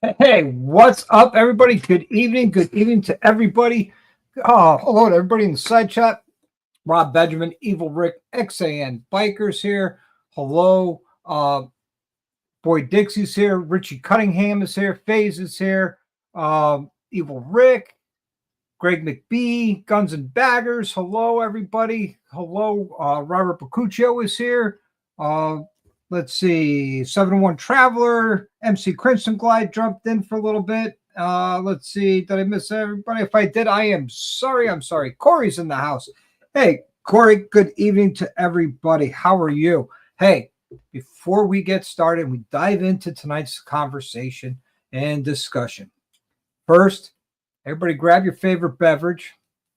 Hey, what's up, everybody? Good evening. Good evening to everybody. Hello to everybody in the side chat. Rob Benjamin, Evil Rick, XAN Bikers here. Hello. Boy Dixie's here. Richie Cunningham is here. FaZe is here. Evil Rick, Greg McBee, Guns and Baggers. Hello, everybody. Hello. Robert Bacuccio is here. Let's see, 701 Traveler, MC Crimson Glide jumped in for a little bit. Let's see, did I miss everybody? If I did, I am sorry. I'm sorry. Corey's in the house. Hey, Corey, good evening to everybody. How are you? Hey, before we get started, we dive into tonight's conversation and discussion. First, everybody grab your favorite beverage.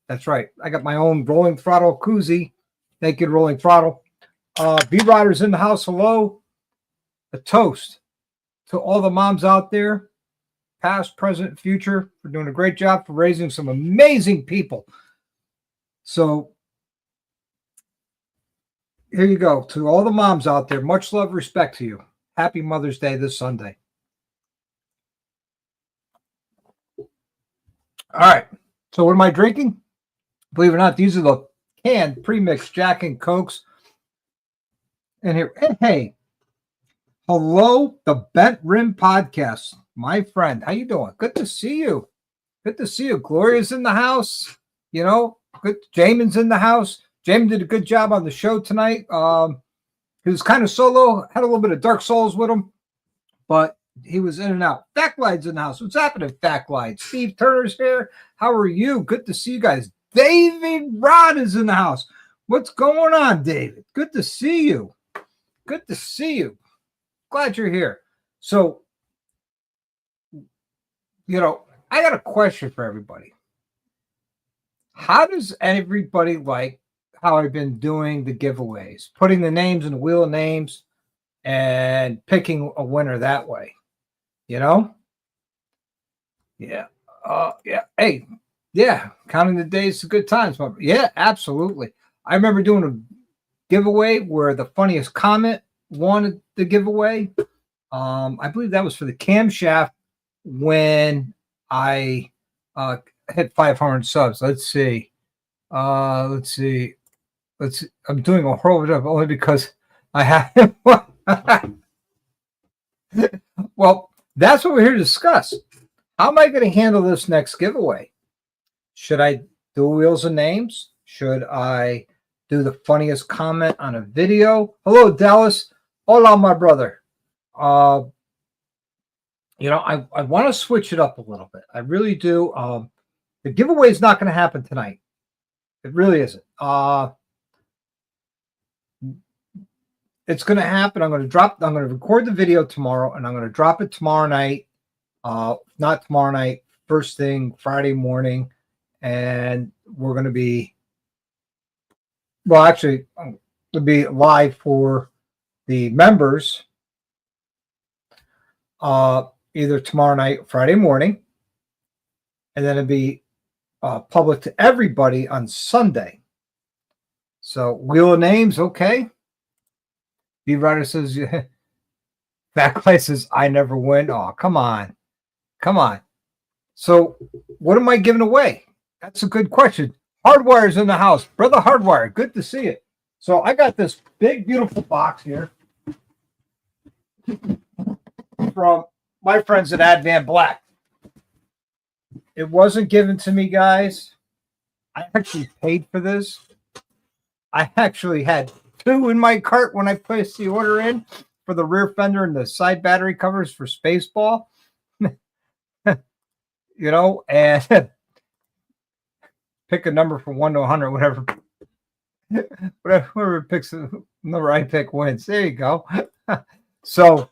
That's right. I got my own Rolling Throttle koozie. Thank you, Rolling Throttle. B-Riders in the house, hello. A toast to all the moms out there, past, present, future, for doing a great job for raising some amazing people. So here you go. To all the moms out there, much love, respect to you. Happy Mother's Day this Sunday. All right. So what am I drinking? Believe it or not, these are the canned pre-mixed Jack and Cokes. And here, hey, hello, the Bent Rim Podcast, my friend. How you doing? Good to see you. Good to see you. Gloria's in the house. You know, good. Jamin's in the house. Jamin did a good job on the show tonight. He was kind of solo, had a little bit of Dark Souls with him, but he was in and out. Fact-Lide's in the house. What's happening, Fact-Lide? Steve Turner's here. How are you? Good to see you guys. David Rod is in the house. What's going on, David? Good to see you. Good to see you. Glad you're here. So, you know, I got a question for everybody. How does everybody like how I've been doing the giveaways, putting the names in the wheel of names and picking a winner that way? You know? Yeah. Yeah. Hey, yeah. Counting the days to good times. Yeah, absolutely. I remember doing a giveaway where the funniest comment won the giveaway. I believe that was for the camshaft when I hit 500 subs. Let's see. I'm doing a whole lot only because I have. Well, that's what we're here to discuss. How am I going to handle this next giveaway? Should I do wheels of names? Should I do the funniest comment on a video? Hello, Dallas. Hola, my brother. You know, I want to switch it up a little bit. I really do. The giveaway is not going to happen tonight. It really isn't. It's going to happen. I'm going to record the video tomorrow, and I'm going to drop it tomorrow night. Not tomorrow night, first thing Friday morning, and we're going to be. Well, actually, it'll be live for the members either tomorrow night, Friday morning, and then it'll be public to everybody on Sunday. So, wheel of names, okay. B-Rider says, Backlight says, I never win. Oh, come on. Come on. So, what am I giving away? That's a good question. Hardwire's in the house. Brother Hardwire, good to see it. So I got this big, beautiful box here from my friends at Advan Black. It wasn't given to me, guys. I actually paid for this. I actually had two in my cart when I placed the order in for the rear fender and the side battery covers for Spaceball. You know, and pick a number from 1 to 100, whatever picks the number I pick wins. There you go. So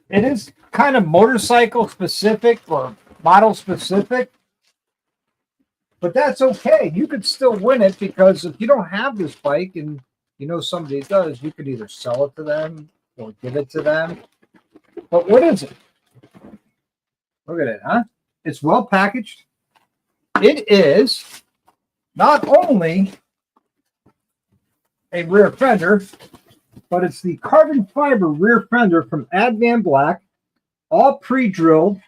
it is kind of motorcycle specific or model specific, but that's okay. You could still win it because if you don't have this bike and you know somebody does, you could either sell it to them or give it to them. But what is it? Look at it, huh? It's well packaged. It is not only a rear fender, but it's the carbon fiber rear fender from Advan Black. all pre-drilled.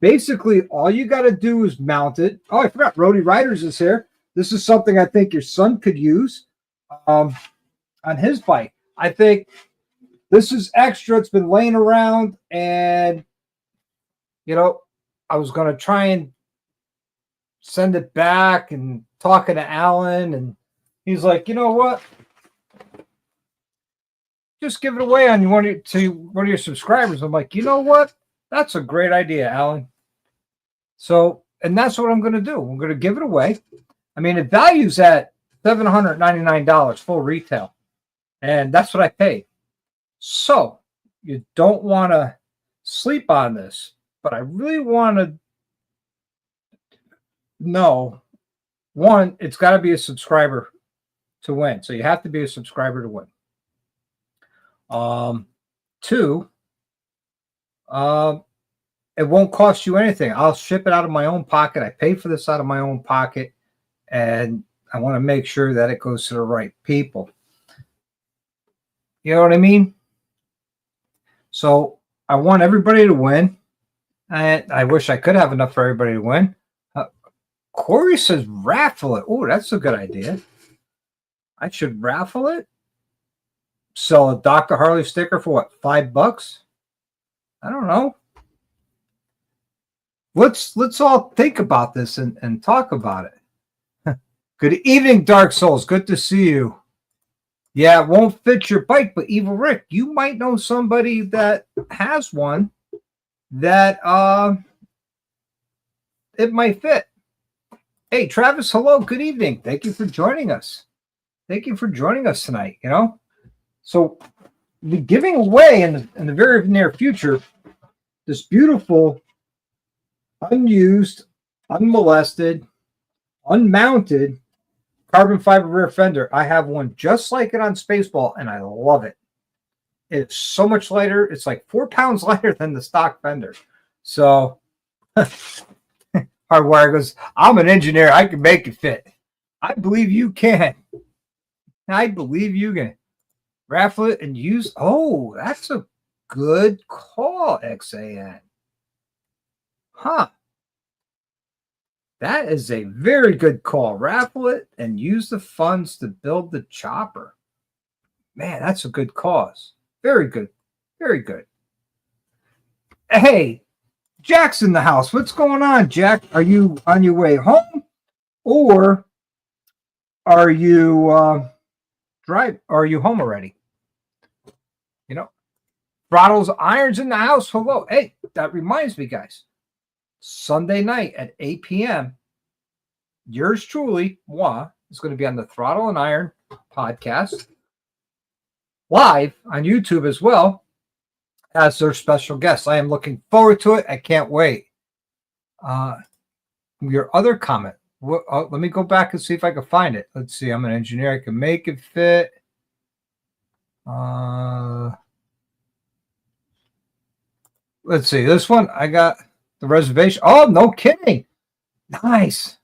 Basically, all you got to do is mount it. Oh, I forgot, Roadie Riders is here. This is something I think your son could use on his bike. I think this is extra. It's been laying around, and, you know, I was going to try and send it back and talking to Alan, and he's like, you know what? Just give it away on one of your subscribers. I'm like, you know what? That's a great idea, Alan. So, and that's what I'm going to do. I'm going to give it away. I mean, it values at $799 full retail, and that's what I paid. So you don't want to sleep on this, but I really want to know, one, it's got to be a subscriber to win. So you have to be a subscriber to win. Two, it won't cost you anything. I'll ship it out of my own pocket. I pay for this out of my own pocket, and I want to make sure that it goes to the right people. You know what I mean? So I want everybody to win. And I wish I could have enough for everybody to win. Corey says raffle it. Oh, that's a good idea. I should raffle it. Sell a Dr. Harley sticker for what, $5? I don't know. Let's all think about this and talk about it. Good evening, Dark Souls. Good to see you. Yeah, it won't fit your bike, but Evil Rick, you might know somebody that has one that it might fit. Hey, Travis, hello. Good evening. Thank you for joining us. Thank you for joining us tonight, you know. So we're giving away in the very near future this beautiful, unused, unmolested, unmounted carbon fiber rear fender. I have one just like it on Spaceball, and I love it. It's so much lighter. It's like 4 pounds lighter than the stock fender. So Hardwire goes, I'm an engineer. I can make it fit. I believe you can. I believe you can. Raffle it and use. Oh, that's a good call, XAN. Huh. That is a very good call. Raffle it and use the funds to build the chopper. Man, that's a good cause. Very good. Very good. Hey, Jack's in the house. What's going on, Jack? Are you on your way home, or are you Are you home already? You know, Throttles Irons in the house. Hello. Hey, that reminds me, guys. Sunday night at 8 p.m. Yours truly, moi, is going to be on the Throttle and Iron podcast, live on YouTube as well, as their special guest. I am looking forward to it. I can't wait. Your other comment. Let me go back and see if I can find it. Let's see. I'm an engineer. I can make it fit. Let's see. This one, I got the reservation. Oh, no kidding. Nice.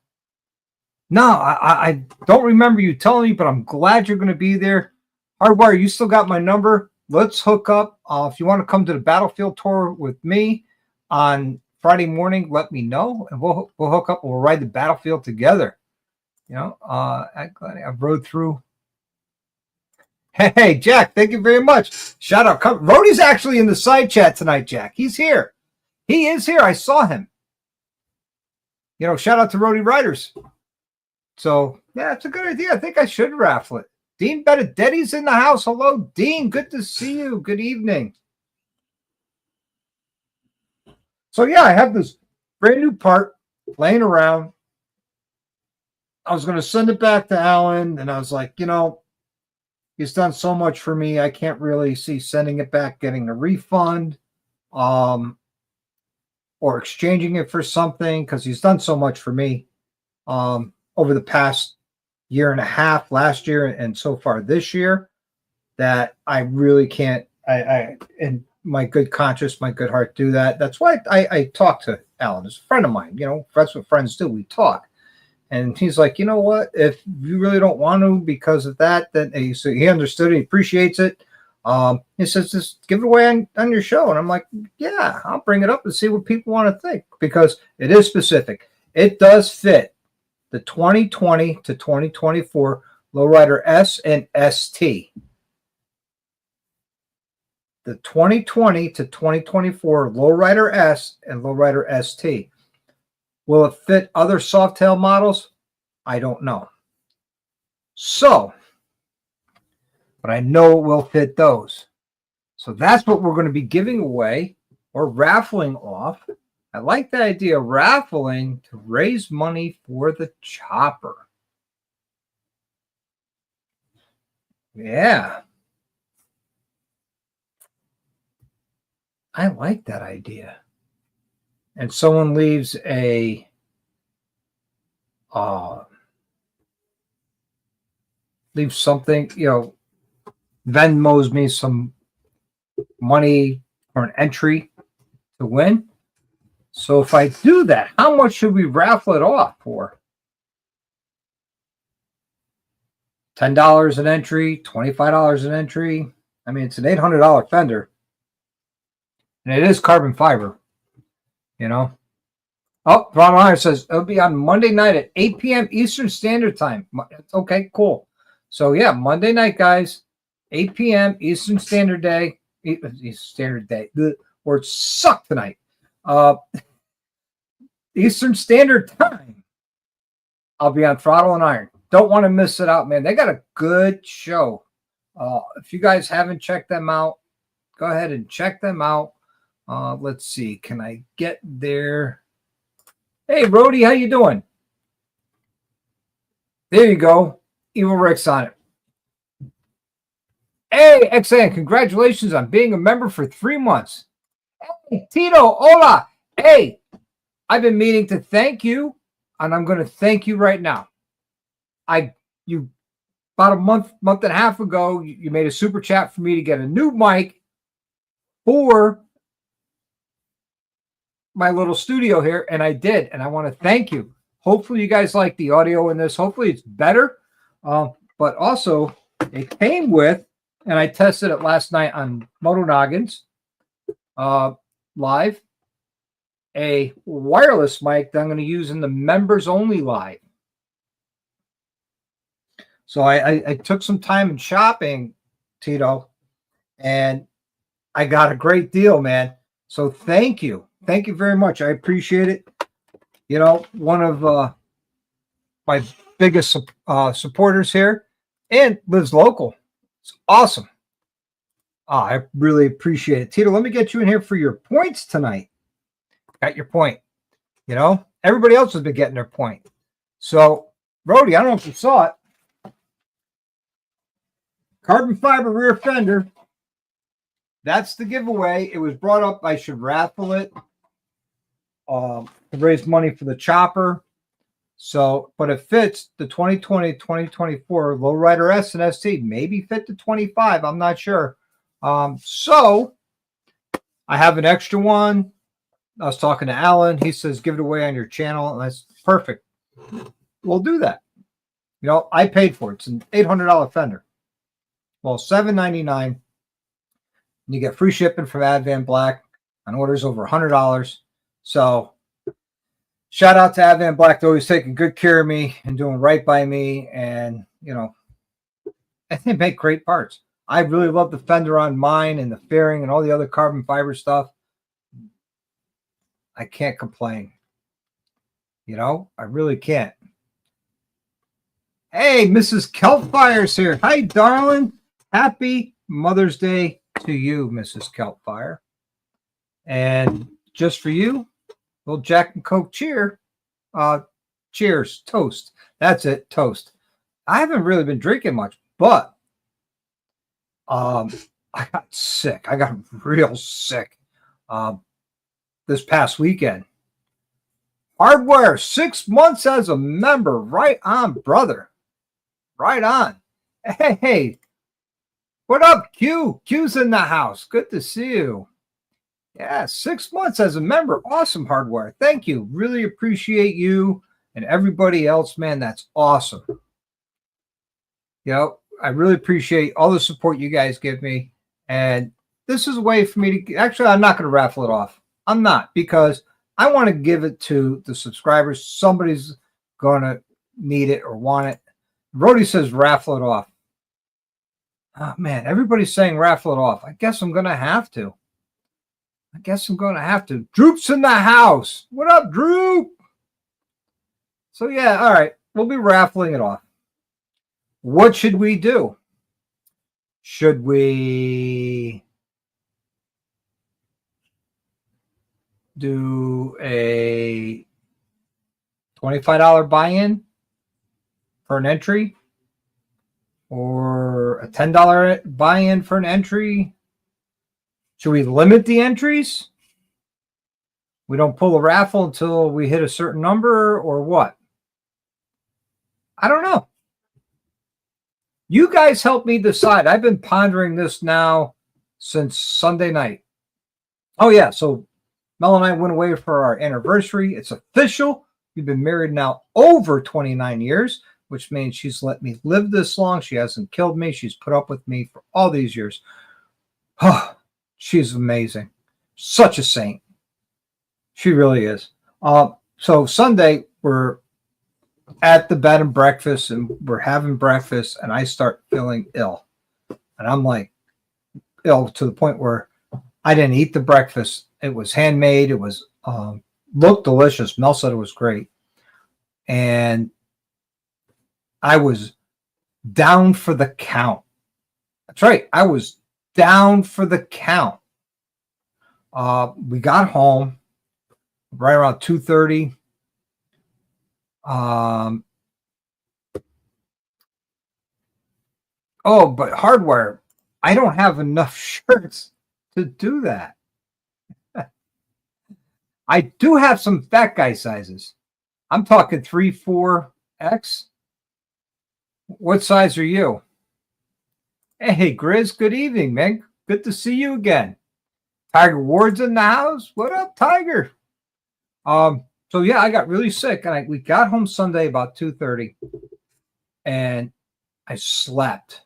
No, I don't remember you telling me, but I'm glad you're going to be there. Hardwire, you still got my number. Let's hook up. If you want to come to the Battlefield tour with me on Friday morning, let me know, and we'll hook up. We'll ride the Battlefield together. You know, I've rode through. Hey, Jack, thank you very much. Shout out. Rhodey's actually in the side chat tonight, Jack. He's here. He is here. I saw him. You know, shout out to Roadie Riders. So, yeah, it's a good idea. I think I should raffle it. Dean Benedetti's in the house. Hello, Dean. Good to see you. Good evening. So, yeah, I have this brand new part laying around. I was going to send it back to Alan, and I was like, you know, he's done so much for me. I can't really see sending it back, getting a refund, or exchanging it for something, because he's done so much for me over the past year and a half, last year and so far this year, that I really can't, in my good conscience, my good heart, do that. That's why I talk to Alan. He's a friend of mine. You know, that's what friends do. We talk. And he's like, you know what? If you really don't want to because of that, then so he understood. He appreciates it. He says, just give it away on your show. And I'm like, yeah, I'll bring it up and see what people want to think, because it is specific. It does fit the 2020 to 2024 Lowrider S and ST. The 2020 to 2024 Lowrider S and Lowrider ST. Will it fit other Softail models? I don't know. So, but I know it will fit those. So that's what we're going to be giving away or raffling off. I like the idea of raffling to raise money for the chopper. Yeah. I like that idea. And someone leaves a leaves something, Venmos me some money for an entry to win. So if I do that, how much should we raffle it off for? $10 an entry, $25 an entry. I mean, it's an $800 Fender. And it is carbon fiber, Oh, Ron Meyer says it'll be on Monday night at 8 p.m. Eastern Standard Time. Okay, cool. So, yeah, Monday night, guys, 8 p.m. Eastern Standard Day. Words suck tonight. Eastern Standard Time. I'll be on Throttle and Iron. Don't want to miss it out, man. They got a good show. If you guys haven't checked them out, go ahead and check them out. Let's see. Can I get there? Hey, Rody, how you doing? There you go. Evil Rick's on it. Hey, XN, congratulations on being a member for 3 months. Hey, Tito, hola. Hey, I've been meaning to thank you, and I'm going to thank you right now. You about a month and a half ago, you made a super chat for me to get a new mic for my little studio here, and I did, and I want to thank you. Hopefully you guys like the audio in this. Hopefully it's better, but also it came with, and I tested it last night on Moto Noggins live, a wireless mic that I'm going to use in the members only live. So I took some time in shopping, Tito, and I got a great deal, man. So thank you. Thank you very much. I appreciate it. One of my biggest supporters here, and lives local. It's awesome. I really appreciate it. Tito, let me get you in here for your points tonight. Got your point. Everybody else has been getting their point. So, Brody, I don't know if you saw it. Carbon fiber rear fender. That's the giveaway. It was brought up. I should raffle it to raise money for the chopper. So, but it fits the 2020, 2024 Lowrider S and ST. Maybe fit the 25. I'm not sure. So I have an extra one. I was talking to Alan. He says, give it away on your channel. And that's perfect. We'll do that. I paid for it. It's an $800 Fender. Well, $799. And you get free shipping from Advan Black on orders over $100. So shout out to Advan Black. They're always taking good care of me and doing right by me. And, and they make great parts. I really love the fender on mine and the fairing and all the other carbon fiber stuff. I can't complain. I really can't. Hey, Mrs. Kelpfire's here. Hi, darling. Happy Mother's Day to you, Mrs. Kelpfire. And just for you, little Jack and Coke cheer. Cheers. Toast. That's it. Toast. I haven't really been drinking much, but I got sick. I got real sick this past weekend. Hardware, 6 months as a member. Right on, brother. Right on. Hey. What up, Q? Q's in the house. Good to see you. Yeah, 6 months as a member. Awesome, Hardware. Thank you. Really appreciate you and everybody else, man. That's awesome. I really appreciate all the support you guys give me. And this is a way for me to, actually, I'm not going to raffle it off. I'm not, because I want to give it to the subscribers. Somebody's going to need it or want it. Brody says raffle it off. Oh, man, everybody's saying raffle it off. I guess I'm going to have to. Droop's in the house. What up, Droop? So, yeah, all right. We'll be raffling it off. What should we do? Should we do a $25 buy-in for an entry, or a $10 buy-in for an entry? Should we limit the entries? We don't pull a raffle until we hit a certain number, or what? I don't know. You guys help me decide. I've been pondering this now since Sunday night. Oh, yeah. So Mel and I went away for our anniversary. It's official. We've been married now over 29 years, which means she's let me live this long. She hasn't killed me. She's put up with me for all these years. Oh, she's amazing. Such a saint. She really is. So Sunday, we're at the bed and breakfast, and we're having breakfast, and I start feeling ill. And I'm like ill to the point where I didn't eat the breakfast. It was handmade. It was looked delicious. Mel said it was great. And I was down for the count. That's right. I was down for the count. We got home right around 2:30. Oh, but hardware, I don't have enough shirts to do that. I do have some fat guy sizes. I'm talking 3, 4X. What size are you? Hey, Grizz, good evening, man. Good to see you again. Tiger Ward's in the house. What up, Tiger? So yeah, I got really sick, and we got home Sunday about 2:30, and I slept.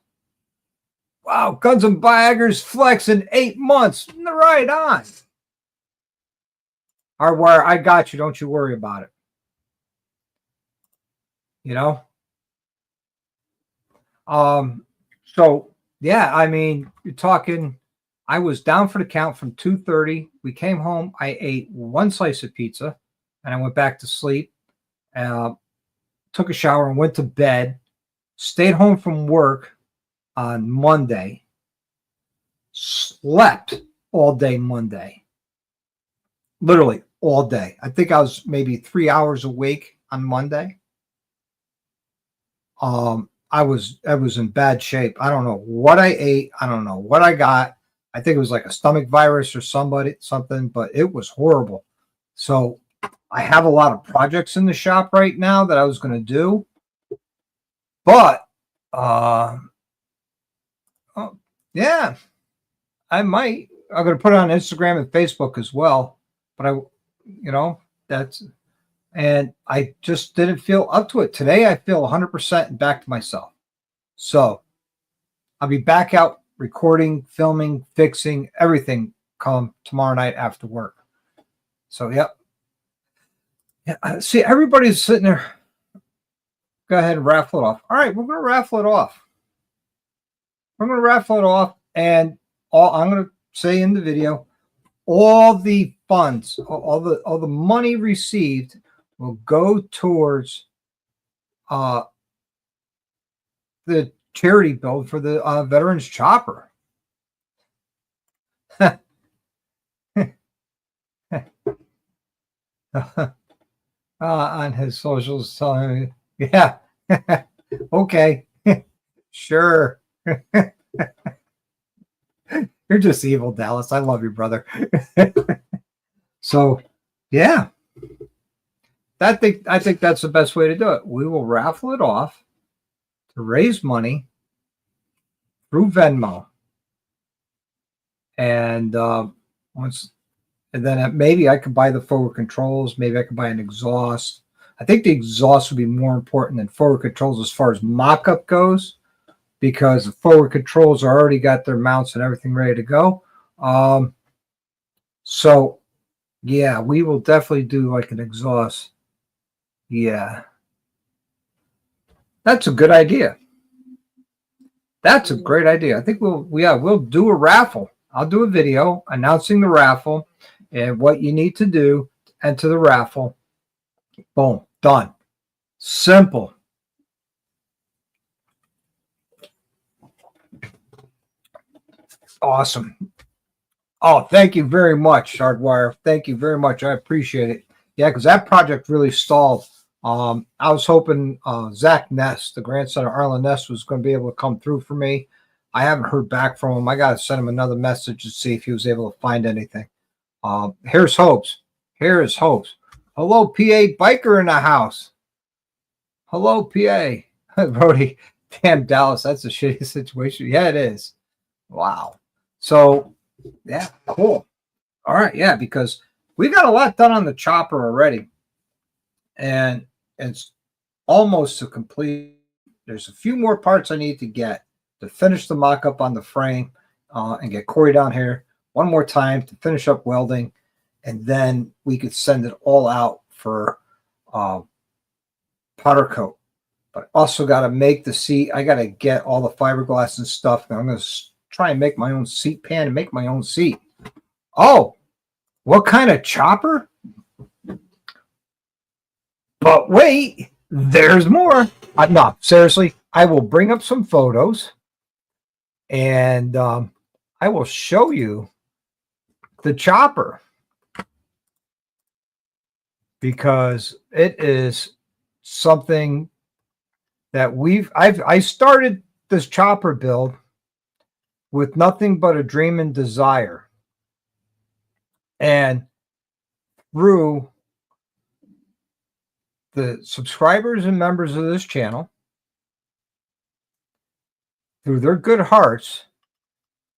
Wow, Guns and Baggers flex in 8 months. Right on. Hardwire, I got you. Don't you worry about it. You know? So yeah, I mean, you're talking, I was down for the count from 2:30. We came home. I ate one slice of pizza, and I went back to sleep. Took a shower and went to bed. Stayed home from work on Monday. Slept all day Monday. Literally all day. I think I was maybe 3 hours awake on Monday. I was in bad shape. I don't know what I ate. I don't know what I got. I think it was like a stomach virus or something, but it was horrible. So I have a lot of projects in the shop right now that I was going to do, but yeah, I might. I'm going to put it on Instagram and Facebook as well. But and I just didn't feel up to it. Today, I feel 100% and back to myself. So I'll be back out recording, filming, fixing, everything come tomorrow night after work. So, yep. Yeah, see, everybody's sitting there. Go ahead and raffle it off. All right, we're going to raffle it off. And I'm going to say in the video, all the funds, all the money received will go towards the charity bill for the Veterans Chopper. On his socials, telling me, yeah, okay, sure. You're just evil, Dallas. I love you, brother. So, yeah, I think that's the best way to do it. We will raffle it off to raise money through Venmo, and then maybe I could buy the forward controls. Maybe I could buy an exhaust. I think the exhaust would be more important than forward controls as far as mock-up goes. because the forward controls are already got their mounts and everything ready to go. So yeah, we will definitely do like an exhaust. Yeah, that's a good idea. That's a great idea. I think we'll do a raffle. I'll do a video announcing the raffle and what you need to do to enter the raffle. Boom, done. Simple. Awesome. Oh, thank you very much, Hardwire. Thank you very much. I appreciate it. Yeah, because that project really stalled. I was hoping Zach Ness, the grandson of Arlen Ness, was going to be able to come through for me. I haven't heard back from him. I got to send him another message to see if he was able to find anything. Here's hopes. Here is hopes. Hello, PA Biker in the house. Hello, PA. Brody, damn Dallas, that's a shitty situation. Yeah, it is. Wow. So, yeah, cool. All right, yeah, because we got a lot done on the chopper already. And it's almost to complete. There's a few more parts I need to get to finish the mock-up on the frame and get Corey down here one more time to finish up welding, and then we could send it all out for powder coat. But also got to make the seat. I got to get all the fiberglass and stuff. And I'm going to try and make my own seat pan and make my own seat. Oh, what kind of chopper? But wait, there's more. No, seriously, I will bring up some photos and I will show you the chopper because it is something that I started this chopper build with nothing but a dream and desire. And through the subscribers and members of this channel, through their good hearts,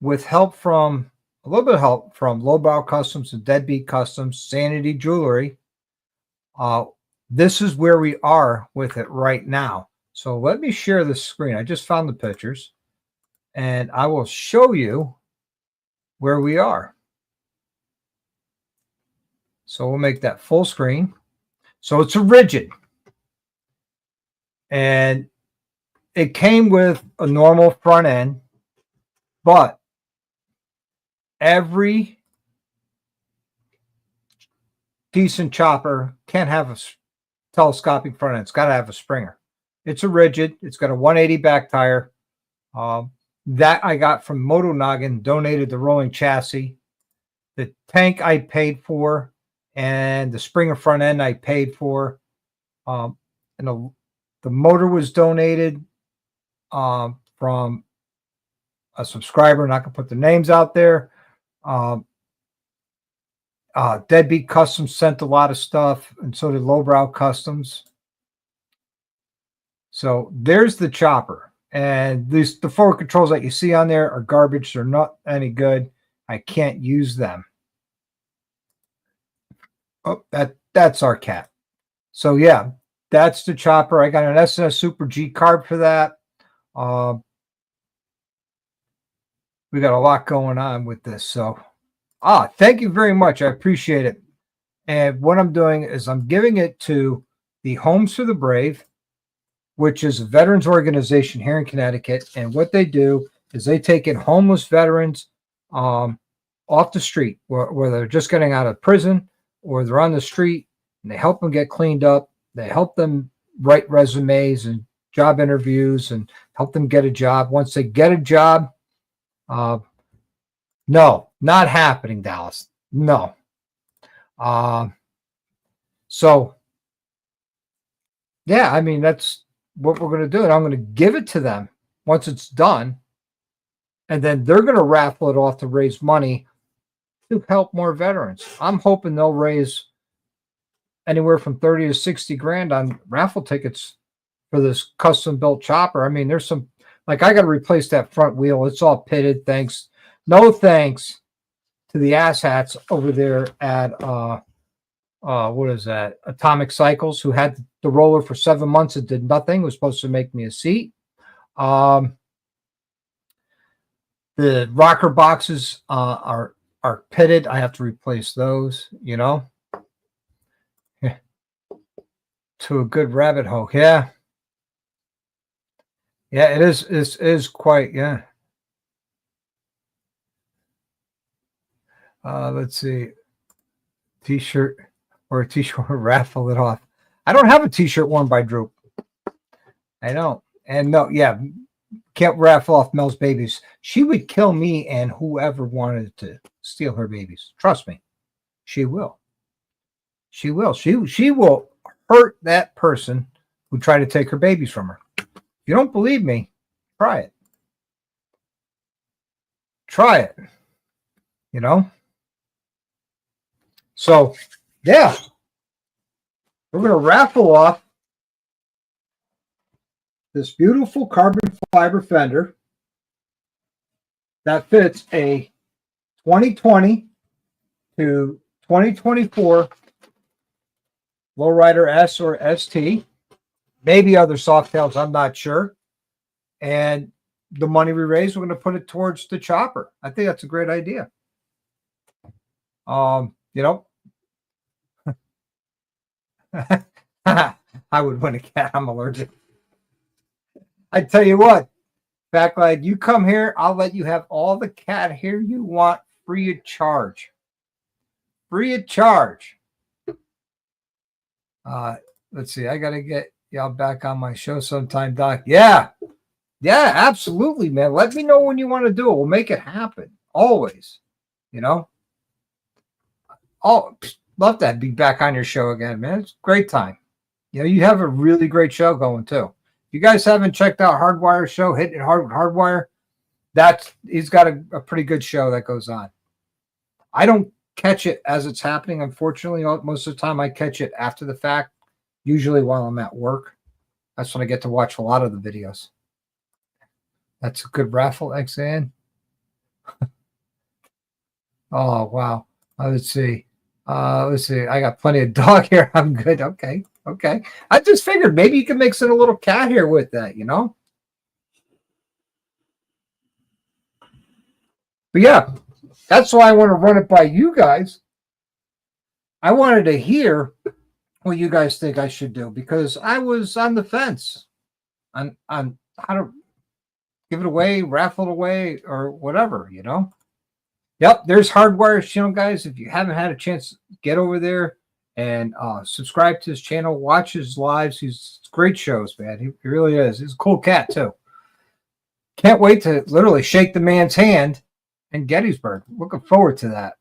with help from a little bit of help from Lowbrow Customs and Deadbeat Customs, Sanity Jewelry, this is where we are with it right now. So let me share the screen. I just found the pictures, and I will show you where we are. So we'll make that full screen. So it's a rigid, and it came with a normal front end, but every decent chopper can't have a telescopic front end. It's got to have a springer. It's a rigid. It's got a 180 back tire. That I got from Moto Noggin, donated the rolling chassis. The tank I paid for, and the springer front end I paid for. And the motor was donated from a subscriber. Not going to put the names out there. Deadbeat Customs sent a lot of stuff, and so did Lowbrow Customs. So there's the chopper. And the forward controls that you see on there are garbage. They're not any good. I can't use them. Oh, that's our cat. So yeah, that's the chopper. I got an SNS Super G carb for that. We got a lot going on with this. So thank you very much. I appreciate it. And what I'm doing is I'm giving it to the Homes for the Brave, which is a veterans organization here in Connecticut. And what they do is they take in homeless veterans off the street, where they're just getting out of prison or they're on the street, and they help them get cleaned up. They help them write resumes and job interviews and help them get a job. Once they get a job, no, not happening, Dallas. No. So, yeah, I mean, that's what we're going to do. And I'm going to give it to them once it's done. And then they're going to raffle it off to raise money to help more veterans. I'm hoping they'll raise anywhere from 30 to 60 grand on raffle tickets for this custom built chopper. I mean, there's some, like, I got to replace that front wheel. It's all pitted. Thanks. No thanks to the asshats over there at, what is that? Atomic Cycles, who had the roller for 7 months and did nothing. It was supposed to make me a seat. The rocker boxes are pitted. I have to replace those, you know, to a good rabbit hole. Yeah. Yeah, it is. It is quite, yeah. Let's see. T-shirt or a t-shirt, raffle it off. I don't have a t-shirt worn by Droop. I don't. And no, yeah, can't raffle off Mel's babies. She would kill me and whoever wanted to steal her babies. Trust me. She will. She will. She will hurt that person who tried to take her babies from her. If you don't believe me, try it. Try it. You know? So, yeah. We're going to raffle off this beautiful carbon fiber Fender that fits a 2020 to 2024 Lowrider S or ST, maybe other Softails, I'm not sure. And the money we raise, we're going to put it towards the chopper. I think that's a great idea. You know, I would win a cat. I'm allergic. I tell you what, Backlight, you come here, I'll let you have all the cat hair you want free of charge. Free of charge. Let's see. I got to get y'all back on my show sometime, Doc. Yeah. Yeah, absolutely, man. Let me know when you want to do it. We'll make it happen. Always. You know? Oh, love that. Be back on your show again, man. It's a great time. You know, you have a really great show going, too. If you guys haven't checked out Hardwire's show, Hitting It Hard with Hardwire, he's got a pretty good show that goes on. I don't catch it as it's happening, unfortunately. Most of the time I catch it after the fact, usually while I'm at work. That's when I get to watch a lot of the videos. That's a good raffle, XN. Oh, wow. Let's see. I got plenty of dog hair. I'm good. Okay. I just figured maybe you can mix in a little cat hair with that, you know? But yeah, that's why I want to run it by you guys. I wanted to hear what you guys think I should do because I was on the fence on how to give it away, raffle it away, or whatever, you know? Yep, there's Hardwire's channel, guys. If you haven't had a chance, get over there and subscribe to his channel. Watch his lives. He's great shows, man. He really is. He's a cool cat, too. Can't wait to literally shake the man's hand in Gettysburg. Looking forward to that.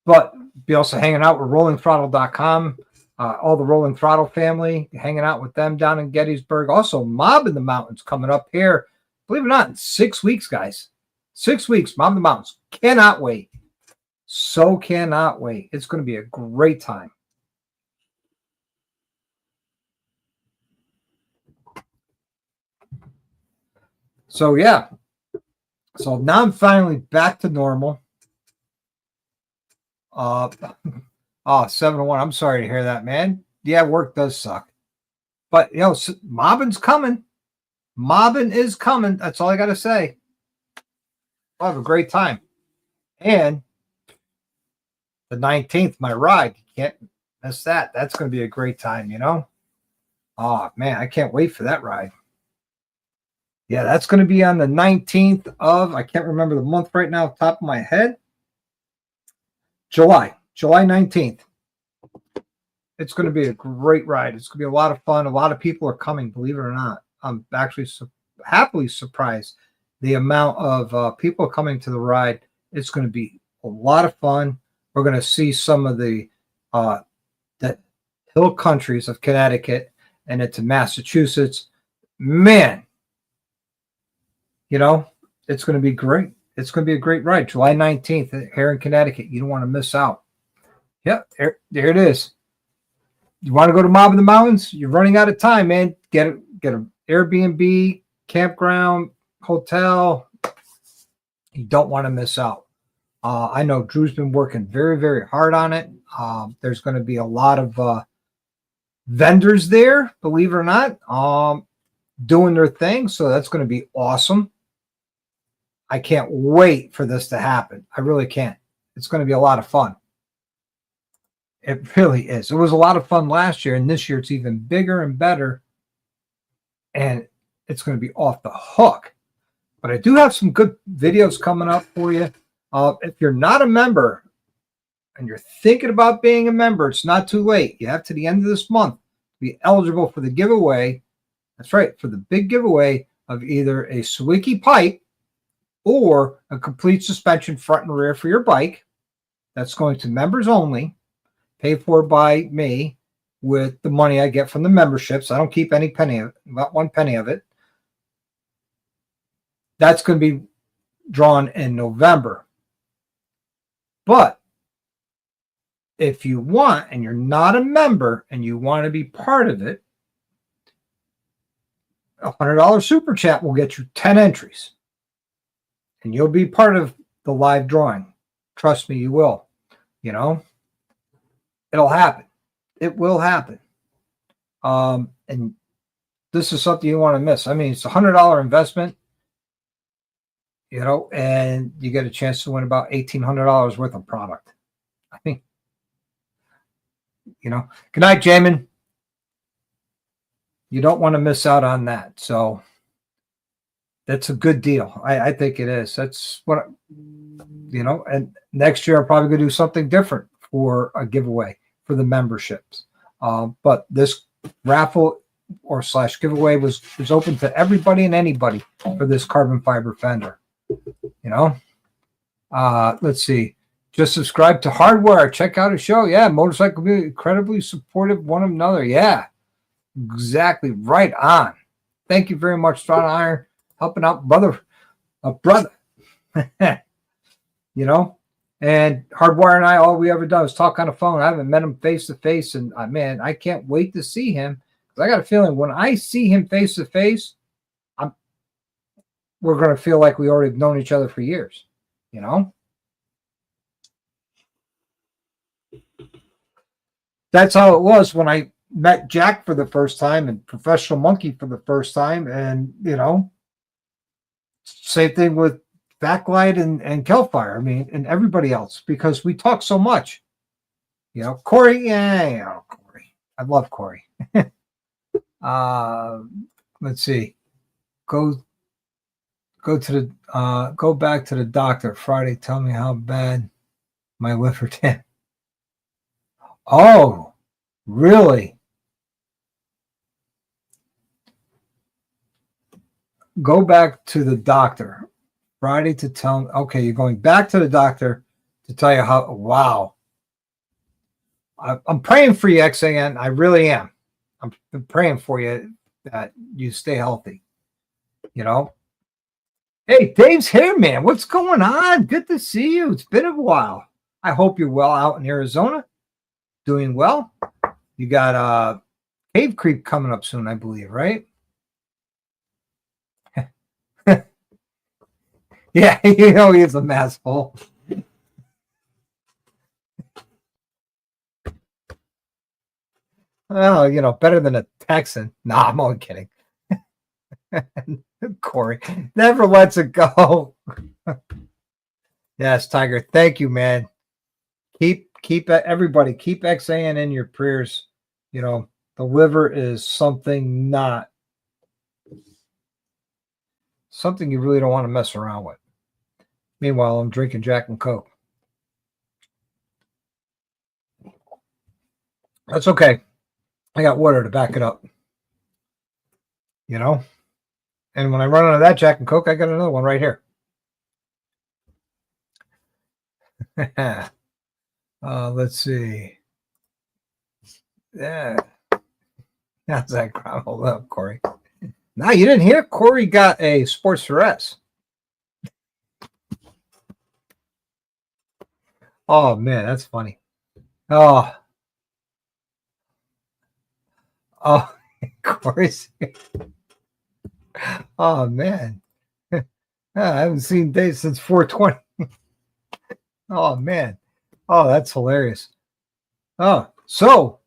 But be also hanging out with rollingthrottle.com. All the Rolling Throttle family, hanging out with them down in Gettysburg. Also, Mob in the Mountains coming up here. Believe it or not, in 6 weeks, guys. 6 weeks, Mob in the Mountains. Cannot wait. So cannot wait. It's going to be a great time. So, yeah. So now I'm finally back to normal. 7-1. I'm sorry to hear that, man. Yeah, work does suck. But, you know, mobbing's coming. Mobbing is coming. That's all I got to say. I'll have a great time. And the 19th, my ride. You can't miss that. That's going to be a great time, you know? Oh, man, I can't wait for that ride. Yeah, that's going to be on the 19th of, I can't remember the month right now off the top of my head. July 19th. It's going to be a great ride. It's going to be a lot of fun. A lot of people are coming, believe it or not. I'm actually happily surprised the amount of people coming to the ride. It's going to be a lot of fun. We're going to see some of the hill countries of Connecticut and into Massachusetts. Man, you know, it's going to be great. It's going to be a great ride. July 19th here in Connecticut. You don't want to miss out. Yep, there it is. You want to go to Mob in the Mountains? You're running out of time, man. Get an Airbnb, campground, hotel. You don't want to miss out. I know Drew's been working very, very hard on it. There's going to be a lot of vendors there, believe it or not, doing their thing. So that's going to be awesome. I can't wait for this to happen. I really can't. It's going to be a lot of fun. It really is. It was a lot of fun last year, and this year it's even bigger and better, and it's going to be off the hook. But I do have some good videos coming up for you. If you're not a member and you're thinking about being a member, it's not too late. You have to the end of this month to be eligible for the giveaway. That's right, for the big giveaway of either a Sawicki pipe or a complete suspension front and rear for your bike. That's going to members only, paid for by me with the money I get from the memberships. I don't keep any penny of it, not one penny of it. That's going to be drawn in November. But if you want and you're not a member and you want to be part of it, a $100 super chat will get you 10 entries. And you'll be part of the live drawing. Trust me, you will. You know, it'll happen. It will happen. And this is something you want to miss. I mean, it's a $100 investment, you know, and you get a chance to win about $1,800 worth of product. I mean, you know, good night, Jamin. You don't want to miss out on that. So that's a good deal. I think it is. That's what, you know, and next year I'm probably going to do something different for a giveaway for the memberships. But this raffle or / giveaway was open to everybody and anybody for this carbon fiber fender. You know, let's see. Just subscribe to Hardware. Check out his show. Yeah, motorcycle community incredibly supportive one another. Yeah, exactly. Right on. Thank you very much, Strong Iron, helping out brother. You know, and Hardwire and I, all we ever done is talk on the phone. I haven't met him face to face, and man, I can't wait to see him because I got a feeling when I see him face to face, we're going to feel like we already have known each other for years. You know, that's how it was when I met Jack for the first time and Professional Monkey for the first time, and you know, same thing with Backlight and Kelfire. I mean, and everybody else, because we talk so much. You know, Corey, yeah, Corey. I love Corey. Let's see. Go back to the doctor Friday. Tell me how bad my liver did. Oh, really? Go back to the doctor Friday to tell me. Okay, you're going back to the doctor to tell you how. Wow. I'm praying for you, XAN. I really am. I'm praying for you that you stay healthy. You know. Hey, Dave's here, man. What's going on? Good to see you. It's been a while. I hope you're well out in Arizona. Doing well. You got Cave Creek coming up soon, I believe, right? Yeah, you know he's a masshole. Well, you know, better than a Texan. Nah, I'm only kidding. Corey never lets it go. Yes, Tiger. Thank you, man. Keep everybody keep XAN in your prayers. You know, the liver is something you really don't want to mess around with. Meanwhile, I'm drinking Jack and Coke. That's okay. I got water to back it up. You know? And when I run out of that Jack and Coke, I got another one right here. Let's see. Yeah. How's that hold up, Corey? Now, you didn't hear Corey got a Sportster S. Oh, man, that's funny. Oh, Corey's. Oh, man. I haven't seen Dave since 420. Oh, man. Oh, that's hilarious. Oh, so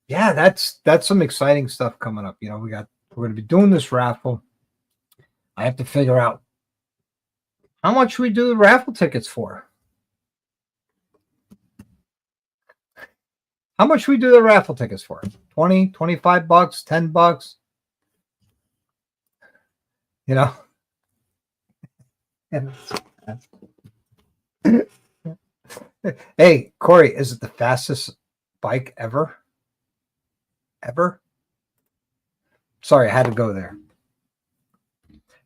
yeah, that's some exciting stuff coming up. You know, we're going to be doing this raffle. I have to figure out How much should we do the raffle tickets for? How much should we do the raffle tickets for? 20, 25 bucks, 10 bucks? You know? Hey, Corey, is it the fastest bike ever? Ever? Sorry, I had to go there.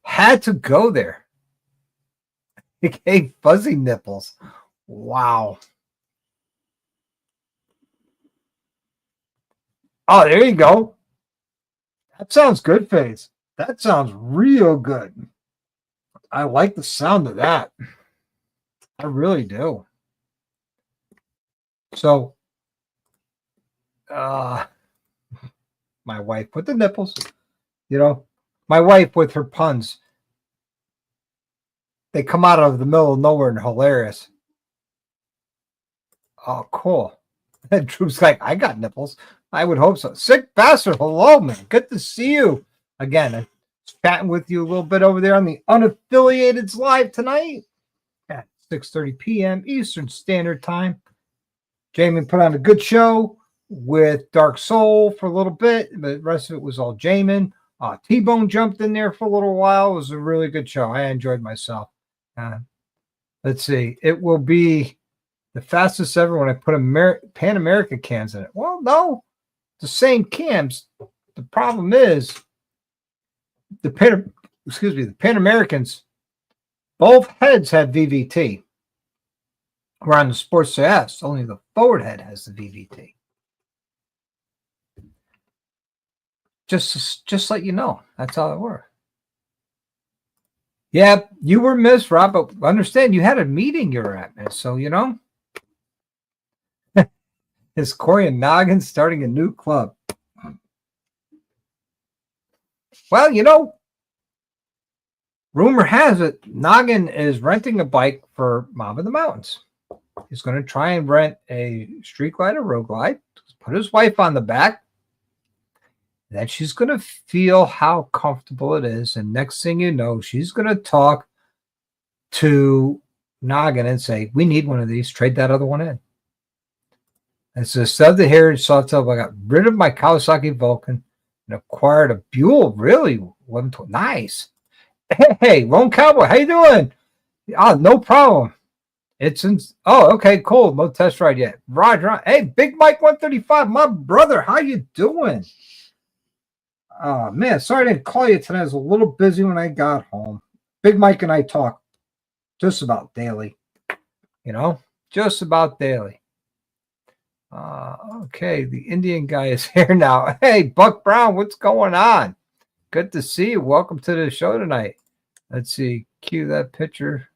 Had to go there. Okay, fuzzy nipples. Wow. Oh, there you go. That sounds good, Faze. That sounds real good. I like the sound of that. I really do. So, my wife with the nipples, you know, my wife with her puns. They come out of the middle of nowhere and hilarious. Oh, cool. And Drew's like, I got nipples. I would hope so. Sick bastard. Hello, man. Good to see you. Again, I'm chatting with you a little bit over there on the Unaffiliateds live tonight at 6:30 p.m. Eastern Standard Time. Jamie put on a good show with Dark Soul for a little bit, but the rest of it was all Jamin. T-Bone jumped in there for a little while. It was a really good show. I enjoyed myself. Let's see. It will be the fastest ever when I put Pan America cams in it. Well, no, the same cams. The problem is the Pan Americans, both heads have VVT. Where on the Sports S, only the forward head has the VVT. Just let you know. That's how it works. Yeah, you were missed, Rob, but understand you had a meeting you were at, man. So, you know. Is Corey and Noggin starting a new club? Well, you know, rumor has it Noggin is renting a bike for Mob in the Mountains. He's going to try and rent a street glide or road glide, put his wife on the back. Then she's going to feel how comfortable it is. And next thing you know, she's going to talk to Noggin and say, we need one of these. Trade that other one in. And so instead of the Heritage Softail, I got rid of my Kawasaki Vulcan and acquired a Buell. Really? Nice. Hey, Lone Cowboy, how you doing? Oh, no problem. Okay, cool. No test ride yet. Roger. Hey, Big Mike 135, my brother, how you doing? Oh, man, sorry I didn't call you today. I was a little busy when I got home. Big Mike and I talk just about daily, you know, just about daily. Okay, the Indian guy is here now. Hey, Buck Brown, what's going on? Good to see you. Welcome to the show tonight. Let's see. Cue that picture.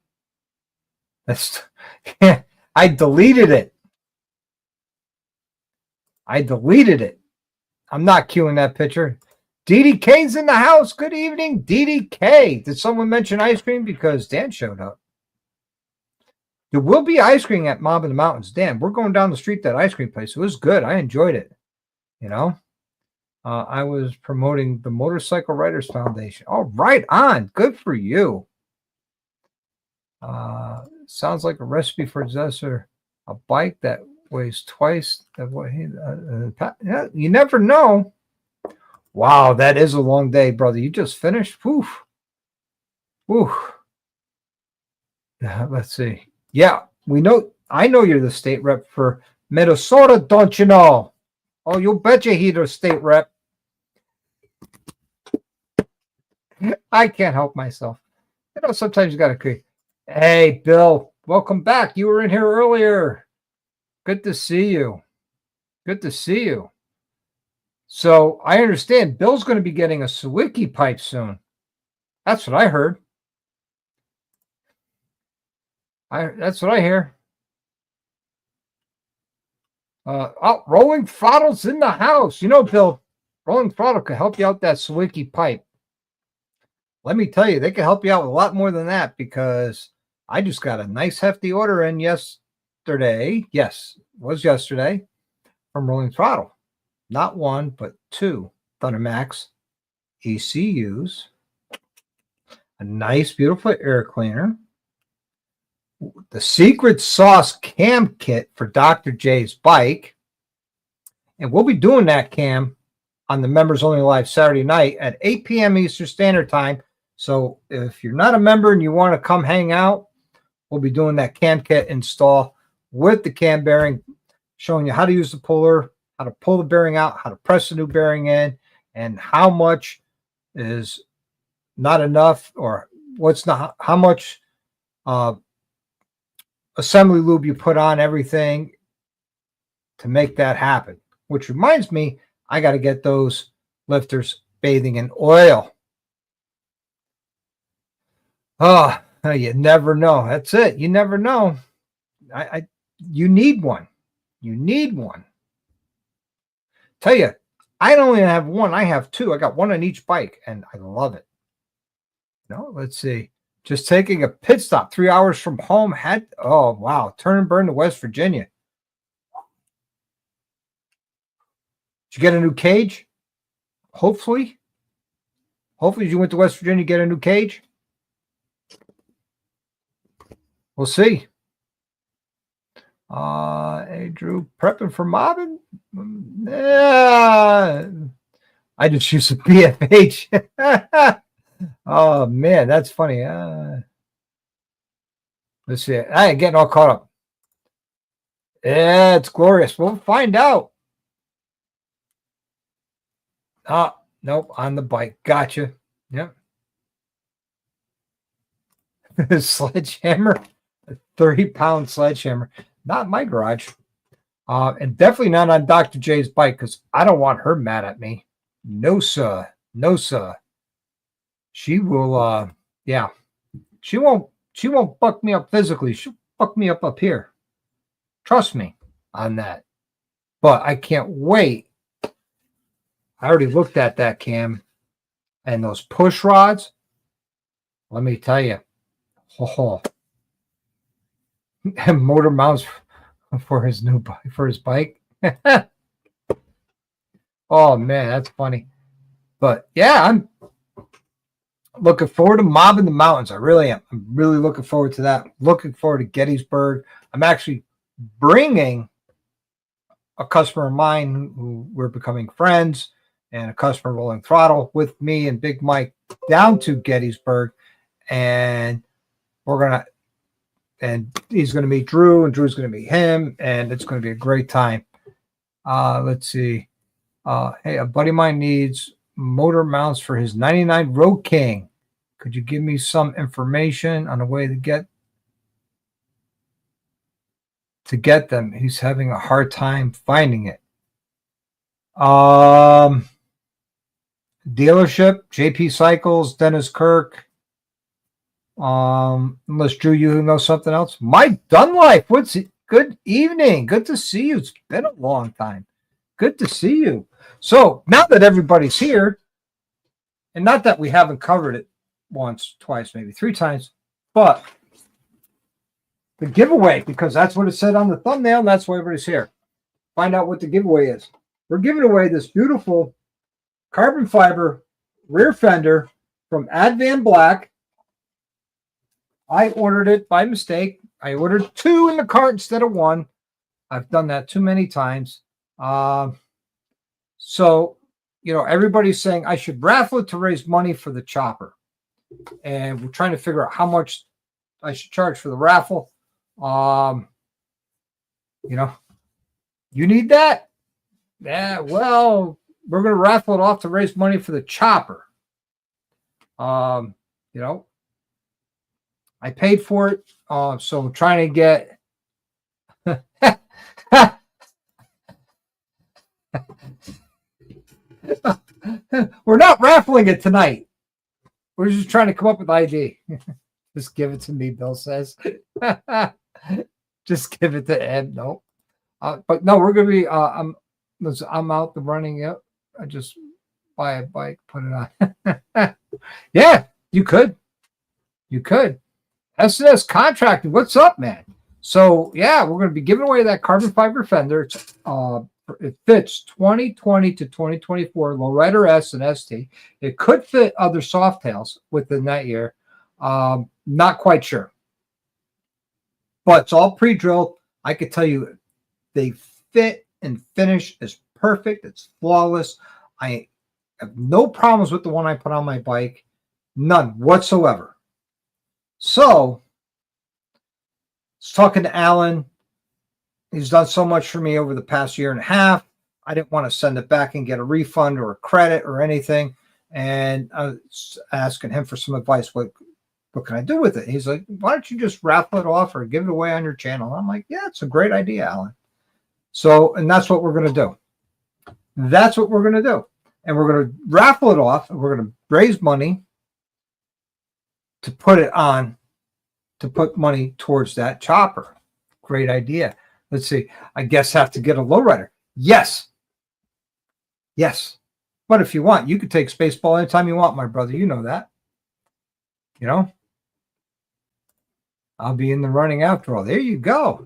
I deleted it. I'm not queuing that picture. DDK's in the house. Good evening, DDK. Did someone mention ice cream? Because Dan showed up. There will be ice cream at Mob in the Mountains. Dan, we're going down the street to that ice cream place. It was good. I enjoyed it. You know, I was promoting the Motorcycle Writers Foundation. Oh, right on. Good for you. Sounds like a recipe for a disaster. A bike that weighs twice of what he. Yeah, you never know. Wow, that is a long day, brother. You just finished. Whew. Let's see. Yeah, we know. I know you're the state rep for Minnesota, don't you know? Oh, you betcha he's the state rep. I can't help myself. You know, sometimes you got to create. Hey, Bill, welcome back. You were in here earlier. Good to see you. Good to see you. So I understand Bill's going to be getting a Sawicki pipe soon. That's what I heard. That's what I hear. Rolling Throttle's in the house. You know, Bill, Rolling Throttle could help you out that Sawicki pipe. Let me tell you, they can help you out with a lot more than that because I just got a nice hefty order in yesterday. Yes, it was yesterday from Rolling Throttle. Not one, but two Thundermax ECUs. A nice, beautiful air cleaner. the secret sauce cam kit for Dr. J's bike. And we'll be doing that cam on the Members Only Live Saturday night at 8 p.m. Eastern Standard Time. So if you're not a member and you want to come hang out, we'll be doing that cam kit install with the cam bearing, showing you how to use the puller, how to pull the bearing out, how to press the new bearing in, and how much is not enough, or what's not, how much assembly lube you put on everything to make that happen. Which reminds me, I got to get those lifters bathing in oil. Oh, you never know. That's it. You never know. You need one. You need one. Tell you, I don't only have one. I have two. I got one on each bike, and I love it. No, let's see. Just taking a pit stop 3 hours from home. Oh, wow. Turn and burn to West Virginia. Did you get a new cage? Hopefully. Hopefully you went to West Virginia to get a new cage. We'll see. Hey, Drew, prepping for mobbing? Yeah. I just used a BFH. Oh, man, that's funny. Let's see. I ain't getting all caught up. Yeah, it's glorious. We'll find out. Nope, on the bike. Gotcha. Yep. Sledgehammer, a 30-pound sledgehammer. Not in my garage. And definitely not on Dr. J's bike, because I don't want her mad at me. No, sir. No, sir. She will, yeah. She won't fuck me up physically. She'll fuck me up here. Trust me on that. But I can't wait. I already looked at that cam, and those push rods. Let me tell you, and motor mounts for his new bike, for his bike. Oh man, that's funny. But yeah, I'm looking forward to mobbing the mountains. I really am. I'm really looking forward to that. Looking forward to Gettysburg. I'm actually bringing a customer of mine who we're becoming friends, and a customer Rolling Throttle with me and Big Mike down to Gettysburg, and he's gonna meet Drew, and Drew's gonna meet him, and it's gonna be a great time. Let's see. Hey, a buddy of mine needs motor mounts for his 99 Road King. Could you give me some information on a way to get them? He's having a hard time finding it. Dealership, JP Cycles, Dennis Kirk. Unless Drew, you know something else. Mike Dunlife, what's it? Good evening. Good to see you. It's been a long time. Good to see you. So now that everybody's here, and not that we haven't covered it once, twice, maybe 3 times, but the giveaway, because that's what it said on the thumbnail, and that's why everybody's here. Find out what the giveaway is. We're giving away this beautiful carbon fiber rear fender from Advan Black. I ordered it by mistake. I ordered 2 in the cart instead of 1. I've done that too many times. So, you know, everybody's saying I should raffle it to raise money for the chopper. And we're trying to figure out how much I should charge for the raffle. You know, you need that? Yeah, well, we're going to raffle it off to raise money for the chopper. You know, I paid for it. So I'm trying to get. We're not raffling it tonight. We're just trying to come up with ID. Just give it to me, Bill says. Just give it to Ed. No. But no, we're going to be, I'm out the running. Yep. I just buy a bike, put it on. Yeah, you could. You could. S&S Contracting. What's up, man? So, yeah, we're going to be giving away that carbon fiber fender. It fits 2020 to 2024 Lowrider S and ST. It could fit other Softails within that year. Not quite sure. but it's all pre-drilled. I could tell you they fit and finish is perfect. It's flawless. I have no problems with the one I put on my bike. None whatsoever. So, I was talking to Alan. He's done so much for me over the past year and a half. I didn't want to send it back and get a refund or a credit or anything. And I was asking him for some advice. What can I do with it? He's like, why don't you just raffle it off or give it away on your channel? I'm like, yeah, it's a great idea, Alan. So, and that's what we're going to do. That's what we're going to do. And we're going to raffle it off. And we're going to raise money to put it on, to put money towards that chopper. Great idea. Let's see. I guess have to get a lowrider. Yes. Yes. But if you want, you could take Spaceball anytime you want, my brother. You know that. You know? I'll be in the running after all. There you go.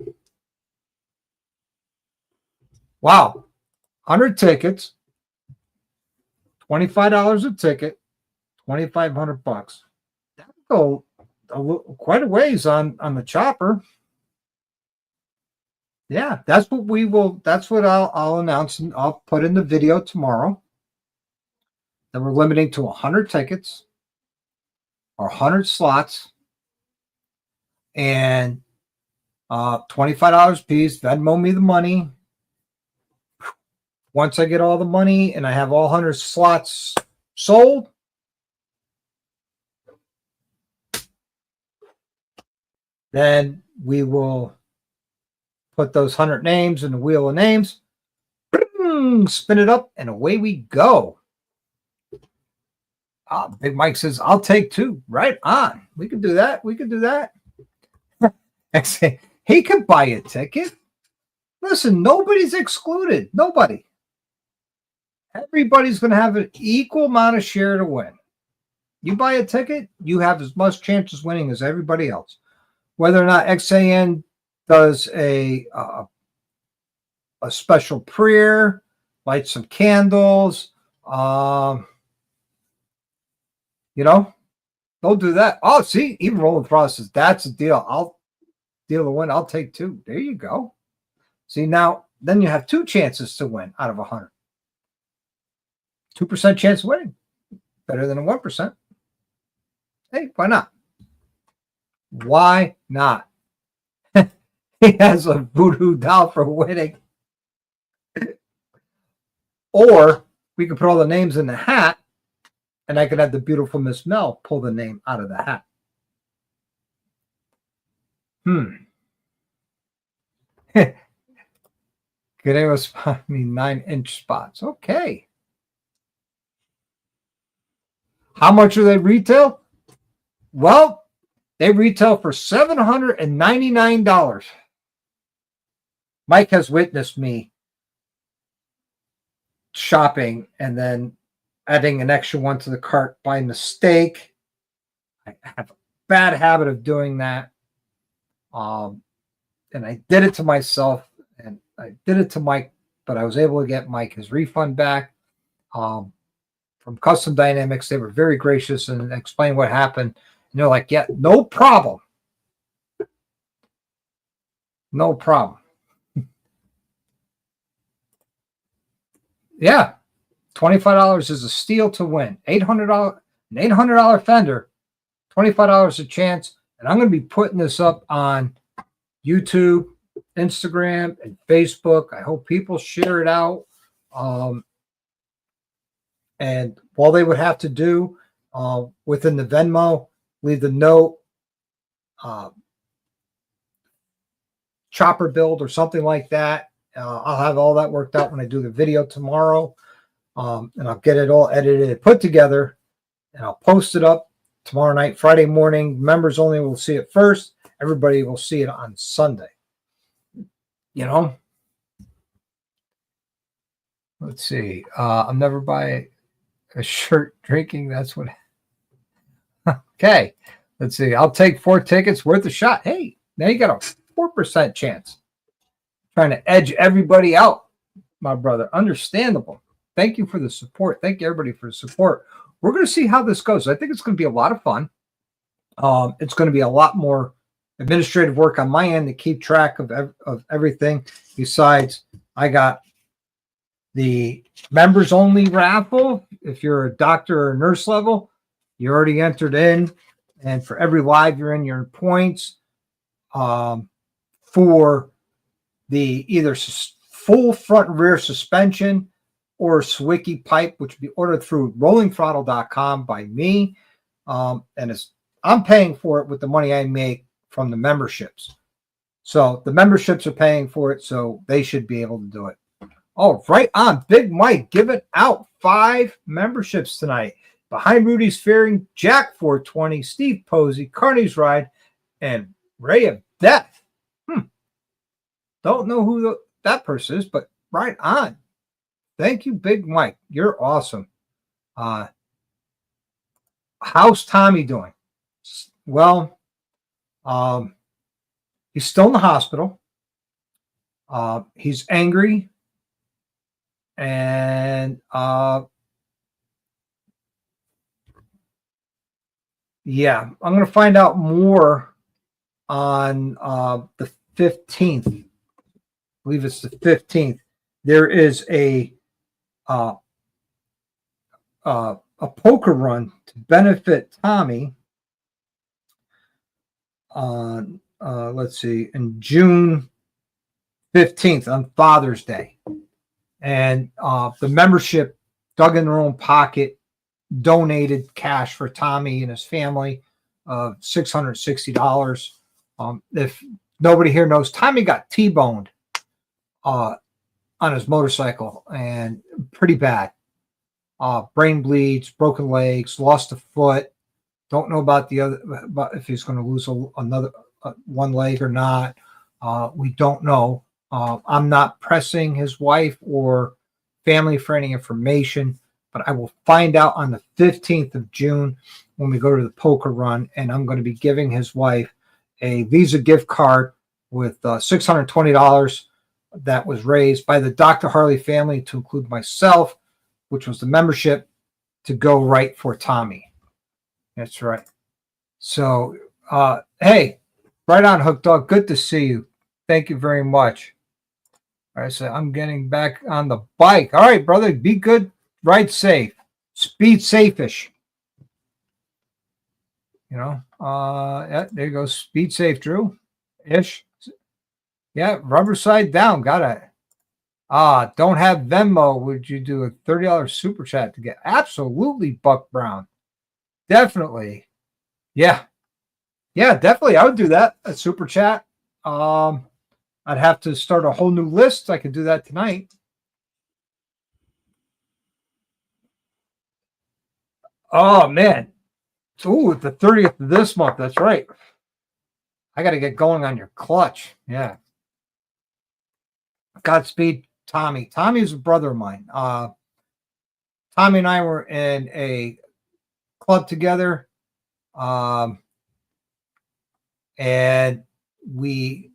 Wow. 100 tickets. $25 a ticket. $2,500. That'll go quite a ways on the chopper. Yeah, that's what we will. That's what I'll announce and I'll put in the video tomorrow. That we're limiting to 100 tickets or 100 slots, and $25 a piece. Venmo me the money. Once I get all the money and I have all 100 slots sold, then we will put those 100 names in the wheel of names, spin it up, and away we go. Big Mike says, I'll take 2. Right on. We can do that. We can do that. He could buy a ticket. Listen, nobody's excluded. Nobody. Everybody's going to have an equal amount of share to win. You buy a ticket, you have as much chance of winning as everybody else. Whether or not XAN does a special prayer, light some candles, you know, they'll do that. Oh, see, even Rolling Frost says, that's a deal. I'll deal to win. I'll take 2. There you go. See, now, then you have 2 chances to win out of 100. 2% chance of winning. Better than a 1%. Hey, why not? Why not? He has a voodoo doll for winning. Or we could put all the names in the hat, and I could have the beautiful Miss Mel pull the name out of the hat. Good name spot me 9-inch spots. Okay. How much are they retail? Well, they retail for $799. Mike has witnessed me shopping and then adding an extra one to the cart by mistake. I have a bad habit of doing that. And I did it to myself and I did it to Mike, but I was able to get Mike his refund back. From Custom Dynamics, they were very gracious and explained what happened. And they're like, yeah, no problem. No problem. Yeah, $25 is a steal to win. $800, an $800 Fender, $25 a chance. And I'm going to be putting this up on YouTube, Instagram, and Facebook. I hope people share it out. And all they would have to do within the Venmo, leave the note, chopper build or something like that. I'll have all that worked out when I do the video tomorrow. And I'll get it all edited and put together. And I'll post it up tomorrow night, Friday morning. Members only will see it first. Everybody will see it on Sunday. You know? Let's see. I'll never buy a shirt drinking. That's what. Okay. Let's see. I'll take 4 tickets worth a shot. Hey, now you got a 4% chance. Trying to edge everybody out, my brother. Understandable. Thank you for the support. Thank you, everybody, for the support. We're going to see how this goes. I think it's going to be a lot of fun. It's going to be a lot more administrative work on my end to keep track of everything. Besides, I got the members only raffle. If you're a doctor or nurse level, you already entered in, and for every live you're in, your points for the either full front and rear suspension or Swicky pipe, which will be ordered through rollingthrottle.com by me. And I'm paying for it with the money I make from the memberships. So the memberships are paying for it, so they should be able to do it. Oh, right on. Big Mike giving out 5 memberships tonight. Behind Rudy's Fairing, Jack 420, Steve Posey, Carney's Ride, and Ray of Death. Don't know who that person is, but right on. Thank you, Big Mike. You're awesome. How's Tommy doing? Well, he's still in the hospital. He's angry. And yeah, I'm going to find out more on the 15th. I believe it's the 15th. There is a poker run to benefit Tommy on let's see, in June 15th on Father's Day. And the membership dug in their own pocket, donated cash for Tommy and his family of $660. If nobody here knows, Tommy got T-boned on his motorcycle, and pretty bad. Brain bleeds, broken legs, lost a foot. Don't know about if he's going to lose another one leg or not. We don't know. I'm not pressing his wife or family for any information, but I will find out on the 15th of June when we go to the poker run, and I'm going to be giving his wife a Visa gift card with $620 that was raised by the Dr.Harley family to include myself, which was the membership, to go right for Tommy. That's right. So, hey, right on, Hook Dog. Good to see you. Thank you very much. All right, so I'm getting back on the bike. All right, brother, be good. Ride safe. Speed safe-ish. You know, yeah, there you go. Speed safe, Drew. Ish. Yeah, rubber side down. Got it. Don't have Venmo. Would you do a $30 super chat to get? Absolutely, Buck Brown. Definitely. Yeah. Yeah, definitely. I would do that. A super chat. I'd have to start a whole new list. I could do that tonight. Oh, man. Ooh, the 30th of this month. That's right. I got to get going on your clutch. Yeah. Godspeed, Tommy. Tommy is a brother of mine. Tommy and I were in a club together. And we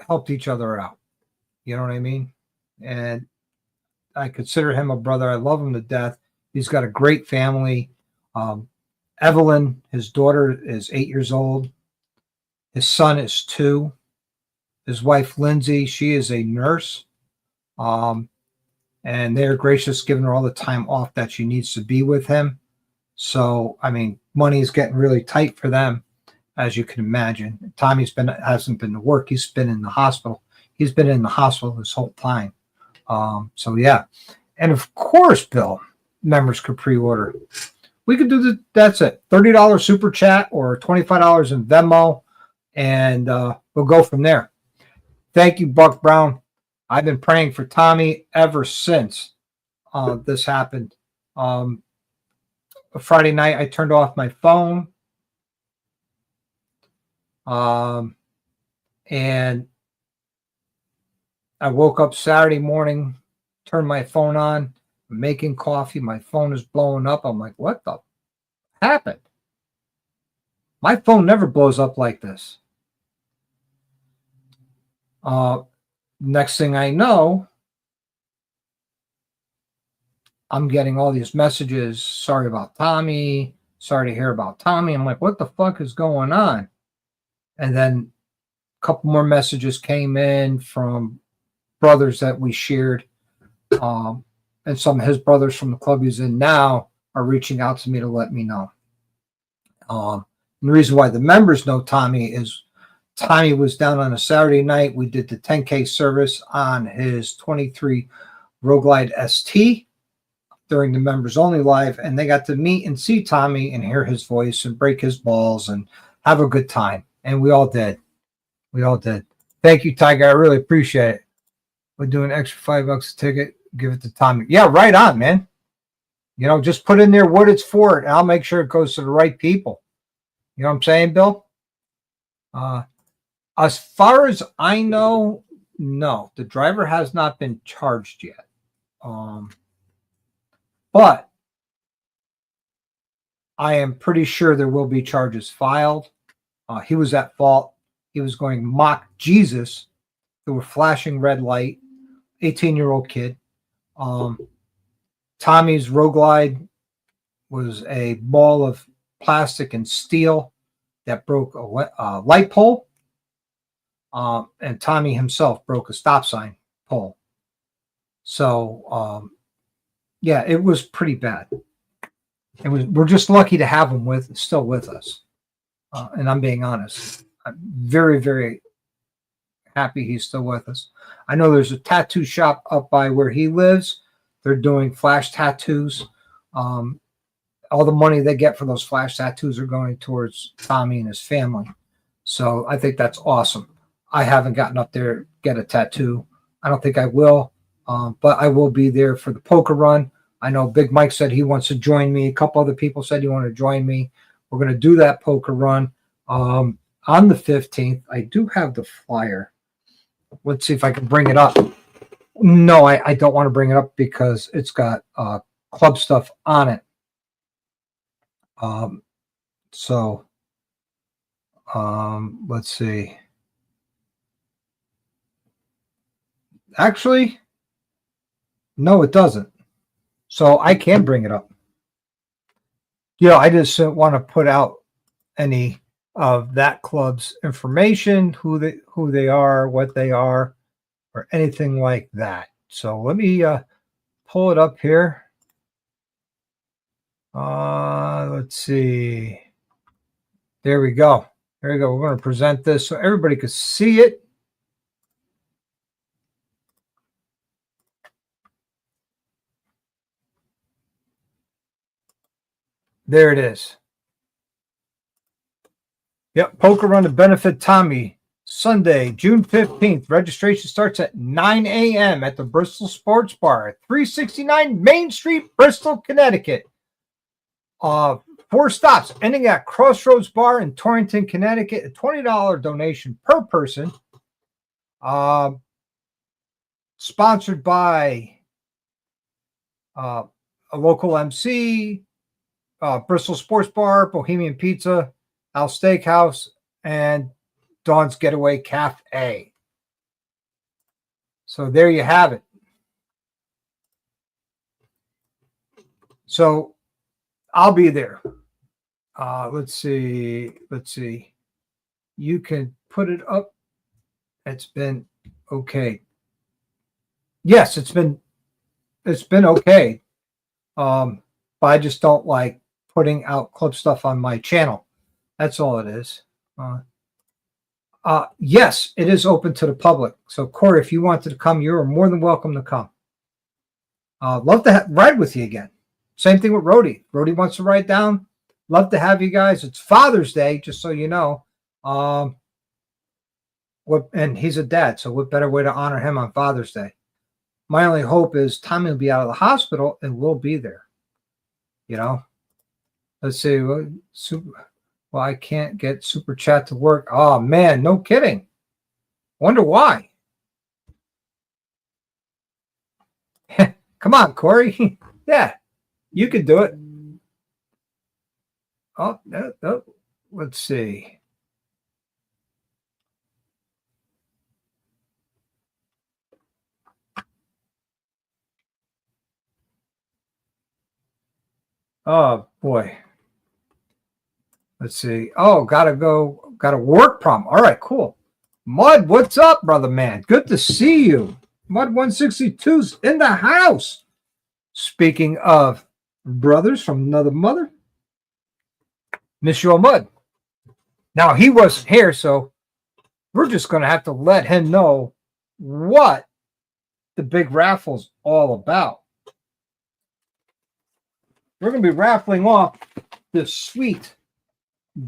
helped each other out. You know what I mean? And I consider him a brother. I love him to death. He's got a great family. Evelyn, his daughter, is 8 years old. His son is 2. His wife, Lindsay, she is a nurse. And they're gracious, giving her all the time off that she needs to be with him. So, I mean, money is getting really tight for them, as you can imagine. Tommy hasn't been to work. He's been in the hospital. He's been in the hospital this whole time. So, yeah. And, of course, Bill, members could pre-order. We could do that's it. $30 super chat or $25 in Venmo, and we'll go from there. Thank you, Buck Brown. I've been praying for Tommy ever since this happened. Friday night, I turned off my phone. And I woke up Saturday morning, turned my phone on, making coffee. My phone is blowing up. I'm like, what the happened? My phone never blows up like this. Next thing I know, I'm getting all these messages. Sorry about Tommy. Sorry to hear about Tommy. I'm like, what the fuck is going on? And then a couple more messages came in from brothers that we shared. And some of his brothers from the club he's in now are reaching out to me to let me know. And the reason why the members know Tommy is Tommy was down on a Saturday night. We did the 10K service on his 23 Rogue Glide ST during the members only live, and they got to meet and see Tommy and hear his voice and break his balls and have a good time. And we all did. We all did. Thank you, Tiger. I really appreciate it. We're doing extra $5 a ticket. Give it to Tommy. Yeah, right on, man. You know, just put in there what it's for, and I'll make sure it goes to the right people. You know what I'm saying, Bill? As far as I know, no. The driver has not been charged yet. But I am pretty sure there will be charges filed. He was at fault. He was going mock Jesus through a flashing red light. 18-year-old kid. Tommy's Rogue Glide was a ball of plastic and steel that broke a light pole. And Tommy himself broke a stop sign pole. So, yeah, it was pretty bad. We're just lucky to have him still with us. And I'm being honest. I'm very, very happy he's still with us. I know there's a tattoo shop up by where he lives. They're doing flash tattoos. All the money they get for those flash tattoos are going towards Tommy and his family. So I think that's awesome. I haven't gotten up there to get a tattoo. I don't think I will, but I will be there for the poker run. I know Big Mike said he wants to join me. A couple other people said you want to join me. We're going to do that poker run on the 15th. I do have the flyer. Let's see if I can bring it up. No, I don't want to bring it up because it's got club stuff on it. Let's see. Actually, no, it doesn't. So I can bring it up. I just don't want to put out any of that club's information, who they are, what they are, or anything like that. So let me pull it up here. Let's see. There we go. There we go. We're going to present this so everybody can see it. There it is. Yep, poker run to benefit Tommy. Sunday, June 15th. Registration starts at 9 a.m. at the Bristol Sports Bar at 369 Main Street, Bristol, Connecticut. 4 stops, ending at Crossroads Bar in Torrington, Connecticut. A $20 donation per person. Sponsored by a local MC, Bristol Sports Bar, Bohemian Pizza, Al Steakhouse, and Dawn's Getaway Cafe. So there you have it. So I'll be there. Let's see. You can put it up. It's been okay. Yes, it's been okay. But I just don't like putting out club stuff on my channel. That's all it is. Yes, it is open to the public. So, Corey, if you wanted to come, you're more than welcome to come. Love to ride with you again. Same thing with Rhodey. Rhodey wants to ride down. Love to have you guys. It's Father's Day, just so you know. And he's a dad, so what better way to honor him on Father's Day? My only hope is Tommy will be out of the hospital and we'll be there. Let's see. Well, I can't get Super Chat to work. Oh, man, no kidding. Wonder why. Come on, Corey. Yeah, you can do it. Oh, no. Let's see. Oh, boy. Let's see. Oh, gotta go. Got a work problem. All right, cool. Mud, what's up, brother man? Good to see you. Mud 162's in the house. Speaking of brothers from another mother, Miss Your Mud. Now, he wasn't here, so we're just going to have to let him know what the big raffle's all about. We're going to be raffling off this sweet,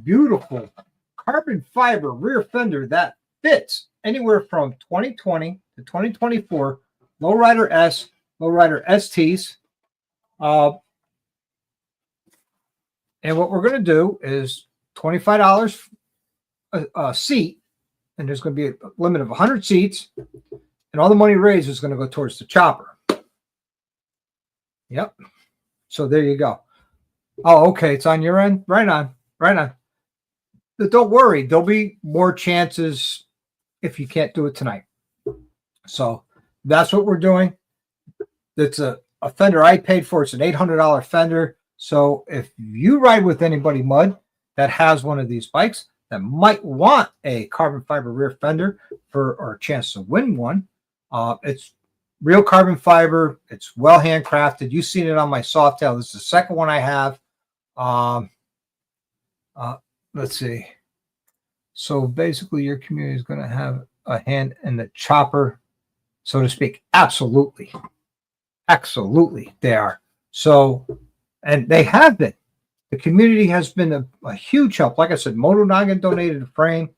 beautiful carbon fiber rear fender that fits anywhere from 2020 to 2024 lowrider S, lowrider STs. And what we're going to do is $25 a seat, and there's going to be a limit of 100 seats, and all the money raised is going to go towards the chopper. Yep. So there you go. Oh, okay. It's on your end? Right on. Right on. But don't worry. There'll be more chances if you can't do it tonight. So that's what we're doing. It's a Fender I paid for. It's an $800 Fender. So if you ride with anybody, Mud, that has one of these bikes that might want a carbon fiber rear fender or a chance to win one, it's real carbon fiber. It's well handcrafted. You've seen it on my Softail. This is the second one I have. Let's see. So basically, your community is going to have a hand in the chopper, so to speak. Absolutely. Absolutely, they are. So, and they have been. The community has been a huge help. Like I said, Moto Noggin donated a frame.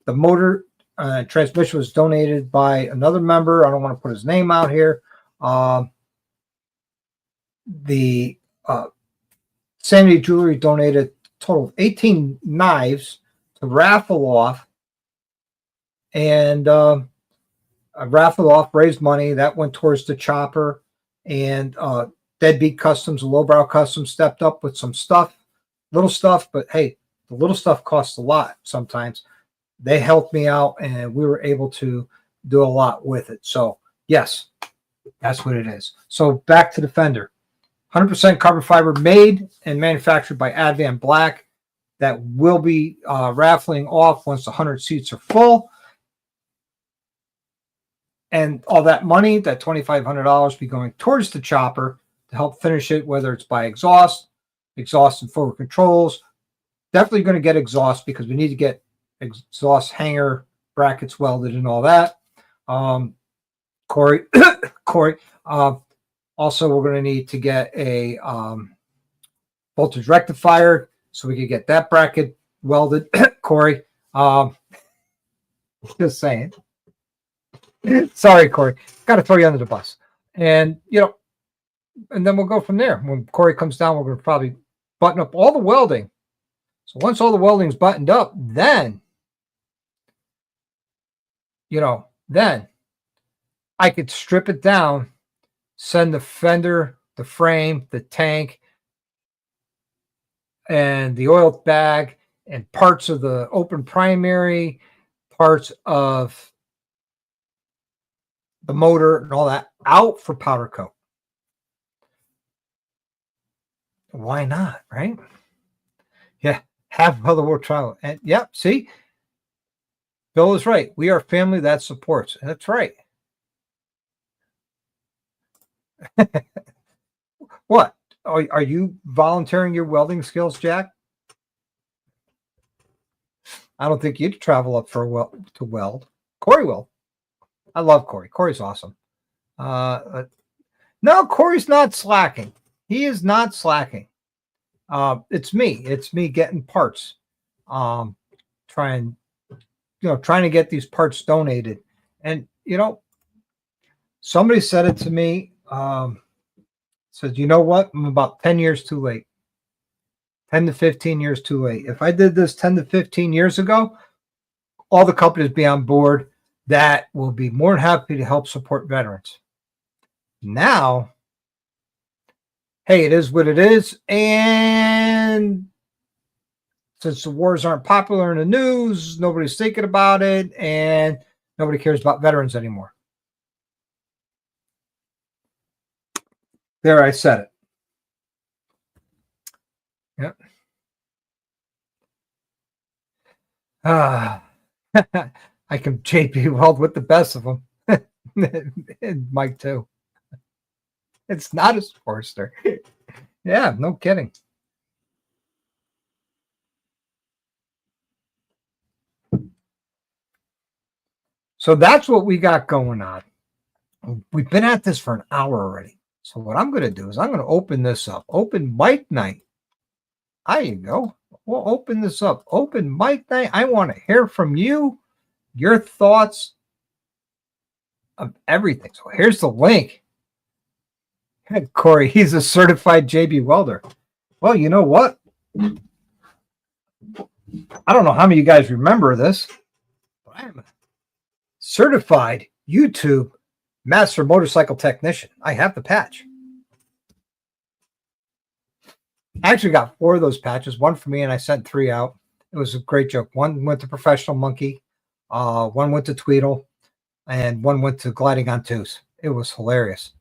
The motor transmission was donated by another member. I don't want to put his name out here. The Sanity Jewelry donated a total of 18 knives to raffle off. And I raffled off, raised money. That went towards the chopper. And Deadbeat Customs, Lowbrow Customs stepped up with some stuff, little stuff, but hey, the little stuff costs a lot sometimes. They helped me out, and we were able to do a lot with it. So, yes, that's what it is. So, back to the Fender. 100% carbon fiber made and manufactured by Advan Black. That will be raffling off once the 100 seats are full. And all that money, that $2,500, be going towards the chopper to help finish it, whether it's by exhaust and forward controls. Definitely going to get exhaust because we need to get exhaust hanger brackets welded and all that. Corey, also, we're going to need to get a voltage rectifier so we can get that bracket welded. Corey, just saying. Sorry, Corey. Got to throw you under the bus. And, and then we'll go from there. When Corey comes down, we're going to probably button up all the welding. So once all the welding is buttoned up, then, then I could strip it down, send the fender, the frame, the tank, and the oil bag, and parts of the open primary, parts of the motor and all that out for powder coat. Why not, right? Yeah, have other work trial. And yep, see, Bill is right. We are a family that supports. That's right. What? Are you volunteering your welding skills, Jack? I don't think you'd travel up to weld. Corey will. I love Corey. Corey's awesome. No, Corey's not slacking. He is not slacking. It's me. It's me getting parts. Trying to get these parts donated. And, somebody said it to me. Said, you know what? I'm about 10 years too late. 10 to 15 years too late. If I did this 10 to 15 years ago, all the companies be on board that will be more than happy to help support veterans. Now, hey, it is what it is. And since the wars aren't popular in the news, nobody's thinking about it, and nobody cares about veterans anymore. There, I said it. Yep. I can JP Weld with the best of them. And Mike too. It's not a Sportster. Yeah, no kidding. So that's what we got going on. We've been at this for an hour already. So what I'm going to do is I'm going to open this up. Open mic night. There you go. We'll open this up. Open mic night. I want to hear from you, your thoughts of everything. So here's the link. Corey, he's a certified JB welder. Well, you know what? I don't know how many of you guys remember this, but I am a certified YouTube master motorcycle technician. I have the patch. I actually got 4 of those patches, one for me, and I sent 3 out. It was a great joke. One went to Professional Monkey, one went to Tweedle, and one went to Gliding on Twos. It was hilarious.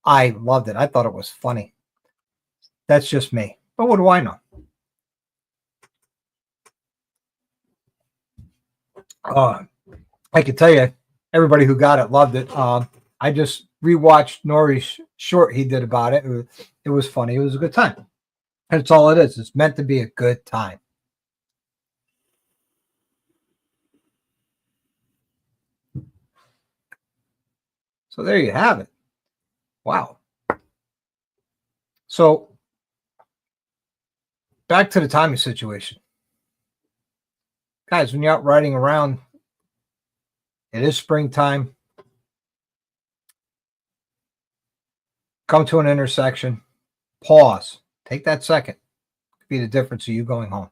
I loved it. I thought it was funny. That's just me. But what do I know? I can tell you, everybody who got it loved it. I just rewatched Nori's short he did about it. It was funny. It was a good time. That's all it is. It's meant to be a good time. So there you have it. Wow. So back to the timing situation. Guys, when you're out riding around, it is springtime. Come to an intersection. Pause. Take that second. Could be the difference of you going home.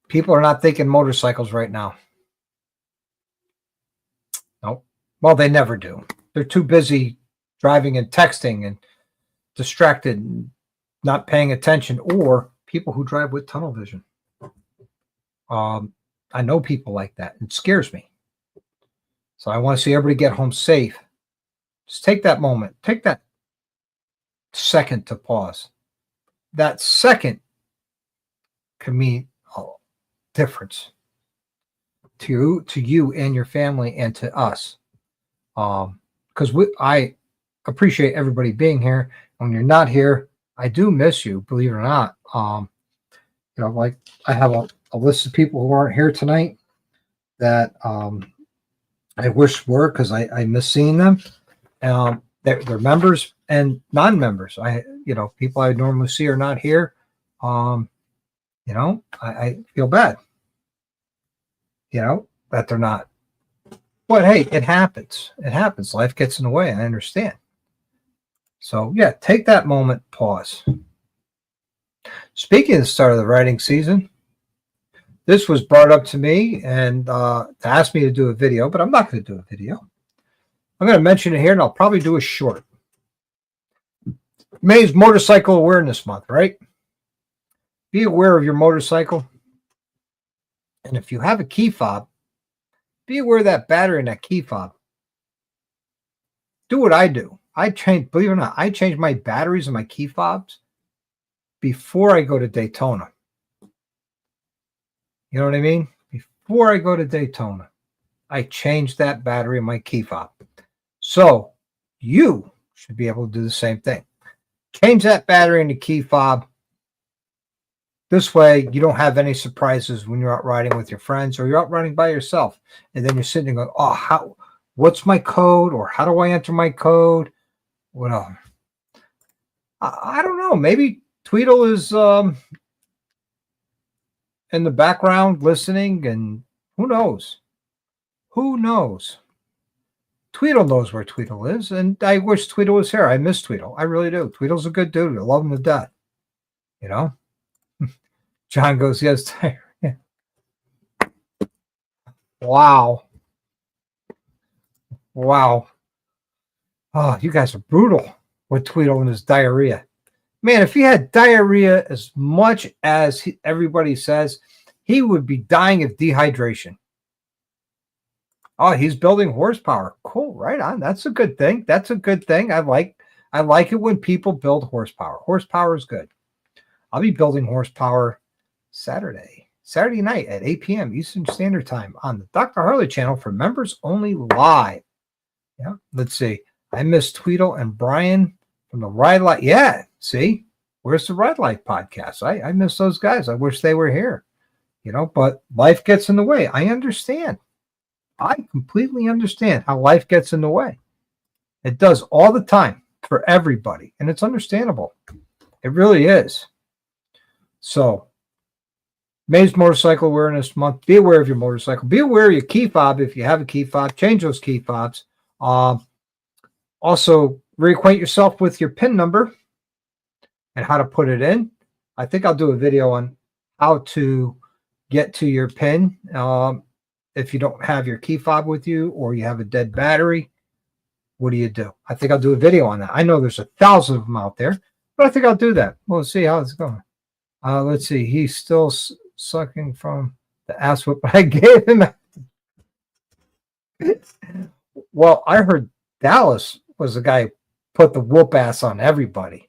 People are not thinking motorcycles right now. Nope. Well, they never do. They're too busy driving and texting and distracted and not paying attention, or people who drive with tunnel vision. I know people like that. It scares me. So I want to see everybody get home safe. Just take that moment. Take that second to pause. That second can mean a difference to you and your family and to us. Because I appreciate everybody being here. When you're not here, I do miss you, believe it or not. Like I have a list of people who aren't here tonight that I wish were, because I miss seeing them. They're members and non-members. People I normally see are not here. I feel bad, that they're not. But hey, it happens. It happens. Life gets in the way. I understand. So yeah, take that moment, pause. Speaking of the start of the riding season, this was brought up to me and to ask me to do a video, but I'm not going to do a video. I'm going to mention it here, and I'll probably do a short. May is Motorcycle Awareness Month, right? Be aware of your motorcycle. And if you have a key fob, be aware of that battery in that key fob. Do what I do. Believe it or not, I change my batteries and my key fobs before I go to Daytona. You know what I mean? Before I go to Daytona, I change that battery in my key fob. So you should be able to do the same thing. Change that battery in the key fob. This way, you don't have any surprises when you're out riding with your friends or you're out riding by yourself. And then you're sitting there going, oh, what's my code? Or how do I enter my code? Whatever. I don't know. Maybe Tweedle is in the background listening, and who knows? Who knows? Tweedle knows where Tweedle is, and I wish Tweedle was here. I miss Tweedle. I really do. Tweedle's a good dude. I love him to death. John goes, yes. Wow. Wow. Oh, you guys are brutal with Tweedle and his diarrhea. Man, if he had diarrhea as much as everybody says, he would be dying of dehydration. Oh, he's building horsepower. Cool, right on. That's a good thing. That's a good thing. I like it when people build horsepower. Horsepower is good. I'll be building horsepower Saturday night at 8 p.m. Eastern Standard Time on the Dr. Harley channel for members only live. Yeah, let's see. I miss Tweedle and Brian from the Ride Life. Yeah, see, where's the Ride Life podcast? I miss those guys. I wish they were here, but life gets in the way. I understand. I completely understand how life gets in the way. It does all the time for everybody, and it's understandable. It really is. So, May's Motorcycle Awareness Month. Be aware of your motorcycle. Be aware of your key fob if you have a key fob. Change those key fobs. Also, reacquaint yourself with your PIN number and how to put it in. I think I'll do a video on how to get to your PIN if you don't have your key fob with you or you have a dead battery. What do you do? I think I'll do a video on that. I know there's 1,000 of them out there, but I think I'll do that. We'll see how it's going. Let's see. He's still sucking from the ass whip I gave him. Well, I heard Dallas was the guy who put the whoop ass on everybody.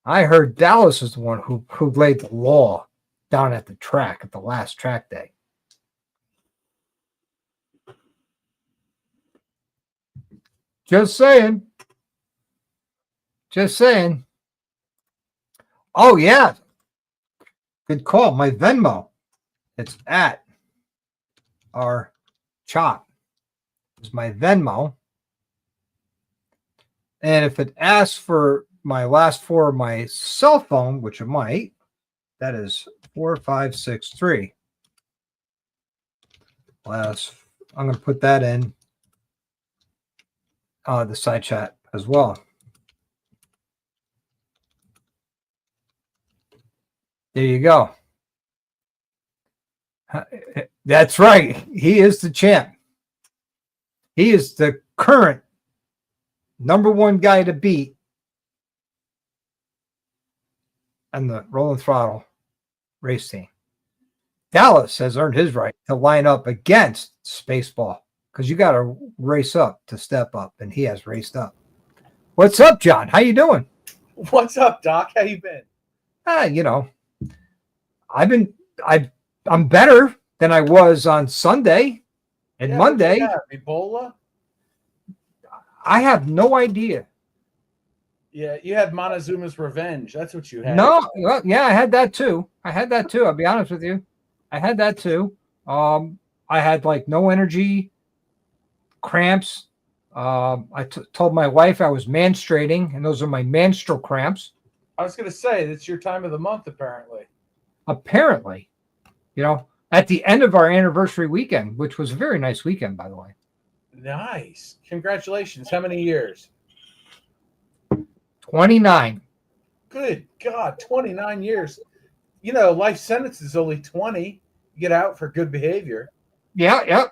I heard Dallas is the one who laid the law down at the track at the last track day. Just saying. Just saying. Oh, yeah. Good call. My Venmo. It's at our chop. It's my Venmo. And if it asks for my last four of my cell phone, which it might, that is 4563. I'm going to put that in the side chat as well. There you go. That's right. He is the champ. He is the current #1 guy to beat on the Rolling Throttle race team. Dallas has earned his right to line up against Spaceball because you got to race up to step up, and he has raced up. What's up, John? How you doing? What's up, Doc? How you been? I'm better than I was on Sunday and Monday. Ebola? I have no idea. Yeah, you had Montezuma's revenge. That's what you had. No, well, yeah, I had that too. I'll be honest with you. I had that too. I had like no energy, cramps. I told my wife I was menstruating, and those are my menstrual cramps. I was going to say, it's your time of the month, apparently. Apparently, at the end of our anniversary weekend, which was a very nice weekend, by the way. Nice. Congratulations. How many years? 29. Good God, 29 years. Life sentence is only 20. You get out for good behavior. Yeah.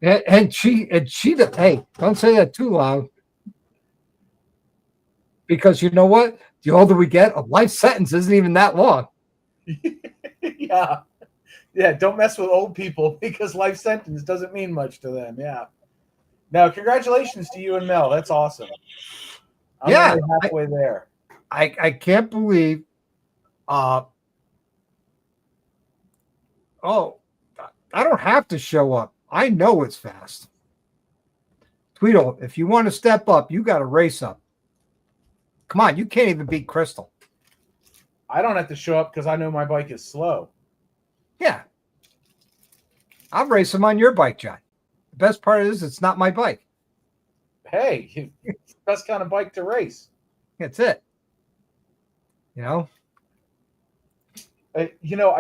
And she hey, don't say that too loud. Because you know what? The older we get, a life sentence isn't even that long. Yeah, don't mess with old people because life sentence doesn't mean much to them. Yeah. Now, congratulations to you and Mel. That's awesome. I'm halfway there. I can't believe I don't have to show up. I know it's fast. Tweedle, if you want to step up, you got to race up. Come on, you can't even beat Crystal. I don't have to show up because I know my bike is slow. Yeah. I'll race him on your bike, John. The best part is it's not my bike. Hey, it's the best kind of bike to race. That's it. I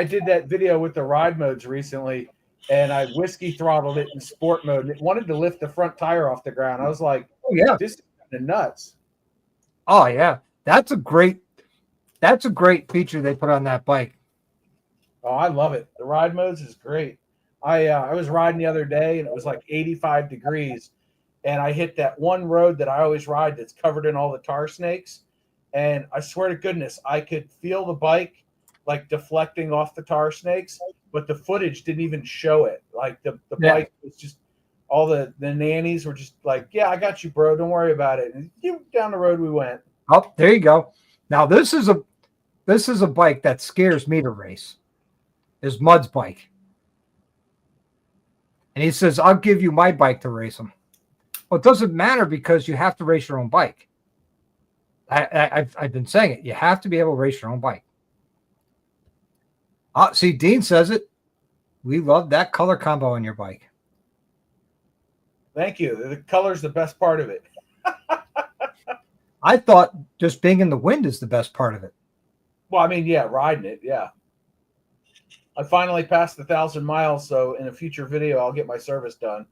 did that video with the ride modes recently, and I whiskey throttled it in sport mode, and it wanted to lift the front tire off the ground. I was like, oh, yeah, this is kind of nuts. Oh, yeah. That's a great feature they put on that bike. Oh, I love it. The ride modes is great. I was riding the other day, and it was like 85 degrees, and I hit that one road that I always ride that's covered in all the tar snakes, and I swear to goodness, I could feel the bike like deflecting off the tar snakes, but the footage didn't even show it. Like the bike was just, all the nannies were just like, yeah, I got you, bro. Don't worry about it. And down the road we went. Oh, there you go. Now this is this is a bike that scares me to race. Is Mud's bike. And he says, I'll give you my bike to race him. Well, it doesn't matter because you have to race your own bike. I've been saying it. You have to be able to race your own bike. See, Dean says it. We love that color combo on your bike. Thank you. The color's the best part of it. I thought just being in the wind is the best part of it. Well, I mean, yeah, riding it, yeah. I finally passed 1,000 miles, so in a future video, I'll get my service done.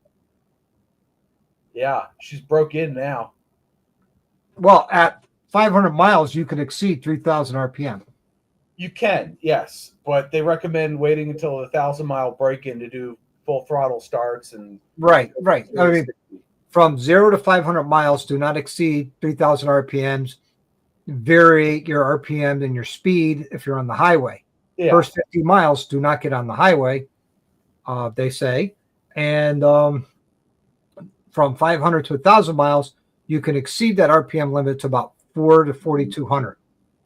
Yeah, she's broke in now. Well, at 500 miles, you could exceed 3,000 RPM. You can, yes, but they recommend waiting until the 1,000-mile break-in to do full throttle starts. And right. I mean, from 0 to 500 miles, do not exceed 3,000 RPMs. Vary your RPM and your speed if you're on the highway. Yeah. First 50 miles, do not get on the highway, they say. And from 500 to 1,000 miles, you can exceed that RPM limit to about 4 to 4,200.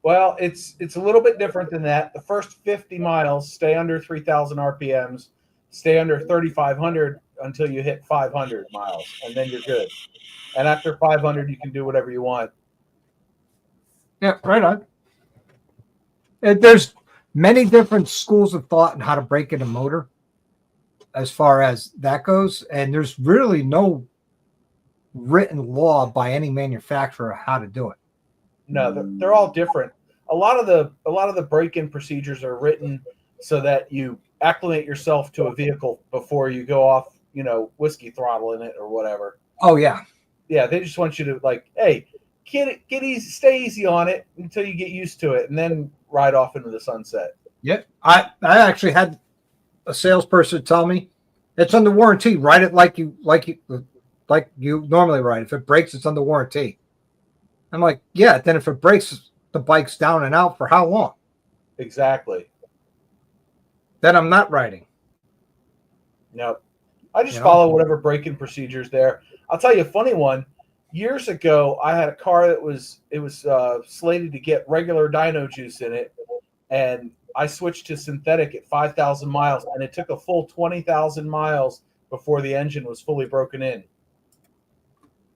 Well, it's a little bit different than that. The first 50 miles, stay under 3,000 RPMs, stay under 3,500 until you hit 500 miles, and then you're good. And after 500, you can do whatever you want. Yeah, right on. And there's many different schools of thought on how to break in a motor as far as that goes. And there's really no written law by any manufacturer how to do it. No, they're all different. A lot of the break-in procedures are written so that you acclimate yourself to a vehicle before you go off, whiskey throttle in it or whatever. Oh yeah. Yeah, they just want you to hey, get easy, stay easy on it until you get used to it, and then ride off into the sunset. Yep. I actually had a salesperson tell me it's under warranty. Ride it like you normally ride. If it breaks, it's under warranty. I'm like, yeah. Then if it breaks, the bike's down and out for how long? Exactly. Then I'm not riding. Nope. I just follow whatever break-in procedures there. I'll tell you a funny one. Years ago, I had a car that was slated to get regular dyno juice in it, and I switched to synthetic at 5,000 miles, and it took a full 20,000 miles before the engine was fully broken in.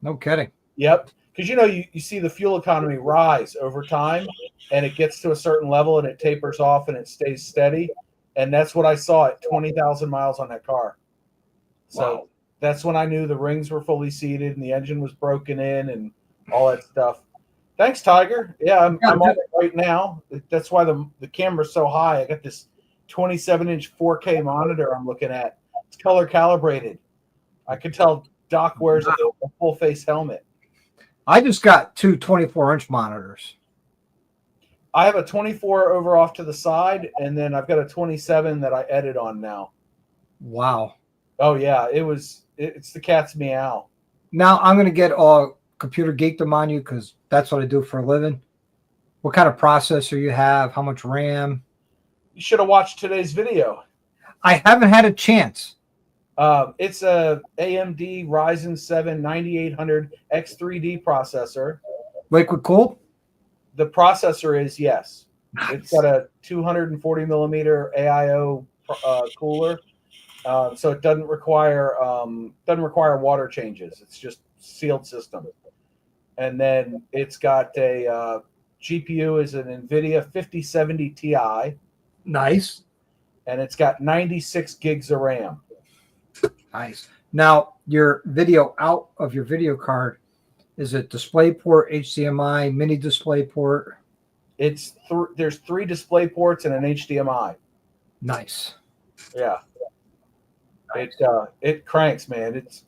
No kidding. Yep. Because, you see the fuel economy rise over time, and it gets to a certain level, and it tapers off, and it stays steady. And that's what I saw at 20,000 miles on that car. So wow. That's when I knew the rings were fully seated and the engine was broken in and all that stuff. Thanks, Tiger. Yeah, I'm on it right now. That's why the camera's so high. I got this 27-inch 4K monitor I'm looking at. It's color calibrated. I could tell Doc wears a full-face helmet. I just got two 24-inch monitors. I have a 24 over off to the side, and then I've got a 27 that I edit on now. Wow. Oh, yeah. It's the cat's meow. Now I'm going to get all computer geekdom on you because that's what I do for a living. What kind of processor you have? How much RAM? You should have watched today's video. I haven't had a chance. It's a AMD Ryzen 7 9800 X3D processor. Liquid cooled? The processor is, yes. Nice. It's got a 240 millimeter AIO cooler, so it doesn't require water changes. It's just sealed system. And then it's got a GPU is an NVIDIA 5070 Ti. Nice. And it's got 96 gigs of RAM. Nice. Now, your video out of your video card, is it DisplayPort, HDMI, mini DisplayPort? It's there's 3 display ports and an HDMI. Nice. Yeah. It cranks, man. It's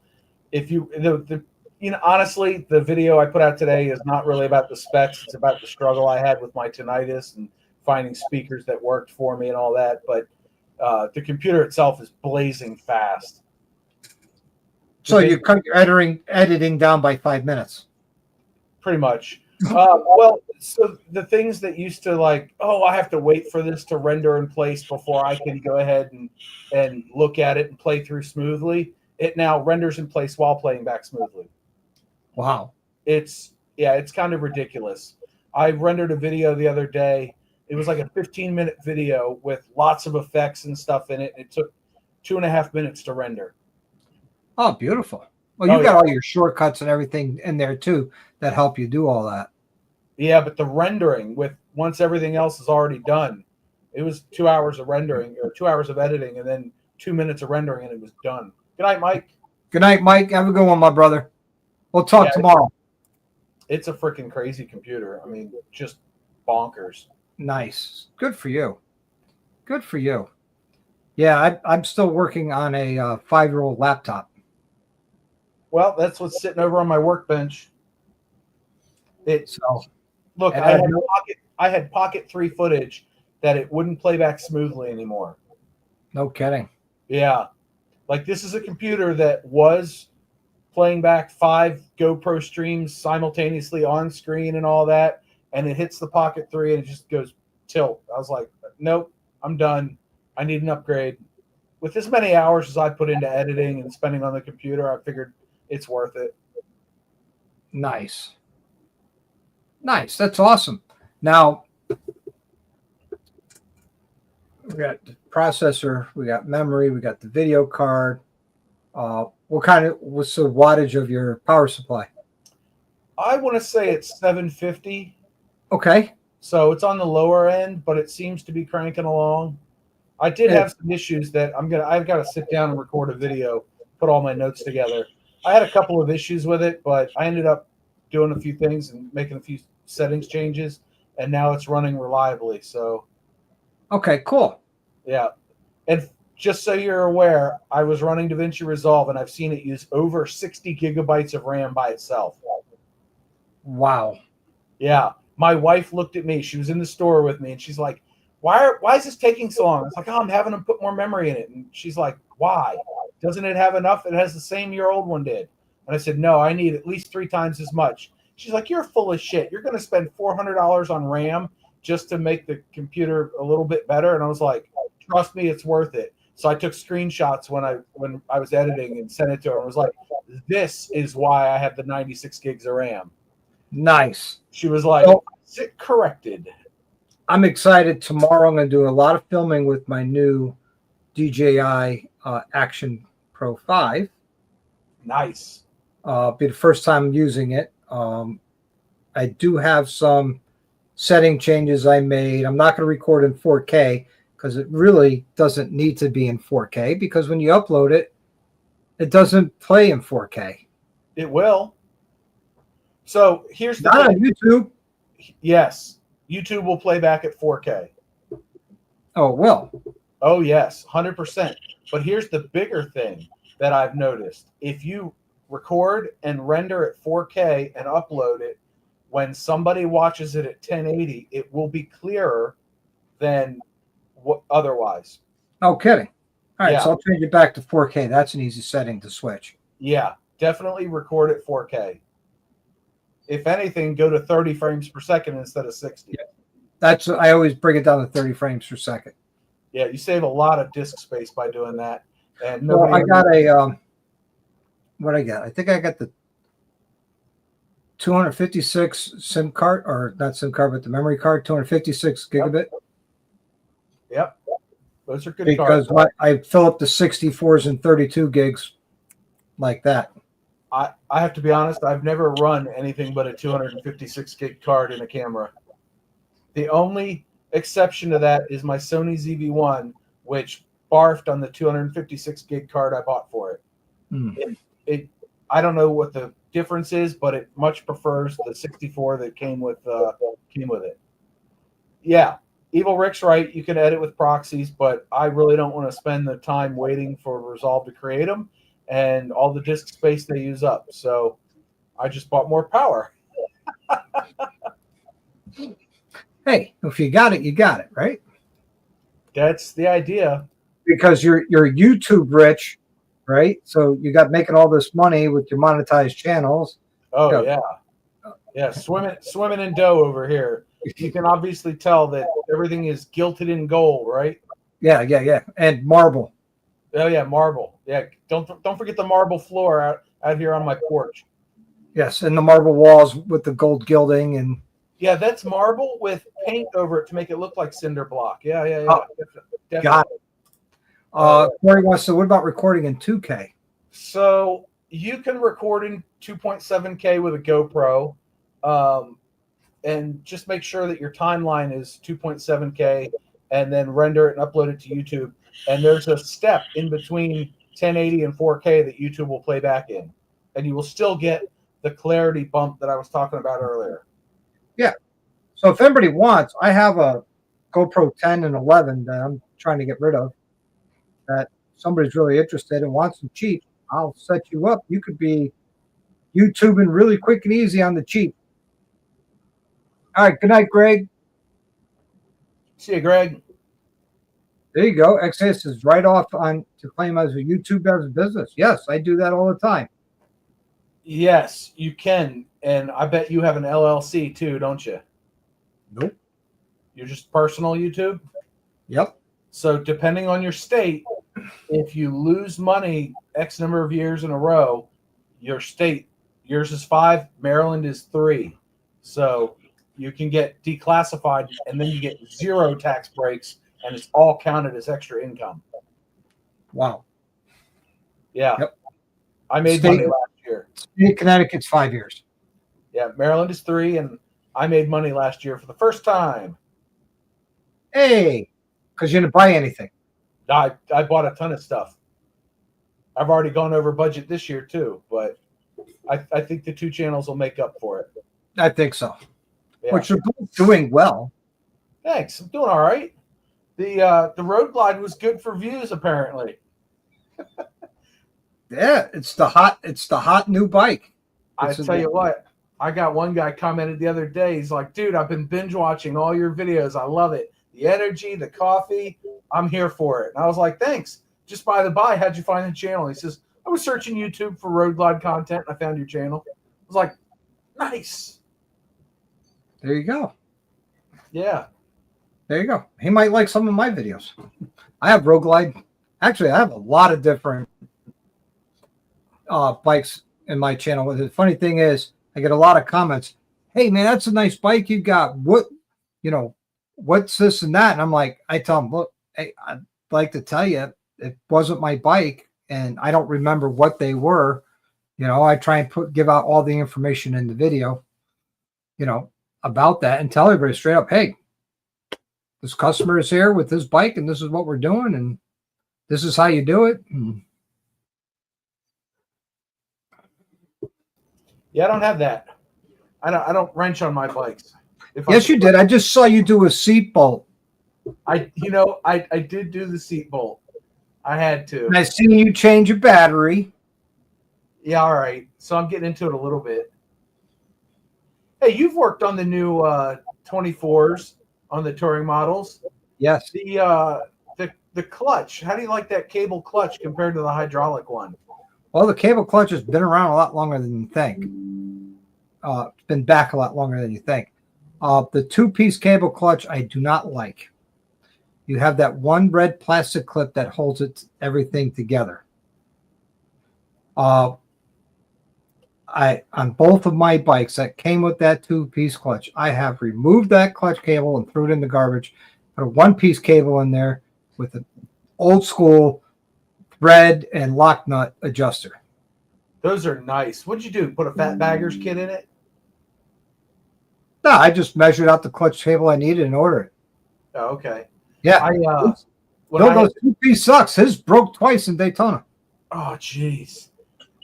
honestly, the video I put out today is not really about the specs. It's about the struggle I had with my tinnitus and finding speakers that worked for me and all that. But the computer itself is blazing fast. So you cut your editing down by 5 minutes. Pretty much. Well, so the things that used to I have to wait for this to render in place before I can go ahead and look at it and play through smoothly. It now renders in place while playing back smoothly. Wow. It's kind of ridiculous. I rendered a video the other day. It was like a 15-minute video with lots of effects and stuff in it. It took 2.5 minutes to render. Oh, beautiful. Well, you got all your shortcuts and everything in there too that help you do all that. Yeah, but the rendering once everything else is already done, it was 2 hours of rendering or 2 hours of editing and then 2 minutes of rendering and it was done. Good night, Mike. Good night, Mike. Have a good one, my brother. We'll talk tomorrow. It's a freaking crazy computer. I mean, just bonkers. Nice. Good for you. Good for you. Yeah, I'm still working on a 5-year-old laptop. Well, that's what's sitting over on my workbench. Look, I had Pocket 3 footage that it wouldn't play back smoothly anymore. No kidding. Yeah. Like this is a computer that was playing back 5 GoPro streams simultaneously on screen and all that, and it hits the Pocket 3 and it just goes tilt. I was like, nope, I'm done. I need an upgrade. With as many hours as I put into editing and spending on the computer, I figured it's worth it. Nice. Nice. That's awesome. Now, we got the processor, we got memory, we got the video card. What's the wattage of your power supply? I want to say it's 750. Okay. So it's on the lower end, but it seems to be cranking along. I did have some issues that I've got to sit down and record a video, put all my notes together. I had a couple of issues with it, but I ended up doing a few things and making a few settings changes, and now it's running reliably. So, okay, cool. Yeah. And just so you're aware, I was running DaVinci Resolve, and I've seen it use over 60 gigabytes of RAM by itself. Wow. Yeah. My wife looked at me. She was in the store with me, and she's like, why is this taking so long? I was like, I'm having them put more memory in it. And she's like, why? Doesn't it have enough? It has the same your old one did. And I said, no, I need at least 3 times as much. She's like, you're full of shit. You're going to spend $400 on RAM just to make the computer a little bit better. And I was like, trust me, it's worth it. So I took screenshots when I was editing and sent it to her. I was like, this is why I have the 96 gigs of RAM. Nice. She was like, sit corrected. I'm excited. Tomorrow I'm going to do a lot of filming with my new DJI Action Pro 5. Nice. Be the first time using it. I do have some setting changes I made. I'm not going to record in 4K because it really doesn't need to be in 4K, because when you upload it, it doesn't play in 4K. It will. So here's the not on YouTube. Yes. YouTube will play back at 4K. Oh, it will. Oh, yes, 100%. But here's the bigger thing that I've noticed. If you record and render at 4K and upload it, when somebody watches it at 1080, it will be clearer than otherwise. No kidding. All right, so I'll change it back to 4K. That's an easy setting to switch. Yeah, definitely record at 4K. If anything, go to 30 frames per second instead of 60. Yeah. I always bring it down to 30 frames per second. Yeah, you save a lot of disk space by doing that. And I got what I got? I think I got the 256 SIM card, or not SIM card, but the memory card, 256 gigabit. Yep. Those are good because cards. I fill up the 64s and 32 gigs like that. I have to be honest, I've never run anything but a 256 gig card in a camera. The only exception to that is my Sony ZV-1, which barfed on the 256 gig card I bought for it. I don't know what the difference is, but it much prefers the 64 that came with it. Yeah, Evil Rick's right. You can edit with proxies, but I really don't want to spend the time waiting for Resolve to create them and all the disk space they use up. So I just bought more power. Hey, if you got it, you got it, right? That's the idea. Because you're YouTube rich, right? So you got making all this money with your monetized channels. Oh yeah, swimming in dough over here. You can obviously tell that everything is gilded in gold, right? Yeah, and marble. Oh yeah, marble. Yeah, don't forget the marble floor out here on my porch. Yes, and the marble walls with the gold gilding and Yeah, that's marble with paint over it to make it look like cinder block. Yeah. Oh, Definitely. got it. Corey wants to, what about recording in 2K? So you can record in 2.7K with a GoPro, and just make sure that your timeline is 2.7K, and then render it and upload it to YouTube. And there's a step in between 1080 and 4K that YouTube will play back in, and you will still get the clarity bump that I was talking about earlier. Yeah. So if anybody wants, I have a GoPro 10 and 11 that I'm trying to get rid of. That somebody's really interested and wants them cheap, I'll set you up. You could be YouTubing really quick and easy on the cheap. All right. Good night, Greg. See you, Greg. There you go. XS is right off on to claim as a YouTube as a business. Yes, I do that all the time. Yes, you can. And I bet you have an LLC too, don't you? Nope. You're just personal YouTube? Yep. So depending on your state, if you lose money X number of years in a row, your state, yours is 5, Maryland is 3. So you can get declassified and then you get 0 tax breaks and it's all counted as extra income. Wow. Yeah. Yep. I made money last year. State Connecticut's 5 years. Yeah, Maryland is 3 and I made money last year for the first time. Hey, because you didn't buy anything. I bought a ton of stuff. I've already gone over budget this year too, but I think the 2 channels will make up for it. I think so. Yeah. Which you're both doing well. Thanks. I'm doing all right. The Road Glide was good for views, apparently. Yeah, it's the hot new bike. I tell you what, I got one guy commented the other day. He's like, dude, I've been binge watching all your videos. I love it. The energy, the coffee, I'm here for it. And I was like, thanks. Just by the by, how'd you find the channel? He says, I was searching YouTube for Road Glide content and I found your channel. I was like, nice. There you go. Yeah. There you go. He might like some of my videos. I have Road Glide. Actually, I have a lot of different bikes in my channel. The funny thing is, I get a lot of comments. Hey, man, that's a nice bike you got. What, what's this and that? And I'm like, I tell them, look, hey, I'd like to tell you, it wasn't my bike, and I don't remember what they were. I try and give out all the information in the video, about that, and tell everybody straight up, hey, this customer is here with this bike, and this is what we're doing, and this is how you do it. Yeah, I don't have that. I don't wrench on my bikes. Yes, you did. I just saw you do a seat bolt. I did do the seat bolt. I had to. And I seen you change a battery. Yeah, all right. So I'm getting into it a little bit. Hey, you've worked on the new 24s on the touring models. Yes. The clutch. How do you like that cable clutch compared to the hydraulic one? Well, the cable clutch has been around a lot longer than you think. It's been back a lot longer than you think. The 2-piece cable clutch I do not like. You have that one red plastic clip that holds everything together. On both of my bikes that came with that 2-piece clutch, I have removed that clutch cable and threw it in the garbage. Put a 1-piece cable in there with an old school thread and lock nut adjuster. Those are nice. What'd you do? Put a fat bagger's kit in it? No, I just measured out the clutch cable I needed and ordered it. Oh, okay. Yeah. Those 2-piece sucks. His broke twice in Daytona. Oh, jeez.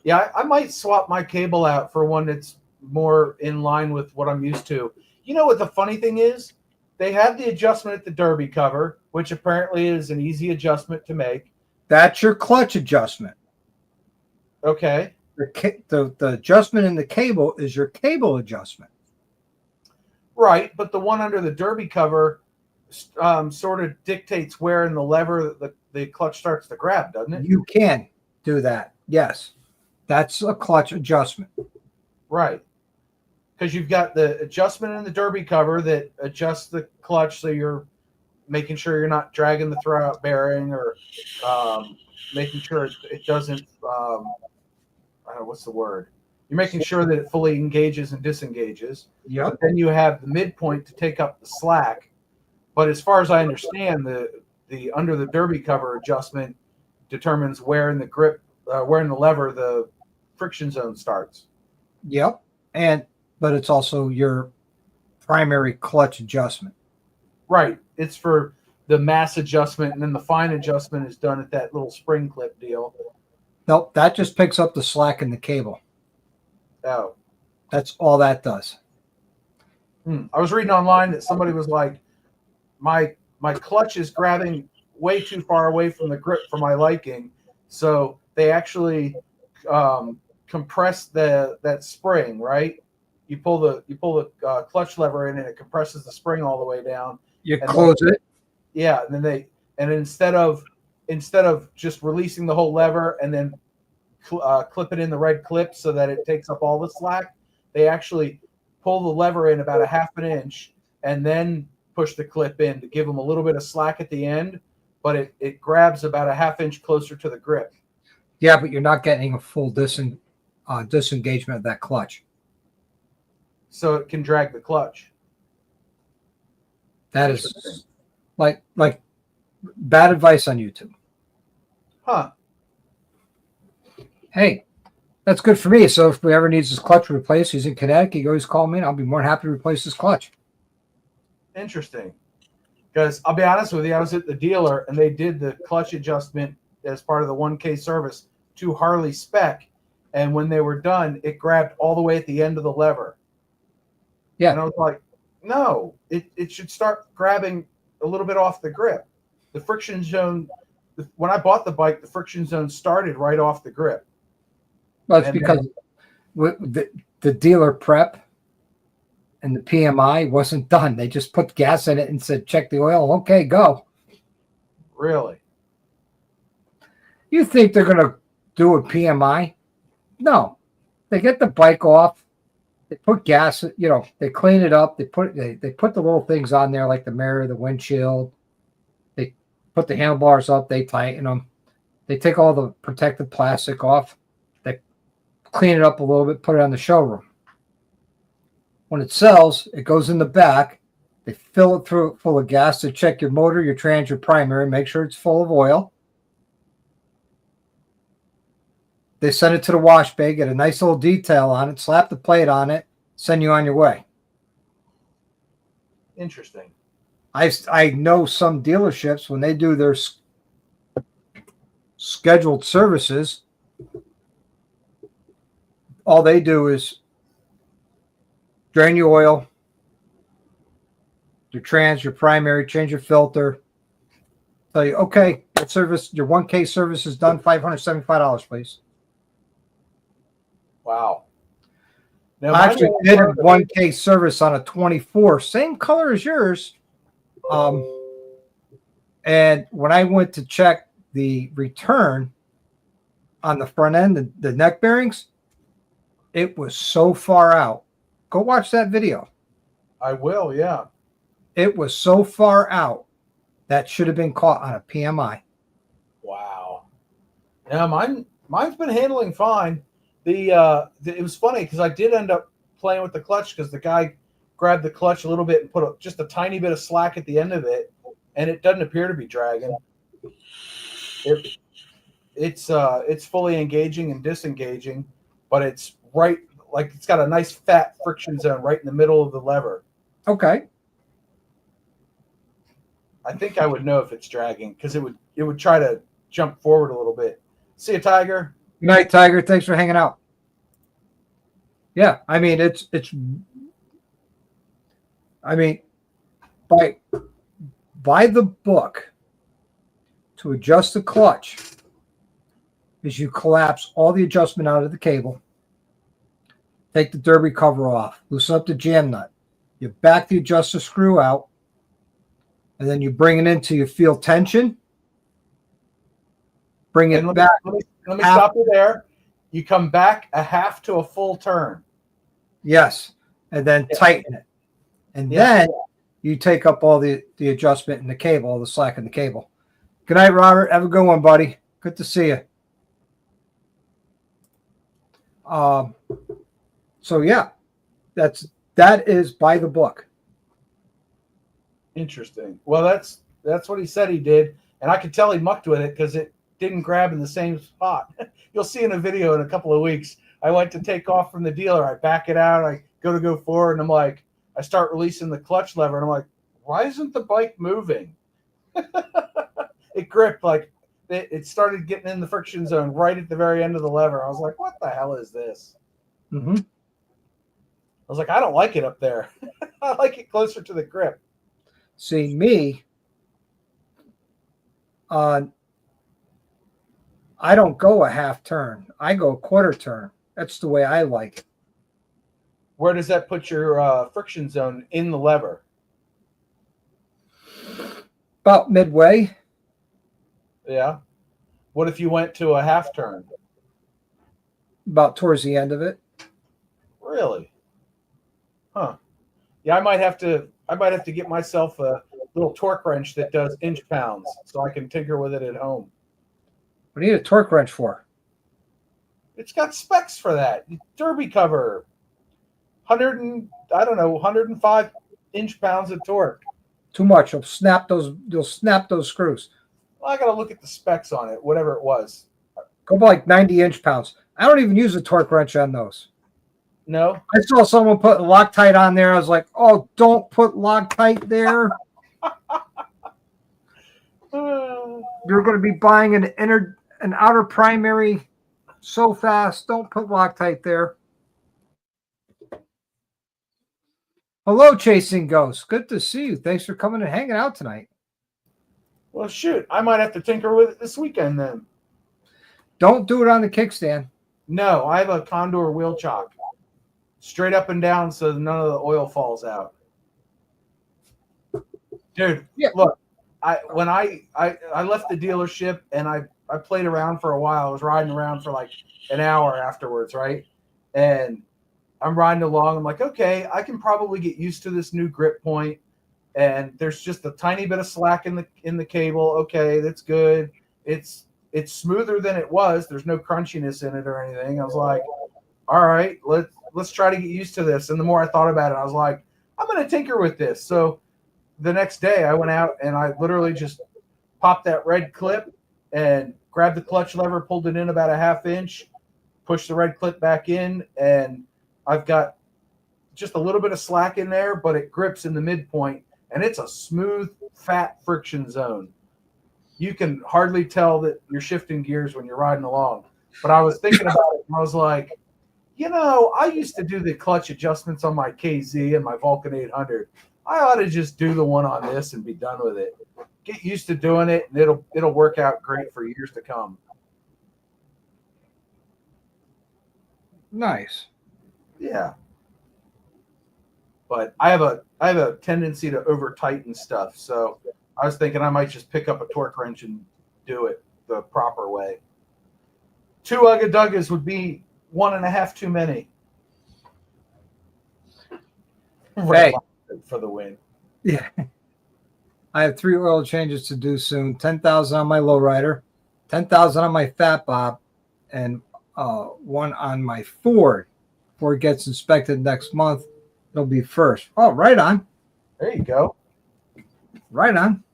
Yeah, I might swap my cable out for one that's more in line with what I'm used to. You know what the funny thing is? They have the adjustment at the derby cover, which apparently is an easy adjustment to make. That's your clutch adjustment. Okay. The adjustment in the cable is your cable adjustment. Right, but the one under the derby cover sort of dictates where in the lever the clutch starts to grab, doesn't it? You can do that. Yes. That's a clutch adjustment. Right. Because you've got the adjustment in the derby cover that adjusts the clutch so you're making sure you're not dragging the throwout bearing or making sure it doesn't, I don't know, what's the word? You're making sure that it fully engages and disengages. Yep. But then you have the midpoint to take up the slack. But as far as I understand, the under the derby cover adjustment determines where in the grip, where in the lever the friction zone starts. Yep. But it's also your primary clutch adjustment. Right. It's for the mass adjustment, and then the fine adjustment is done at that little spring clip deal. Nope, that just picks up the slack in the cable. Oh. That's all that does. I was reading online that somebody was like, my clutch is grabbing way too far away from the grip for my liking, so they actually compress that spring. Right, you pull the clutch lever in, and it compresses the spring all the way down. You close it. Yeah, and then instead of just releasing the whole lever and then clip it in the red clip so that it takes up all the slack, they actually pull the lever in about a half an inch and then push the clip in to give them a little bit of slack at the end, but it grabs about a half inch closer to the grip. Yeah, but you're not getting a full disengagement of that clutch. So it can drag the clutch. That is like bad advice on YouTube. Huh. Hey, that's good for me. So if we ever needs his clutch replaced, he's in Connecticut, he can always call me and I'll be more than happy to replace his clutch. Interesting. Because I'll be honest with you, I was at the dealer and they did the clutch adjustment as part of the 1K service to Harley spec. And when they were done, it grabbed all the way at the end of the lever. Yeah. And I was like, no, it should start grabbing a little bit off the grip. The friction zone, when I bought the bike, the friction zone started right off the grip. Well, it's because the dealer prep and the PMI wasn't done. They just put gas in it and said, check the oil. Okay, go. Really? You think they're going to do a PMI? No. They get the bike off. They put gas, they clean it up. They put the little things on there like the mirror, the windshield. They put the handlebars up. They tighten them. They take all the protective plastic off. They clean it up a little bit, put it on the showroom. When it sells, it goes in the back. They fill it full of gas to check your motor, your trans, your primary, make sure it's full of oil. They send it to the wash bay, get a nice little detail on it, slap the plate on it, send you on your way. Interesting. I know some dealerships, when they do their scheduled services, all they do is drain your oil, your trans, your primary, change your filter. Tell you, okay, that service, your 1K service is done, $575, please. Wow. Now, I actually did a 1K service on a 24, same color as yours. And when I went to check the return on the front end, the neck bearings, it was so far out. Go watch that video. I will, yeah. It was so far out that should have been caught on a PMI. Wow. Yeah, mine's been handling fine. It was funny because I did end up playing with the clutch because the guy grabbed the clutch a little bit and put just a tiny bit of slack at the end of it, and it doesn't appear to be dragging. It's fully engaging and disengaging, but it's right, like it's got a nice fat friction zone right in the middle of the lever. Okay. I think I would know if it's dragging because it would try to jump forward a little bit. See you, Tiger. Good night, Tiger. Thanks for hanging out. Yeah, I mean by the book, to adjust the clutch is you collapse all the adjustment out of the cable, take the derby cover off, loosen up the jam nut, you back the adjuster screw out, and then you bring it in till you feel tension. Bring it back. Let me stop you there. You come back a half to a full turn. Yes. And then tighten it. And then you take up all the adjustment in the cable, all the slack in the cable. Good night, Robert. Have a good one, buddy. Good to see you. So yeah, that is by the book. Interesting. Well, that's what he said he did, and I could tell he mucked with it because it didn't grab in the same spot. You'll see in a video in a couple of weeks. I went to take off from the dealer. I back it out. I go forward, and I'm like, I start releasing the clutch lever, and I'm like, why isn't the bike moving? It gripped like it started getting in the friction zone right at the very end of the lever. I was like, what the hell is this? Mm-hmm. I was like, I don't like it up there. I like it closer to the grip. See, me, I don't go a half turn. I go a quarter turn. That's the way I like it. Where does that put your friction zone in the lever? About midway. Yeah. What if you went to a half turn? About towards the end of it. Really? Huh. Yeah, I might have to get myself a little torque wrench that does inch pounds so I can tinker with it at home. What do you need a torque wrench for? It's got specs for that. Derby cover. 105 inch pounds of torque. Too much. You'll snap those screws. Well, I got to look at the specs on it, whatever it was. Go by like 90 inch pounds. I don't even use a torque wrench on those. No? I saw someone put Loctite on there. I was like, oh, don't put Loctite there. You're going to be buying an outer primary so fast. Don't put Loctite there. Hello, Chasing Ghosts. Good to see you. Thanks for coming and hanging out tonight. Well, shoot. I might have to tinker with it this weekend then. Don't do it on the kickstand. No, I have a Condor wheel chock. Straight up and down so none of the oil falls out. Dude, yeah. Look, when I left the dealership and I played around for a while. I was riding around for like an hour afterwards, right? And I'm riding along. I'm like, okay, I can probably get used to this new grip point. And there's just a tiny bit of slack in the cable. Okay, that's good. It's smoother than it was. There's no crunchiness in it or anything. I was like, all right, let's try to get used to this. And the more I thought about it, I was like, I'm going to tinker with this. So the next day I went out and I literally just popped that red clip and grabbed the clutch lever, pulled it in about a half inch, pushed the red clip back in, and I've got just a little bit of slack in there, but it grips in the midpoint, and it's a smooth, fat friction zone. You can hardly tell that you're shifting gears when you're riding along. But I was thinking about it, and I was like, I used to do the clutch adjustments on my KZ and my Vulcan 800. I ought to just do the one on this and be done with it. Get used to doing it, and it'll work out great for years to come. Nice. Yeah. But I have a tendency to over tighten stuff, so I was thinking I might just pick up a torque wrench and do it the proper way. 2 Ugga would be 1.5 too many. Hey. For the win. Yeah. I have 3 oil changes to do soon. 10,000 on my lowrider, 10,000 on my Fat Bob, and 1 on my Ford. Before it gets inspected next month, it'll be first. Oh, right on. There you go. Right on.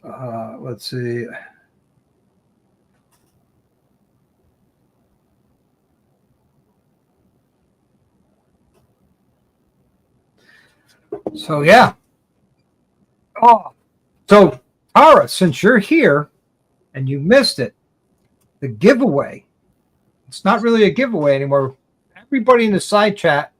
Let's see. So, yeah. Oh, so Tara, since you're here and you missed it, the giveaway, it's not really a giveaway anymore. Everybody in the side chat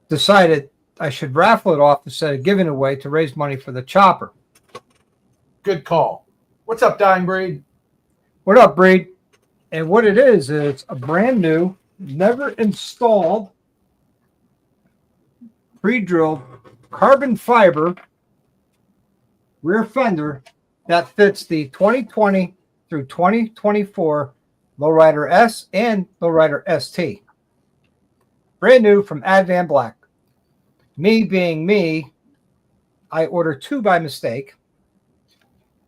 decided I should raffle it off instead of giving it away to raise money for the chopper. Good call. What's up, Dying Breed? What up, Breed? And what it is it's a brand new, never installed, pre-drilled carbon fiber rear fender that fits the 2020 through 2024 Lowrider S and Lowrider ST. Brand new from Advan Black. Me being me, I ordered 2 by mistake.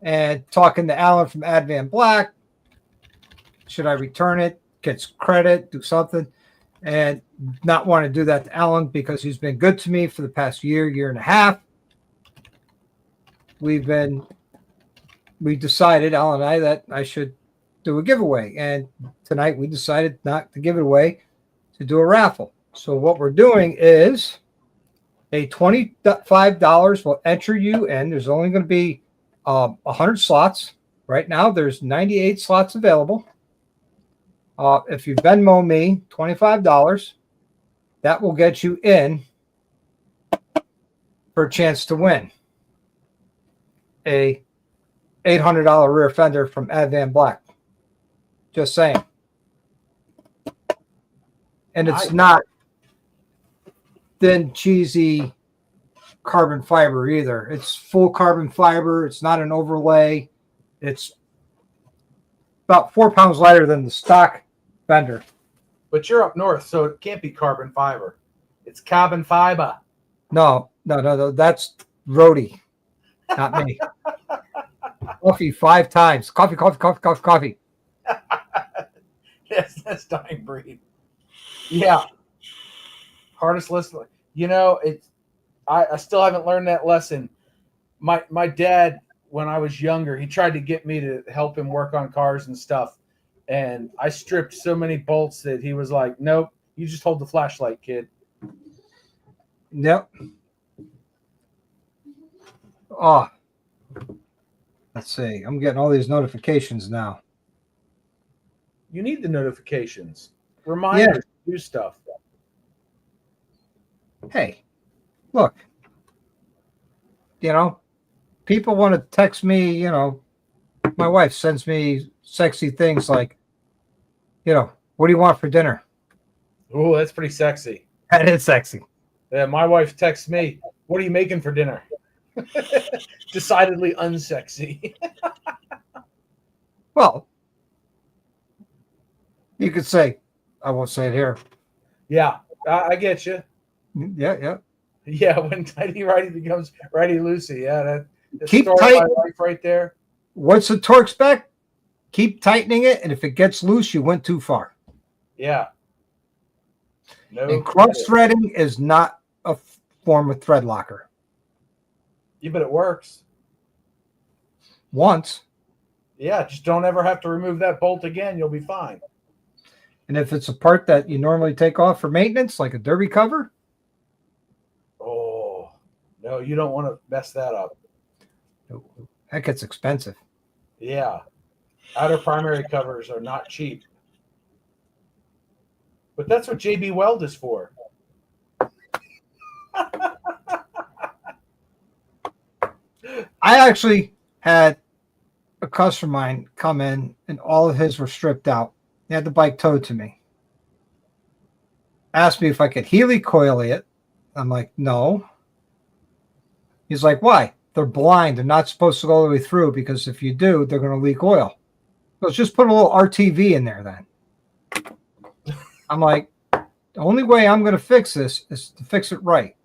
And talking to Alan from Advan Black, should I return it? gets credit, do something, and not want to do that to Alan because he's been good to me for the past year and a half. We decided, Alan and I, that I should do a giveaway. And tonight we decided not to give it away, to do a raffle. So what we're doing is a $25 will enter you in. There's only going to be 100 slots. Right now, there's 98 slots available. If you Venmo me $25, that will get you in for a chance to win a $800 rear fender from Advan Black. Just saying. And it's not thin, cheesy carbon fiber either. It's full carbon fiber. It's not an overlay. It's about 4 pounds lighter than the stock fender. But you're up north, so it can't be carbon fiber. It's carbon fiber. No. That's Rhodey, not me. Coffee 5 times. Coffee. Yes, that's dying breed. Yeah. Hardest lesson. You know, I still haven't learned that lesson. My dad, when I was younger, he tried to get me to help him work on cars and stuff. And I stripped so many bolts that he was like, nope, you just hold the flashlight, kid. Yep. Oh, let's see. I'm getting all these notifications now. You need the notifications. Reminders to do stuff. Hey, look. People want to text me, my wife sends me sexy things like, what do you want for dinner? Oh, that's pretty sexy. That is sexy. Yeah, my wife texts me, what are you making for dinner? Decidedly unsexy. Well, you could say, I won't say it here. Yeah, I get you. Yeah. Yeah, when tighty righty becomes righty loosey. Yeah, that's Keep story tight. of my life right there. What's the torque spec? Keep tightening it, and if it gets loose, you went too far. Yeah. No. And cross threading is not a form of thread locker. Yeah, but it works. Once. Yeah, just don't ever have to remove that bolt again. You'll be fine. And if it's a part that you normally take off for maintenance, like a derby cover. Oh, no, you don't want to mess that up. That gets expensive. Yeah. Outer primary covers are not cheap. But that's what JB Weld is for. I actually had a customer of mine come in and all of his were stripped out. He had the bike towed to me. Asked me if I could Healy coil it. I'm like, no. He's like, why? They're blind. They're not supposed to go all the way through because if you do, they're going to leak oil. So just put a little RTV in there then. I'm like, the only way I'm going to fix this is to fix it right.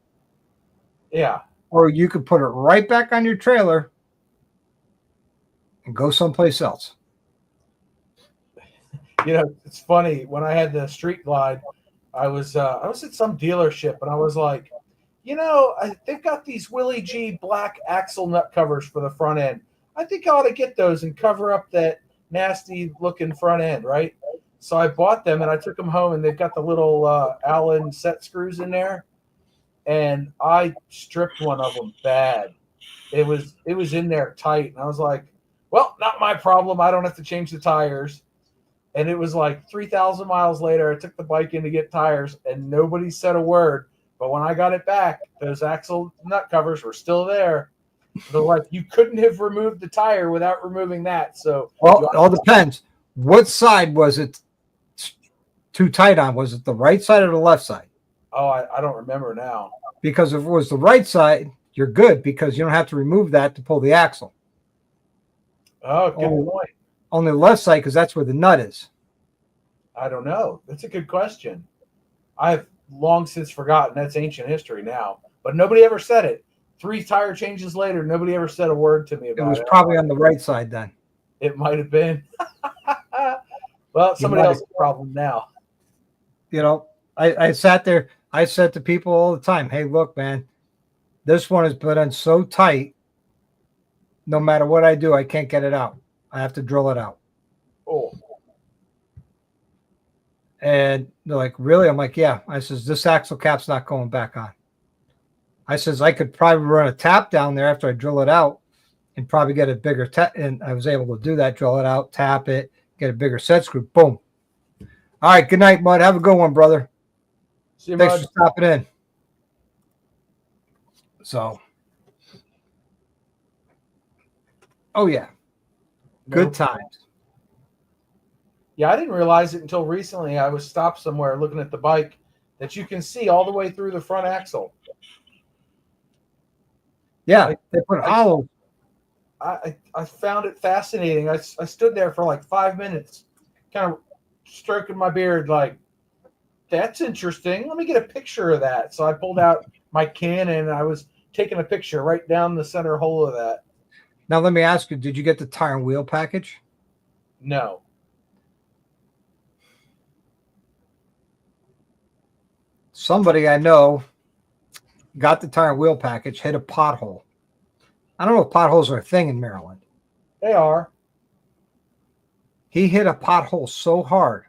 Yeah. Or you could put it right back on your trailer and go someplace else. It's funny. When I had the Street Glide, I was at some dealership and I was like, they've got these Willie G black axle nut covers for the front end. I think I ought to get those and cover up that nasty looking front end, right? So I bought them and I took them home and they've got the little Allen set screws in there. And I stripped one of them bad. It was in there tight. And I was like, well, not my problem. I don't have to change the tires. And it was like 3,000 miles later, I took the bike in to get tires and nobody said a word. But when I got it back, those axle nut covers were still there. They're like, you couldn't have removed the tire without removing that. So, well, it all depends. What side was it too tight on? Was it the right side or the left side? Oh, I don't remember now. Because if it was the right side, you're good because you don't have to remove that to pull the axle. Oh, good point. On the left side, because that's where the nut is. I don't know. That's a good question. I've long since forgotten. That's ancient history now. But nobody ever said it. 3 tire changes later, nobody ever said a word to me about it. It was probably on the right side then. It might have been. Well, You somebody might, else's problem now. you know, I sat there. I said to people all the time, "Hey, look, man, this one has been in so tight. No matter what I do, I can't get it out. I have to drill it out." Oh, And they're like, "Really?" I'm like, "Yeah." I says, "This axle cap's not going back on." I says, "I could probably run a tap down there after I drill it out and probably get a bigger tap." And I was able to do that, drill it out, tap it, get a bigger set screw. Boom. All right. Good night, Mud. Have a good one, brother. see, Thanks Mud. for stopping in. So, oh, yeah. Good Nope. times. Yeah, I didn't realize it until recently. I was stopped somewhere looking at the bike that you can see all the way through the front axle. Yeah. I, They put I, hollows. I found it fascinating. I stood there for like 5 minutes, kind of stroking my beard, like, that's interesting. Let me get a picture of that. So I pulled out my Canon and I was taking a picture right down the center hole of that. Now, let me ask you, did you get the tire and wheel package? No. Somebody I know got the tire and wheel package, hit a pothole. I don't know if potholes are a thing in Maryland. They are. He hit a pothole so hard.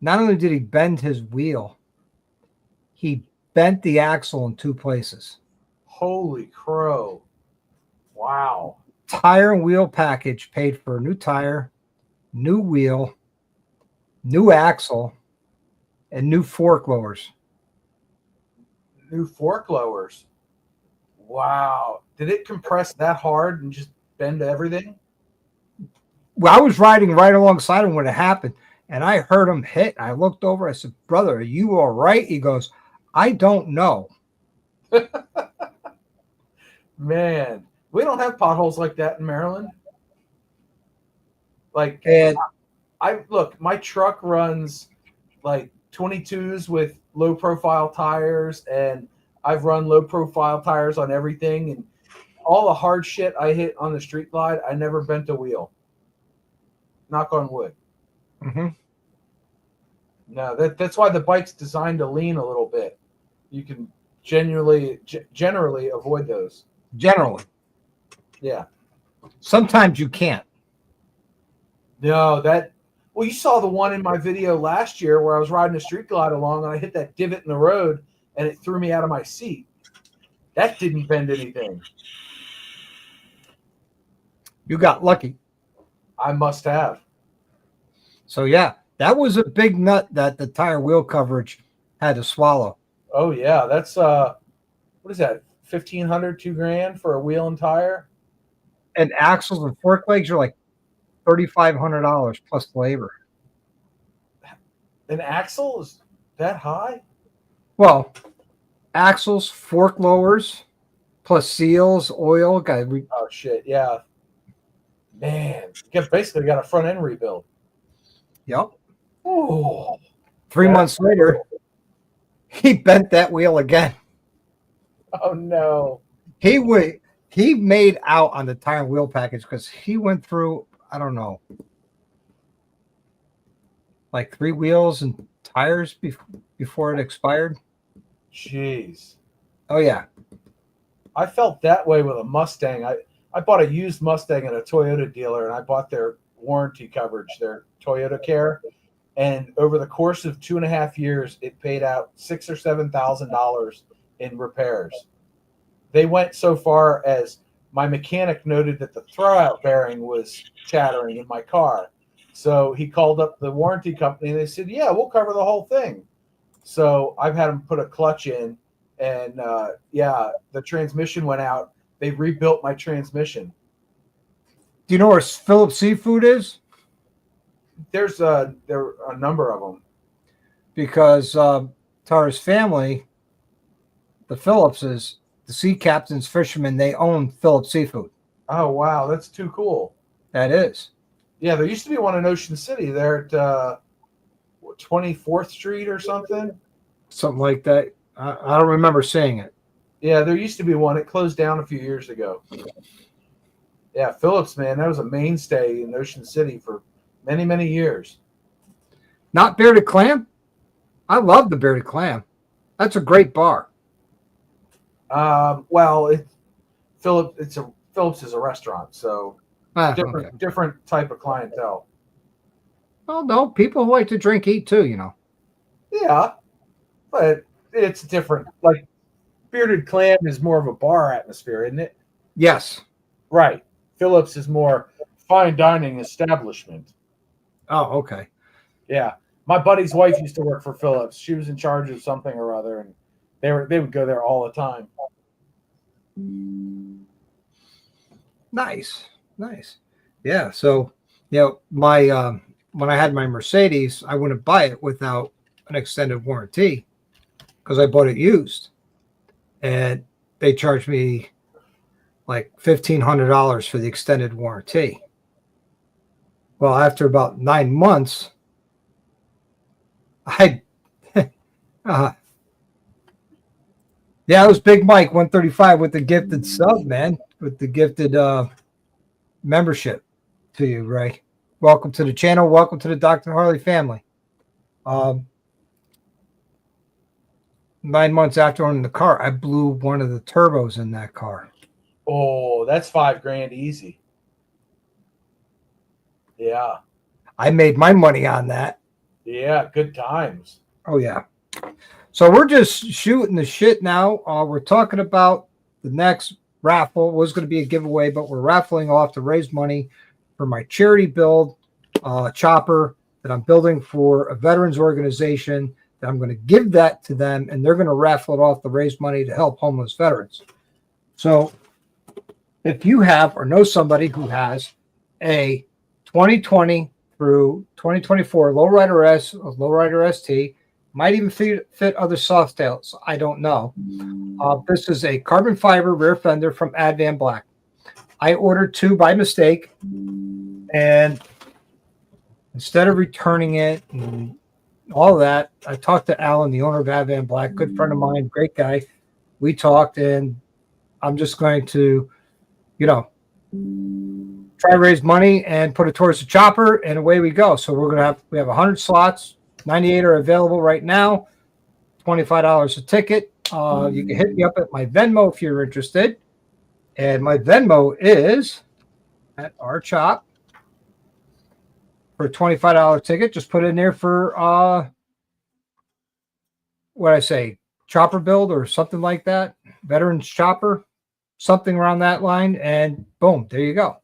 Not only did he bend his wheel, he bent the axle in 2 places. Holy crow. Wow. Tire and wheel package paid for a new tire, new wheel, new axle, and new fork lowers. New fork lowers. Wow. Did it compress that hard and just bend everything? Well, I was riding right alongside him when it happened, and I heard him hit. I looked over. I said, "Brother, are you all right?" He goes, "I don't know." Man, we don't have potholes like that in Maryland. Like, And I look, my truck runs like 22s with low profile tires, and I've run low profile tires on everything. And all the hard shit I hit on the street glide, I never bent a wheel. Knock on wood. mhm, No, that's why the bike's designed to lean a little bit. You can generally avoid those. generally, Yeah. sometimes you can't. No, well, you saw the one in my video last year where I was riding a street glide along and I hit that divot in the road and it threw me out of my seat. That didn't bend anything. You got lucky. I must have. So yeah, that was a big nut that the tire wheel coverage had to swallow. Oh yeah, that's what is that? 1,500, $2,000 for a wheel and tire? And axles and fork legs are like $3,500 plus labor. An axle is that high? Well, axles, fork lowers, plus seals, oil. Oh shit, yeah. Man, basically got a front end rebuild. Yep. Oh, 3 months later, he bent that wheel again. oh no. He made out on the tire and wheel package because he went through, I don't know, like 3 wheels and tires before it expired. Jeez. Oh yeah. I felt that way with a Mustang. I bought a used Mustang at a Toyota dealer, and I bought their warranty coverage, their Toyota Care. And over the course of 2.5 years, it paid out $6,000 or $7,000 in repairs. They went so far as my mechanic noted that the throwout bearing was chattering in my car. So he called up the warranty company, and they said, "Yeah, we'll cover the whole thing." So I've had them put a clutch in, and yeah, the transmission went out. They rebuilt my transmission. Do you know where Phillips Seafood is? There are a number of them. Because Tara's family, the Phillipses, the sea captains, fishermen, they own Phillips Seafood. Oh wow, that's too cool. That is. Yeah, there used to be one in Ocean City there at 24th Street or something. Something like that. I don't remember seeing it. Yeah, there used to be one. It closed down a few years ago. Yeah, Phillips, man, that was a mainstay in Ocean City for Many, many years. Not Bearded Clam? I love the Bearded Clam. That's a great bar. Well, Phillips is a restaurant, so Okay. different type of clientele. Well, no, people who like to drink eat too, you know. Yeah, but it's different. Like Bearded Clam is more of a bar atmosphere, isn't it? Yes. Right. Phillips is more fine dining establishment. Oh, okay. Yeah. My buddy's wife used to work for Phillips. She was in charge of something or other, and they would go there all the time. Nice. Yeah. So, my when I had my Mercedes, I wouldn't buy it without an extended warranty because I bought it used, and they charged me like $1,500 for the extended warranty. Well, after about 9 months, I yeah, it was Big Mike 135 with the gifted sub, man, with the gifted membership to you, Ray. Welcome to the channel. Welcome to the Dr. Harley family. 9 months after owning the car, I blew one of the turbos in that car. Oh, that's $5,000 easy. Yeah. I made my money on that. Yeah, good times. Oh, yeah. So we're just shooting the shit now. We're talking about the next raffle. It was going to be a giveaway, but we're raffling off to raise money for my charity build chopper that I'm building for a veterans organization. That I'm going to give that to them, and they're going to raffle it off to raise money to help homeless veterans. So if you have or know somebody who has a 2020 through 2024 Lowrider S or Lowrider ST, might even fit other soft tails, I don't know. This is a carbon fiber rear fender from Advan Black. I ordered two by mistake, and instead of returning it and all that, I talked to Alan, the owner of Advan Black, good friend of mine, great guy. We talked, and I'm just going to, try to raise money and put it towards the chopper, and away we go. So we have 100 slots, 98 are available right now, $25 a ticket. You can hit me up at my Venmo if you're interested, and my Venmo is at our chop for a $25 ticket. Just put it in there for what I say, chopper build or something like that, veterans chopper, something around that line, and boom, there you go.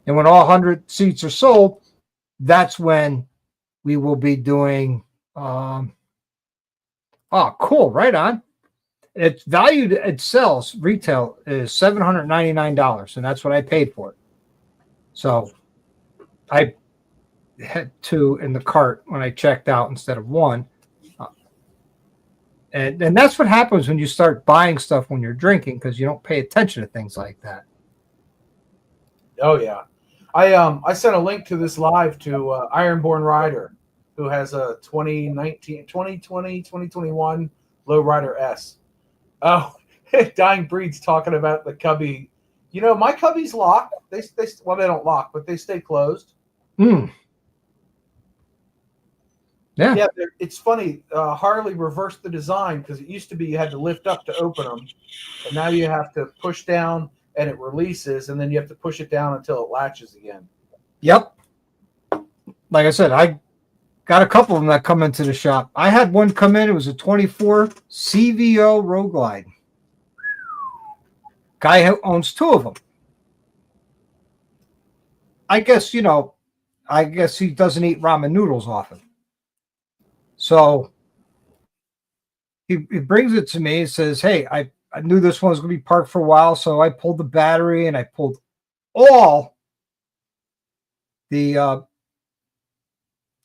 And when all 100 seats are sold, that's when we will be doing. Oh, cool! Right on. It's valued. It sells retail is $799, and that's what I paid for it. So I had two in the cart when I checked out instead of one. And that's what happens when you start buying stuff when you're drinking, because you don't pay attention to things like that. Oh yeah. I sent a link to this live to Ironborn Rider, who has a 2020, 2021 Lowrider S. Oh, Dying Breed's talking about the cubby. My cubbies lock. They don't lock, but they stay closed. Yeah. Yeah, it's funny. Harley reversed the design because it used to be you had to lift up to open them, and now you have to push down and it releases, and then you have to push it down until it latches again. Yep. Like I said, I got a couple of them that come into the shop. I had one come in. It was a 24 CVO Road Glide. Guy who owns two of them. I guess he doesn't eat ramen noodles often. So he brings it to me and says, hey, I knew this one was going to be parked for a while, so I pulled the battery and I pulled all the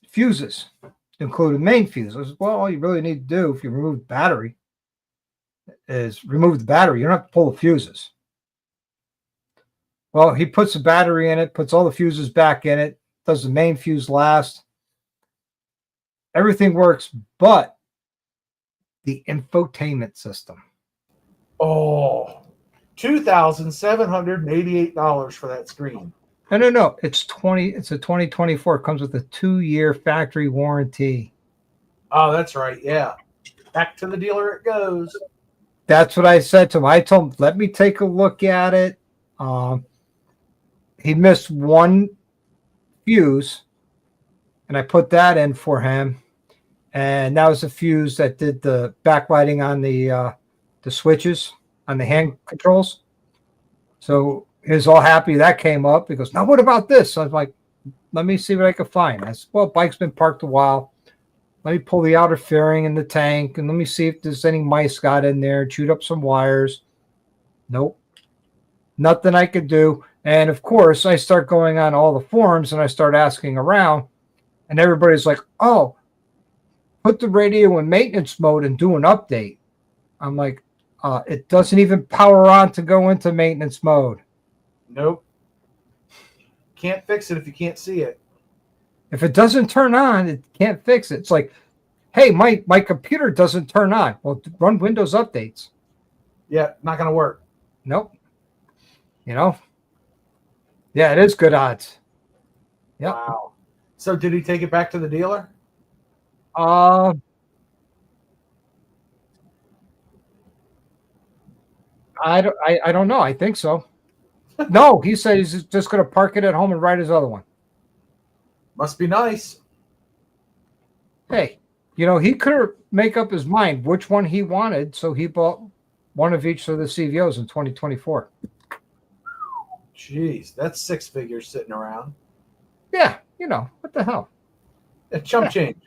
fuses, including main fuses. Well, all you really need to do if you remove the battery is remove the battery. You don't have to pull the fuses. Well, he puts the battery in it, puts all the fuses back in it, does the main fuse last. Everything works, but the infotainment system. Oh, $2,788 for that screen. No. It's a 2024. It comes with a 2-year factory warranty. Oh, that's right. Yeah. Back to the dealer it goes. That's what I said to him. I told him, let me take a look at it. He missed one fuse, and I put that in for him. And that was a fuse that did the backlighting on the switches on the hand controls. So he was all happy that came up. He goes, now what about this? So I was like, let me see what I can find. I said, well, bike's been parked a while. Let me pull the outer fairing in the tank, and let me see if there's any mice got in there, chewed up some wires. Nope. Nothing I could do. And, of course, I start going on all the forums, and I start asking around, and everybody's like, oh, put the radio in maintenance mode and do an update. I'm like, it doesn't even power on to go into maintenance mode. Nope. Can't fix it if you can't see it. If it doesn't turn on, it can't fix it. It's like, hey, my computer doesn't turn on. Well, run Windows updates. Yeah, not going to work. Nope. Yeah, it is good odds. Yep. Wow. So did he take it back to the dealer? I don't know. I think so. No, he said he's just going to park it at home and ride his other one. Must be nice. Hey, he could make up his mind which one he wanted, so he bought one of each of the CVOs in 2024. Jeez, that's 6 figures sitting around. Yeah, what the hell? Chump change.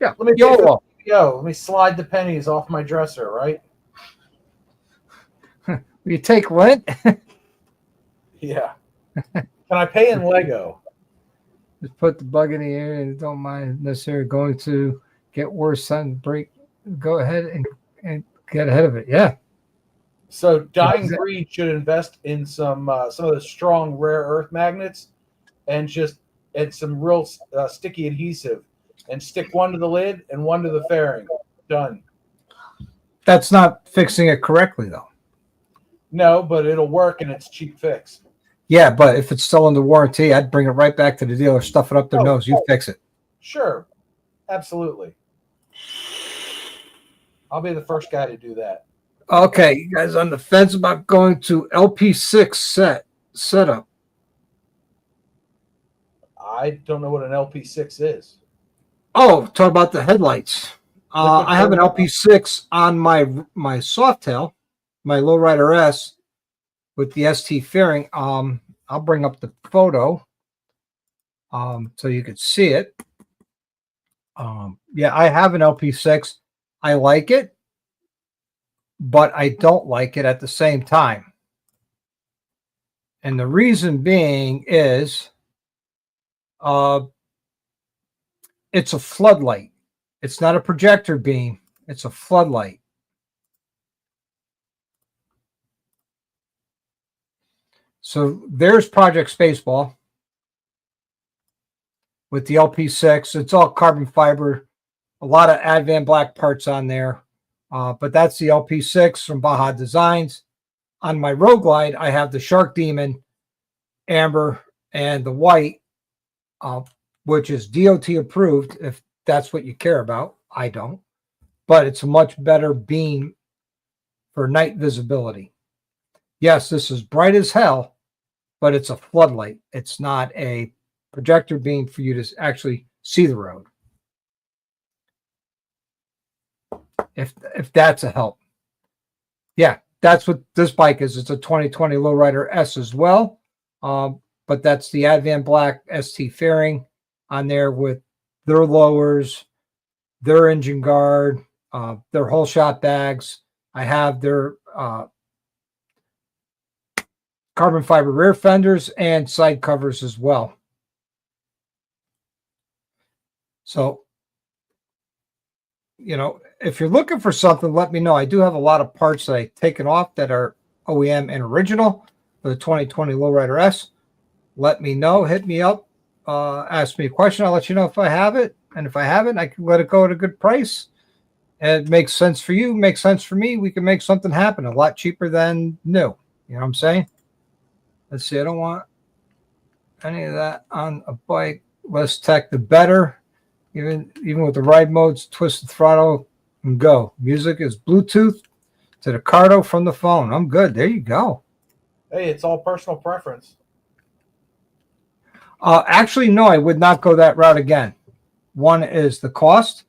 Yeah, let me slide the pennies off my dresser, right? You take lint? Yeah. Can I pay in Lego? Just put the bug in the air and don't mind necessarily going to get worse on break. Go ahead and get ahead of it. Yeah. So Dying Breed should invest in some of the strong rare earth magnets and some real sticky adhesive and stick one to the lid and one to the fairing. Done. That's not fixing it correctly, though. No, but it'll work and it's a cheap fix. Yeah, but if it's still under warranty, I'd bring it right back to the dealer, stuff it up their nose. You fix it. Sure. Absolutely. I'll be the first guy to do that. Okay, you guys on the fence about going to LP6 setup? I don't know what an LP6 is. Oh, talk about the headlights. I have an LP6 on my Softail, my Lowrider S, with the ST fairing. I'll bring up the photo so you can see it. Yeah, I have an LP6. I like it, but I don't like it at the same time. And the reason being is it's a floodlight. It's not a projector beam. It's a floodlight. So there's Project Spaceball with the LP6. It's all carbon fiber, a lot of Advan Black parts on there. But that's the LP6 from Baja Designs. On my Road Glide, I have the Shark Demon Amber and the white, which is DOT approved, if that's what you care about. I don't. But it's a much better beam for night visibility. Yes, this is bright as hell, but it's a floodlight. It's not a projector beam for you to actually see the road. If that's a help. Yeah, that's what this bike is. It's a 2020 Lowrider S as well. But that's the Advan Black ST fairing on there with their lowers, their engine guard, their whole shot bags. I have their carbon fiber rear fenders and side covers as well. So, if you're looking for something, let me know. I do have a lot of parts that I've taken off that are OEM and original for the 2020 Lowrider S. Let me know. Hit me up. Ask me a question. I'll let you know if I have it. And if I haven't, I can let it go at a good price. And it makes sense for you, makes sense for me. We can make something happen a lot cheaper than new. You know what I'm saying? Let's see. I don't want any of that on a bike. Less tech, the better. Even with the ride modes, twist the throttle and go. Music is Bluetooth to the Cardo from the phone. I'm good. There you go. Hey, it's all personal preference. Actually, no, I would not go that route again. One is the cost,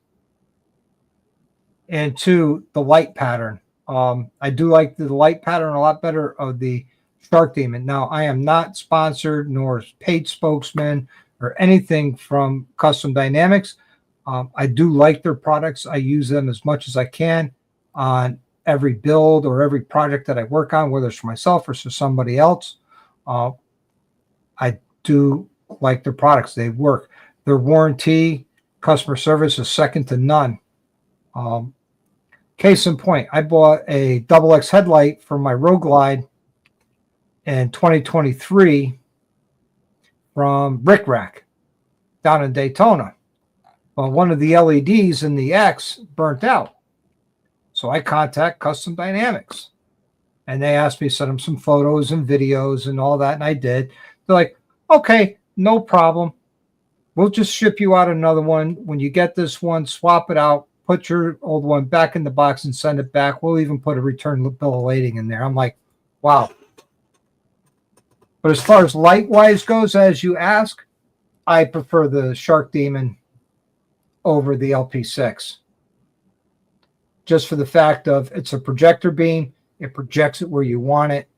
and two, the light pattern. I do like the light pattern a lot better of the Shark Demon. Now, I am not sponsored nor paid spokesman or anything from Custom Dynamics. I do like their products. I use them as much as I can on every build or every project that I work on, whether it's for myself or for somebody else. I do like their products. They work. Their warranty, customer service is second to none. Case in point, I bought a double X headlight for my Road Glide in 2023 from Brick Rack down in Daytona. Well, one of the LEDs in the X burnt out. So I contact Custom Dynamics. And they asked me to send them some photos and videos and all that, and I did. They're like, okay, no problem. We'll just ship you out another one. When you get this one, swap it out, put your old one back in the box and send it back. We'll even put a return bill of lading in there. I'm like, wow. But as far as light-wise goes, as you ask, I prefer the Shark Demon over the LP6. Just for the fact of it's a projector beam. It projects it where you want it.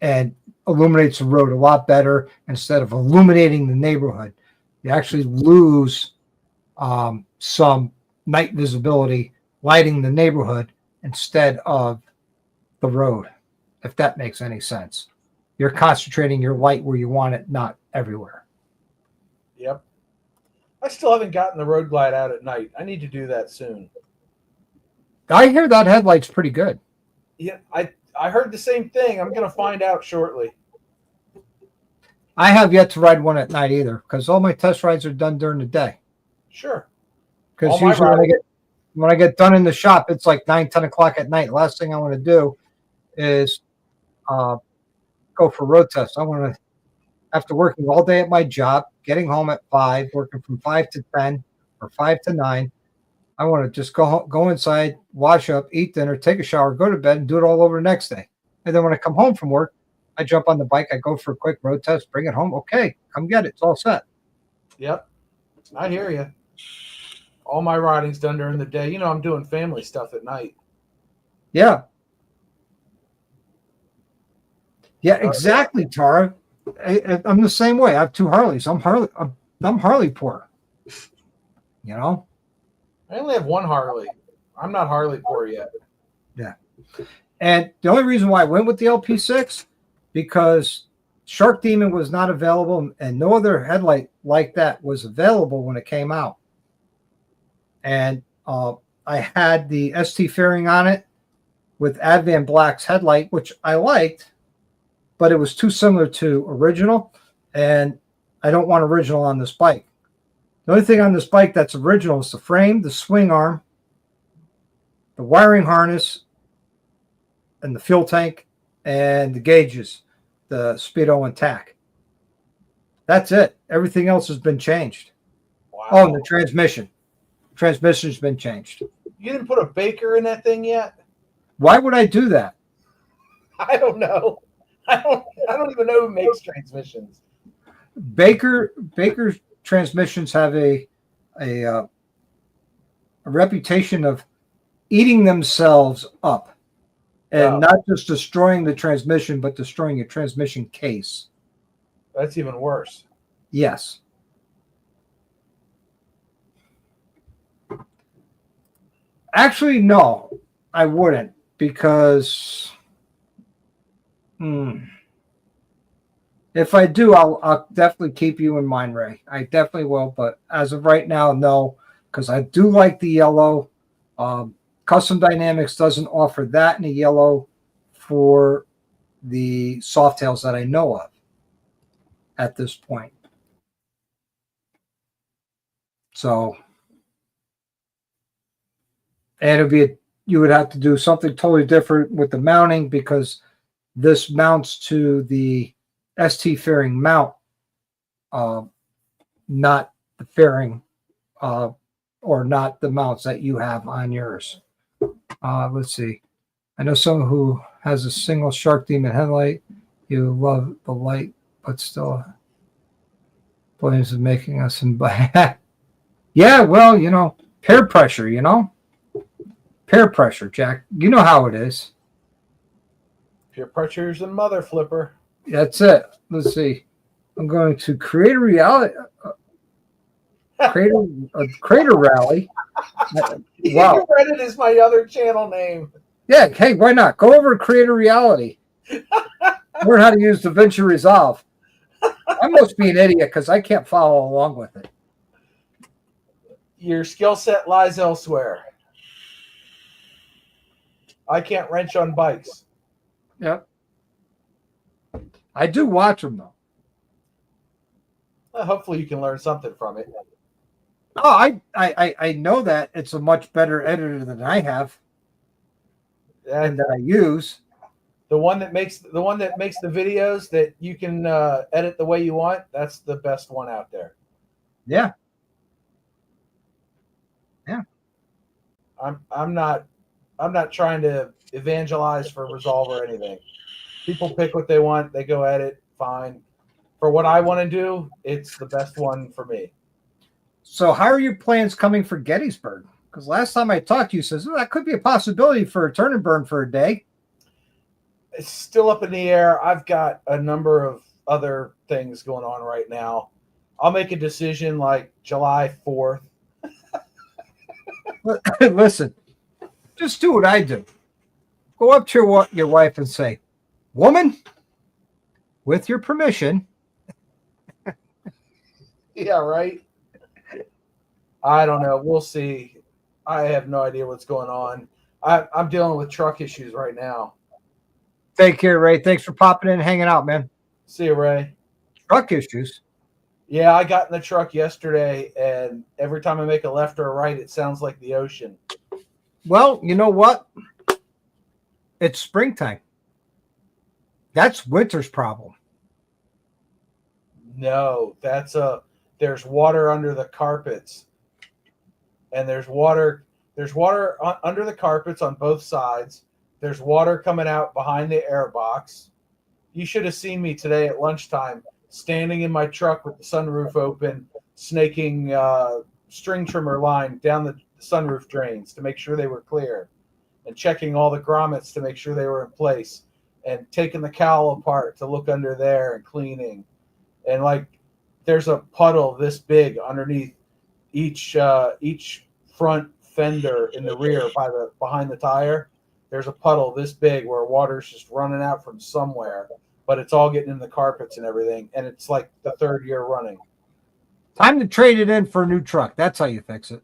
And illuminates the road a lot better instead of illuminating the neighborhood. You actually lose some night visibility lighting the neighborhood instead of the road, if that makes any sense. You're concentrating your light where you want it, not everywhere. Yep. I still haven't gotten the Road Glide out at night. I need to do that soon. I hear that headlight's pretty good. Yeah, I heard the same thing. I'm going to find out shortly. I have yet to ride one at night either because all my test rides are done during the day. Sure. Because usually when I get done in the shop, it's like 9, 10 o'clock at night. Last thing I want to do is go for road tests. I want to, after working all day at my job, getting home at 5, working from 5 to 10 or 5 to 9, I want to just go inside, wash up, eat dinner, take a shower, go to bed, and do it all over the next day. And then when I come home from work, I jump on the bike, I go for a quick road test, bring it home. Okay, come get it. It's all set. Yep. I hear you. All my riding's done during the day. You know, I'm doing family stuff at night. Yeah. Yeah, exactly, Tara. I'm the same way. I have 2 Harleys. I'm Harley poor. You know? I only have 1 Harley. I'm not Harley poor yet. Yeah. And the only reason why I went with the LP6 because Shark Demon was not available and no other headlight like that was available when it came out. And I had the ST fairing on it with Advan Black's headlight, which I liked, but it was too similar to original, and I don't want original on this bike. The only thing on this bike that's original is the frame, the swing arm, the wiring harness, and the fuel tank, and the gauges, the speedo and tack. That's it. Everything else has been changed. Wow. Oh, and the transmission. Transmission's been changed. You didn't put a Baker in that thing yet? Why would I do that? I don't know. I don't even know who makes transmissions. Baker transmissions have a reputation of eating themselves up and not just destroying the transmission, but destroying your transmission case. That's even worse. Yes. Actually, no, I wouldn't because if I do, I'll definitely keep you in mind, Ray. I definitely will. But as of right now, no, because I do like the yellow. Custom Dynamics doesn't offer that in a yellow for the Softails that I know of at this point. So And you would have to do something totally different with the mounting because this mounts to the ST fairing mount, not the fairing, or not the mounts that you have on yours. Let's see. I know someone who has a single Shark Demon headlight. You love the light, but still blames is making us in. Yeah, well, peer pressure, peer pressure, Jack. You know how it is. Peer pressure's a mother flipper. That's it. Let's see. I'm going to create a reality, creator rally. Wow. Reddit is my other channel name. Yeah. Hey, why not? Go over to Creator Reality. Learn how to use DaVinci Resolve. I must be an idiot because I can't follow along with it. Your skill set lies elsewhere. I can't wrench on bikes. Yep. I do watch them though. Well, hopefully you can learn something from it. Oh, I know that it's a much better editor than I have and that I use. The one that makes the videos that you can edit the way you want, that's the best one out there. Yeah. Yeah. I'm not trying to evangelize for Resolve or anything. People pick what they want, they go edit, fine. For what I want to do, it's the best one for me. So how are your plans coming for Gettysburg? Because last time I talked to you, says that could be a possibility for a turn and burn for a day. It's still up in the air. I've got a number of other things going on right now. I'll make a decision like July 4th. Listen, just do what I do. Go up to your wife and say, "Woman, with your permission." Yeah, right. I don't know. We'll see. I have no idea what's going on. I'm dealing with truck issues right now. Take care, Ray. Thanks for popping in and hanging out, man. See you, Ray. Truck issues. Yeah, I got in the truck yesterday, and every time I make a left or a right, it sounds like the ocean. Well, you know what? It's springtime. That's winter's problem. No, there's water under the carpets. And there's water under the carpets on both sides. There's water coming out behind the air box. You should have seen me today at lunchtime standing in my truck with the sunroof open, snaking string trimmer line down the sunroof drains to make sure they were clear, and checking all the grommets to make sure they were in place, and taking the cowl apart to look under there and cleaning. And like there's a puddle this big underneath each front fender in the rear behind the tire. There's a puddle this big where water's just running out from somewhere, but it's all getting in the carpets and everything, and it's like the third year running. Time to trade it in for a new truck. That's how you fix it.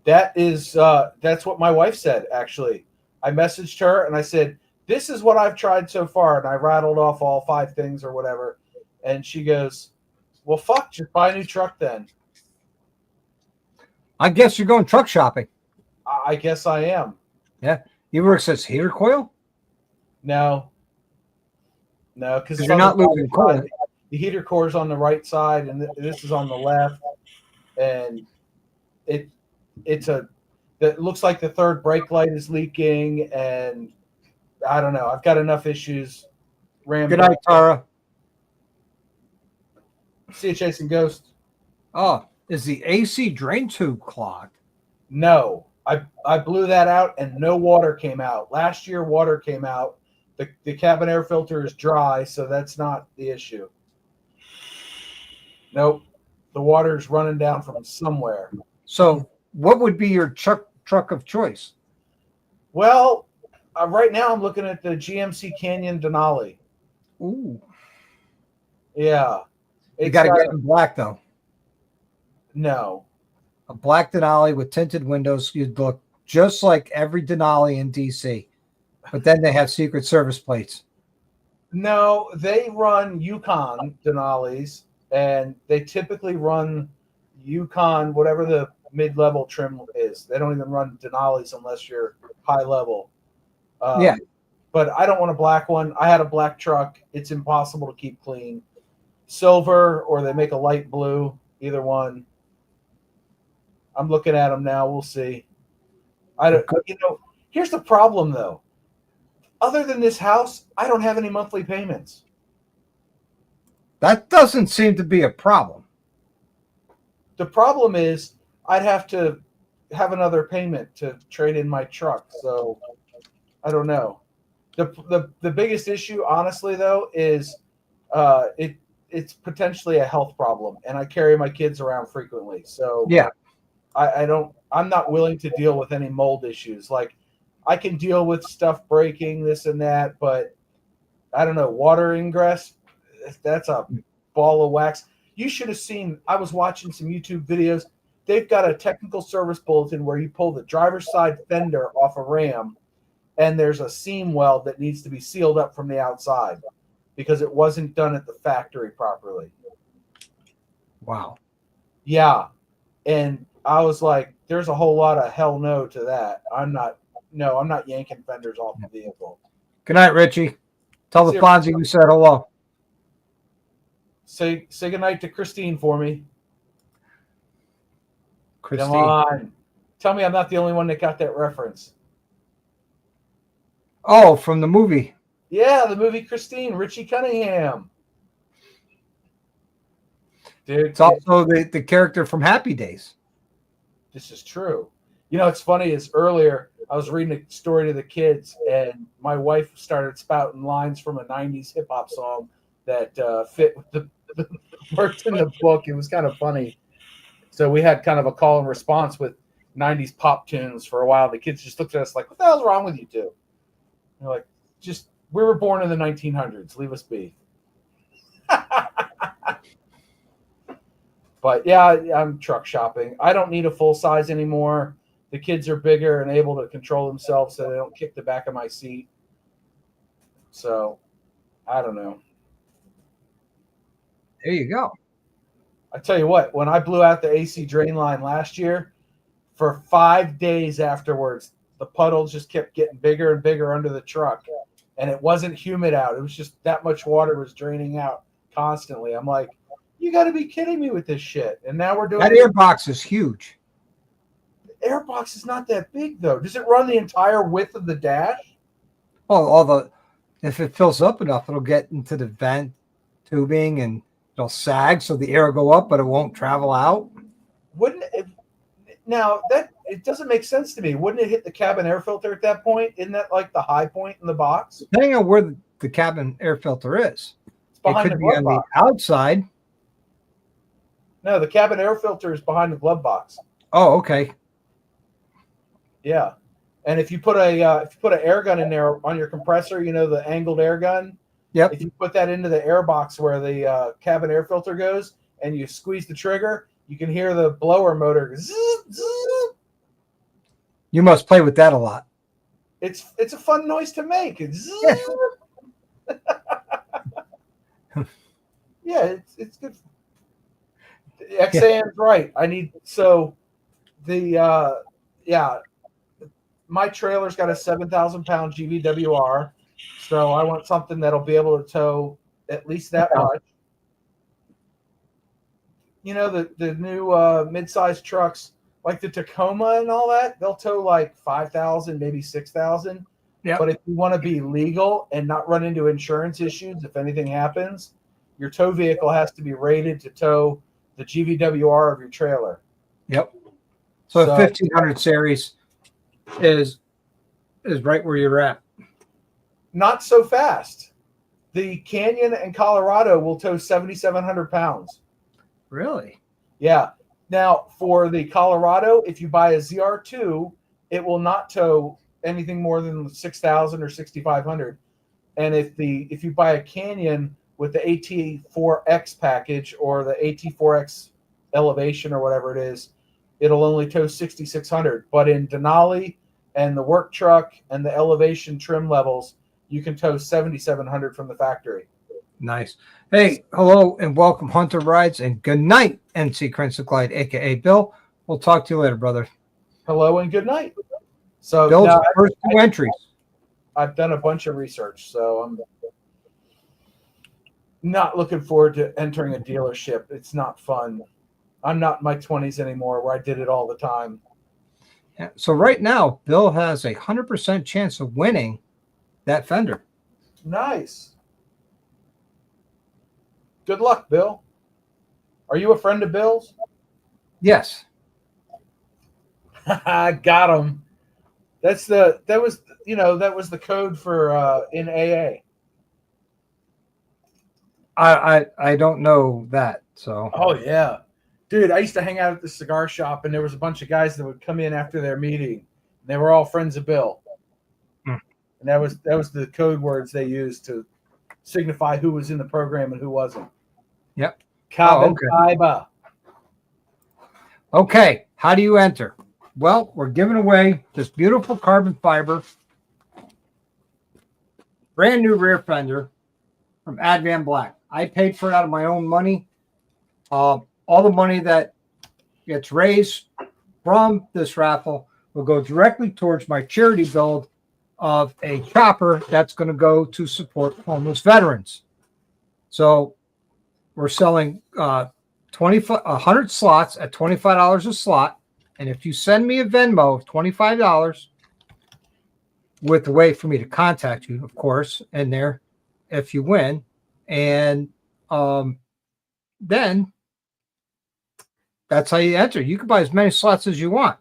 That's what my wife said, actually. I messaged her and I said, "This is what I've tried so far," and I rattled off all 5 things or whatever, and she goes, "Well, fuck, just buy a new truck then." I guess you're going truck shopping. I guess I am. Yeah. You work says heater coil? No, because you're not losing coil. The heater core is on the right side, and this is on the left, and it looks like the third brake light is leaking, and I don't know. I've got enough issues. Good night, Tara. See you chasing ghosts. Oh, is the AC drain tube clogged? No, I blew that out and no water came out. Last year, water came out. The cabin air filter is dry, so that's not the issue. Nope, the water is running down from somewhere. So, what would be your truck of choice? Well, right now I'm looking at the GMC Canyon Denali. Ooh, yeah. You got to get in black though. No. A black Denali with tinted windows. You'd look just like every Denali in DC, but then they have Secret Service plates. No, they run Yukon Denalis, and they typically run Yukon, whatever the mid-level trim is. They don't even run Denali's unless you're high level. Yeah. But I don't want a black one. I had a black truck. It's impossible to keep clean. Silver, or they make a light blue. Either one. I'm looking at them now. We'll see. I don't. Here's the problem though. Other than this house, I don't have any monthly payments. That doesn't seem to be a problem. The problem is I'd have to have another payment to trade in my truck. So I don't know. The biggest issue, honestly, though, is it's potentially a health problem, and I carry my kids around frequently. So yeah, I'm not willing to deal with any mold issues. Like I can deal with stuff breaking, this and that, but I don't know, water ingress, that's a ball of wax. You should have seen, I was watching some YouTube videos. They've got a technical service bulletin where you pull the driver's side fender off a Ram, and there's a seam weld that needs to be sealed up from the outside because it wasn't done at the factory properly. Wow. Yeah. And I was like, there's a whole lot of hell no to that. I'm not yanking fenders off the vehicle. Good night, Richie. Tell the Fonzie we said hello. Say good night to Christine for me. Christine. Come on. Tell me I'm not the only one that got that reference. Oh, from the movie. Yeah, the movie Christine, Richie Cunningham. Dude, it's also the character from Happy Days. This is true. You know, it's funny is earlier I was reading a story to the kids, and my wife started spouting lines from a 90s hip-hop song that fit with the worked in the book. It was kind of funny. So we had kind of a call and response with 90s pop tunes for a while. The kids just looked at us like, what the hell's wrong with you two? They're like, we were born in the 1900s. Leave us be. But yeah, I'm truck shopping. I don't need a full size anymore. The kids are bigger and able to control themselves so they don't kick the back of my seat. So I don't know. There you go. I tell you what, when I blew out the AC drain line last year, for 5 days afterwards, the puddles just kept getting bigger and bigger under the truck. And it wasn't humid out. It was just that much water was draining out constantly. I'm like, you got to be kidding me with this shit. And now we're doing that airbox is huge. The airbox is not that big, though. Does it run the entire width of the dash? Oh, if it fills up enough, it'll get into the vent tubing and it'll sag so the air will go up, but it won't travel out. Wouldn't it? Now, it doesn't make sense to me. Wouldn't it hit the cabin air filter at that point? Isn't that like the high point in the box? Depending on where the cabin air filter is. It's behind it could the be on box. The outside. No, the cabin air filter is behind the glove box. Oh, okay. Yeah, and if you put an air gun in there on your compressor, you know, the angled air gun. Yep. If you put that into the air box where the cabin air filter goes, and you squeeze the trigger, you can hear the blower motor. Zzz, zzz. You must play with that a lot. It's a fun noise to make. Yeah. Yeah, it's good. XAM's right. My trailer's got a 7,000-pound GVWR, so I want something that'll be able to tow at least that much. You know, the new mid-sized trucks, like the Tacoma and all that, they'll tow like 5,000, maybe 6,000. Yeah. But if you want to be legal and not run into insurance issues if anything happens, your tow vehicle has to be rated to tow the GVWR of your trailer. Yep. So 1500 series is right where you're at. Not so fast. The Canyon and Colorado will tow 7,700 pounds. Really? Yeah. Now, for the Colorado, if you buy a ZR2, it will not tow anything more than 6,000 or 6,500. And if you buy a Canyon with the AT4X package or the AT4X elevation or whatever it is, it'll only tow 6,600. But in Denali and the work truck and the elevation trim levels, you can tow 7,700 from the factory. Nice. Hey, hello and welcome, Hunter Rides, and good night, NC Crimson Clyde, a.k.a. Bill. We'll talk to you later, brother. Hello and good night. So Bill's now first two entries. I've done a bunch of research, so I'm not looking forward to entering a dealership. It's not fun. I'm not in my 20s anymore where I did it all the time. Yeah. So right now, Bill has 100% chance of winning that Fender. Nice. Good luck, Bill. Are you a friend of Bill's? Yes. I got him. That was the code for in AA. I don't know that. So. Oh yeah, dude. I used to hang out at the cigar shop, and there was a bunch of guys that would come in after their meeting. And they were all friends of Bill, and that was the code words they used to signify who was in the program and who wasn't. Yep. Fiber. Okay. How do you enter? Well, we're giving away this beautiful carbon fiber, brand new rear fender from Advan Black. I paid for it out of my own money. All the money that gets raised from this raffle will go directly towards my charity build of a chopper that's going to go to support homeless veterans. So we're selling 100 slots at $25 a slot. And if you send me a Venmo of $25 with the way for me to contact you, of course, in there, if you win, and then that's how you enter. You can buy as many slots as you want.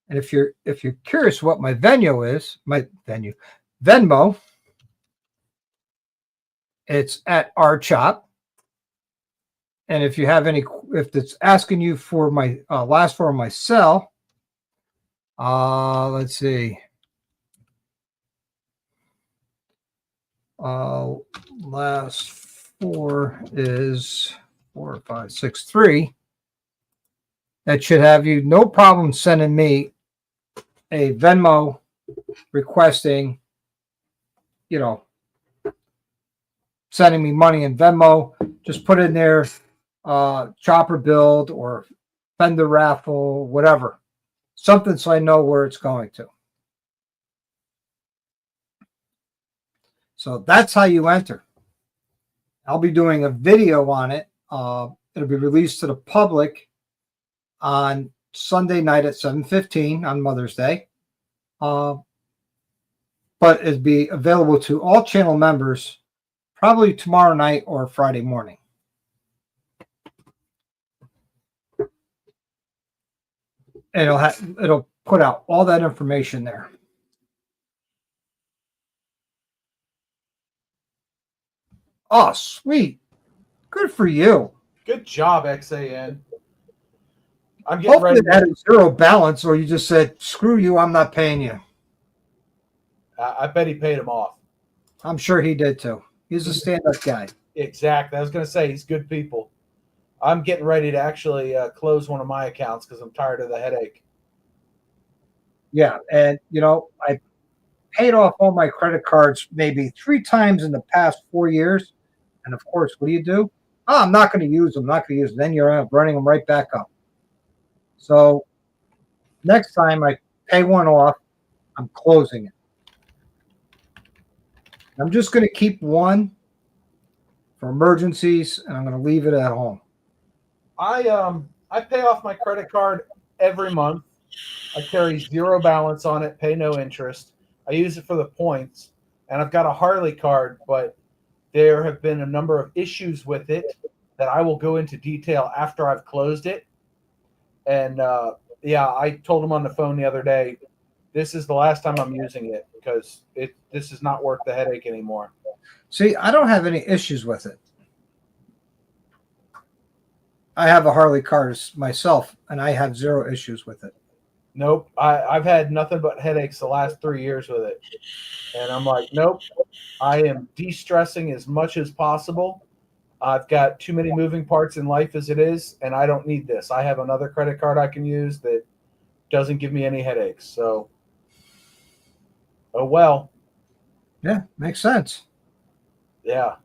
And if you're curious what my Venmo, it's at our chop. And if it's asking you for my last four of my cell, let's see. Last four is 4563. That should have you no problem sending me a Venmo requesting, sending me money in Venmo. Just put in there chopper build or Fender raffle, whatever. Something so I know where it's going to. So that's how you enter. I'll be doing a video on it. It'll be released to the public on Sunday night at 7:15 on Mother's Day. But it'll be available to all channel members probably tomorrow night or Friday morning. And it'll put out all that information there. Oh, sweet. Good for you. Good job, XAN. I'm getting Hopefully ready. it had a zero balance, or you just said, screw you, I'm not paying you. I bet he paid him off. I'm sure he did too. He's a stand-up guy. Exactly. I was going to say, he's good people. I'm getting ready to actually close one of my accounts because I'm tired of the headache. Yeah, and I paid off all my credit cards maybe 3 times in the past 4 years. And of course, what do? Oh, I'm not going to use them. Then you're running them right back up. So next time I pay one off, I'm closing it. I'm just going to keep one for emergencies, and I'm going to leave it at home. I pay off my credit card every month. I carry zero balance on it, pay no interest. I use it for the points, and I've got a Harley card, but there have been a number of issues with it that I will go into detail after I've closed it. And I told him on the phone the other day, this is the last time I'm using it because this is not worth the headache anymore. See, I don't have any issues with it. I have a Harley card myself, and I have zero issues with it. Nope. I've had nothing but headaches the last 3 years with it. And I'm like, nope. I am de-stressing as much as possible. I've got too many moving parts in life as it is, and I don't need this. I have another credit card I can use that doesn't give me any headaches. So, oh well. Yeah, makes sense. Yeah.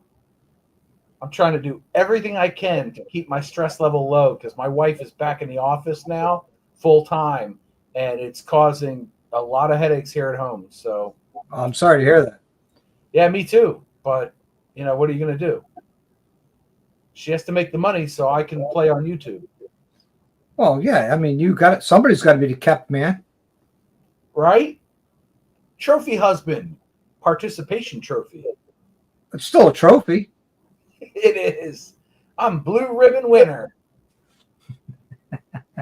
I'm trying to do everything I can to keep my stress level low because my wife is back in the office now full time, and it's causing a lot of headaches here at home. So I'm sorry to hear that. yeah, me too. But what are you going to do? She has to make the money so I can play on YouTube. Well, yeah, I mean, somebody's got to be the kept man. Right? Trophy husband, participation trophy. It's still a trophy. It is. I'm blue ribbon winner.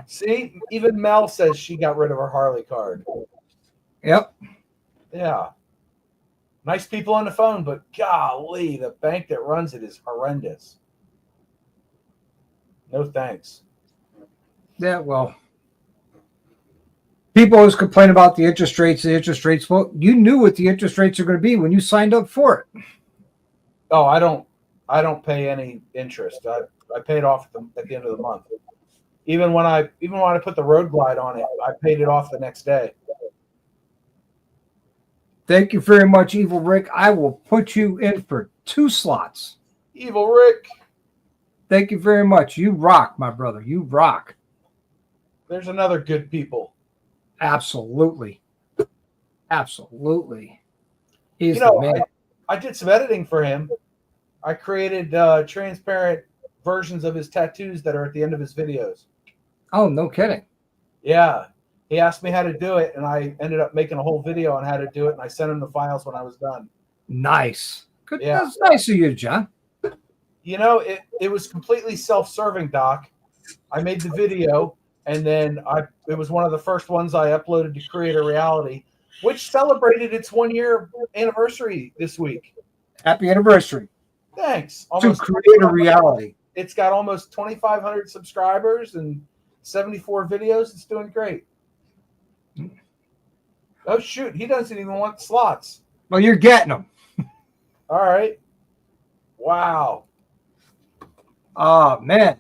See, even Mel says she got rid of her Harley card. Yep. Yeah. Nice people on the phone, but golly, the bank that runs it is horrendous. No thanks. Yeah, well, people always complain about the interest rates. Well, you knew what the interest rates are going to be when you signed up for it. Oh, I don't pay any interest. I pay it off at the end of the month. Even when I put the Road Glide on it, I paid it off the next day. Thank you very much, Evil Rick. I will put you in for 2 slots. Evil Rick. Thank you very much. You rock, my brother. You rock. There's another good people. Absolutely. Absolutely. He's the man. I did some editing for him. I created transparent versions of his tattoos that are at the end of his videos. Oh, no kidding. Yeah. He asked me how to do it, and I ended up making a whole video on how to do it, and I sent him the files when I was done. Nice. Good. Yeah. That's nice of you, John. It was completely self-serving, Doc. I made the video, and then it was one of the first ones I uploaded to Creator Reality, which celebrated its 1-year anniversary this week. Happy anniversary. Thanks. To Creator Reality. It's got almost 2,500 subscribers and 74 videos. It's doing great. Oh, shoot. He doesn't even want slots. Well, you're getting them. All right. Wow. Oh, man.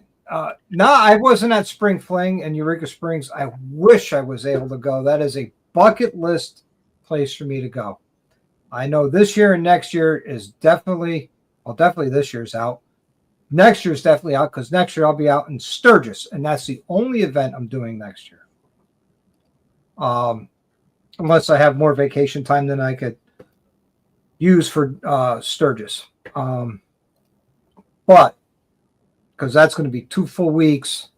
No, I wasn't at Spring Fling in Eureka Springs. I wish I was able to go. That is a bucket list place for me to go. I know this year and next year is definitely this year's out. Next year's definitely out because next year I'll be out in Sturgis, and that's the only event I'm doing next year. Unless I have more vacation time than I could use for Sturgis. But because that's going to be 2 full weeks,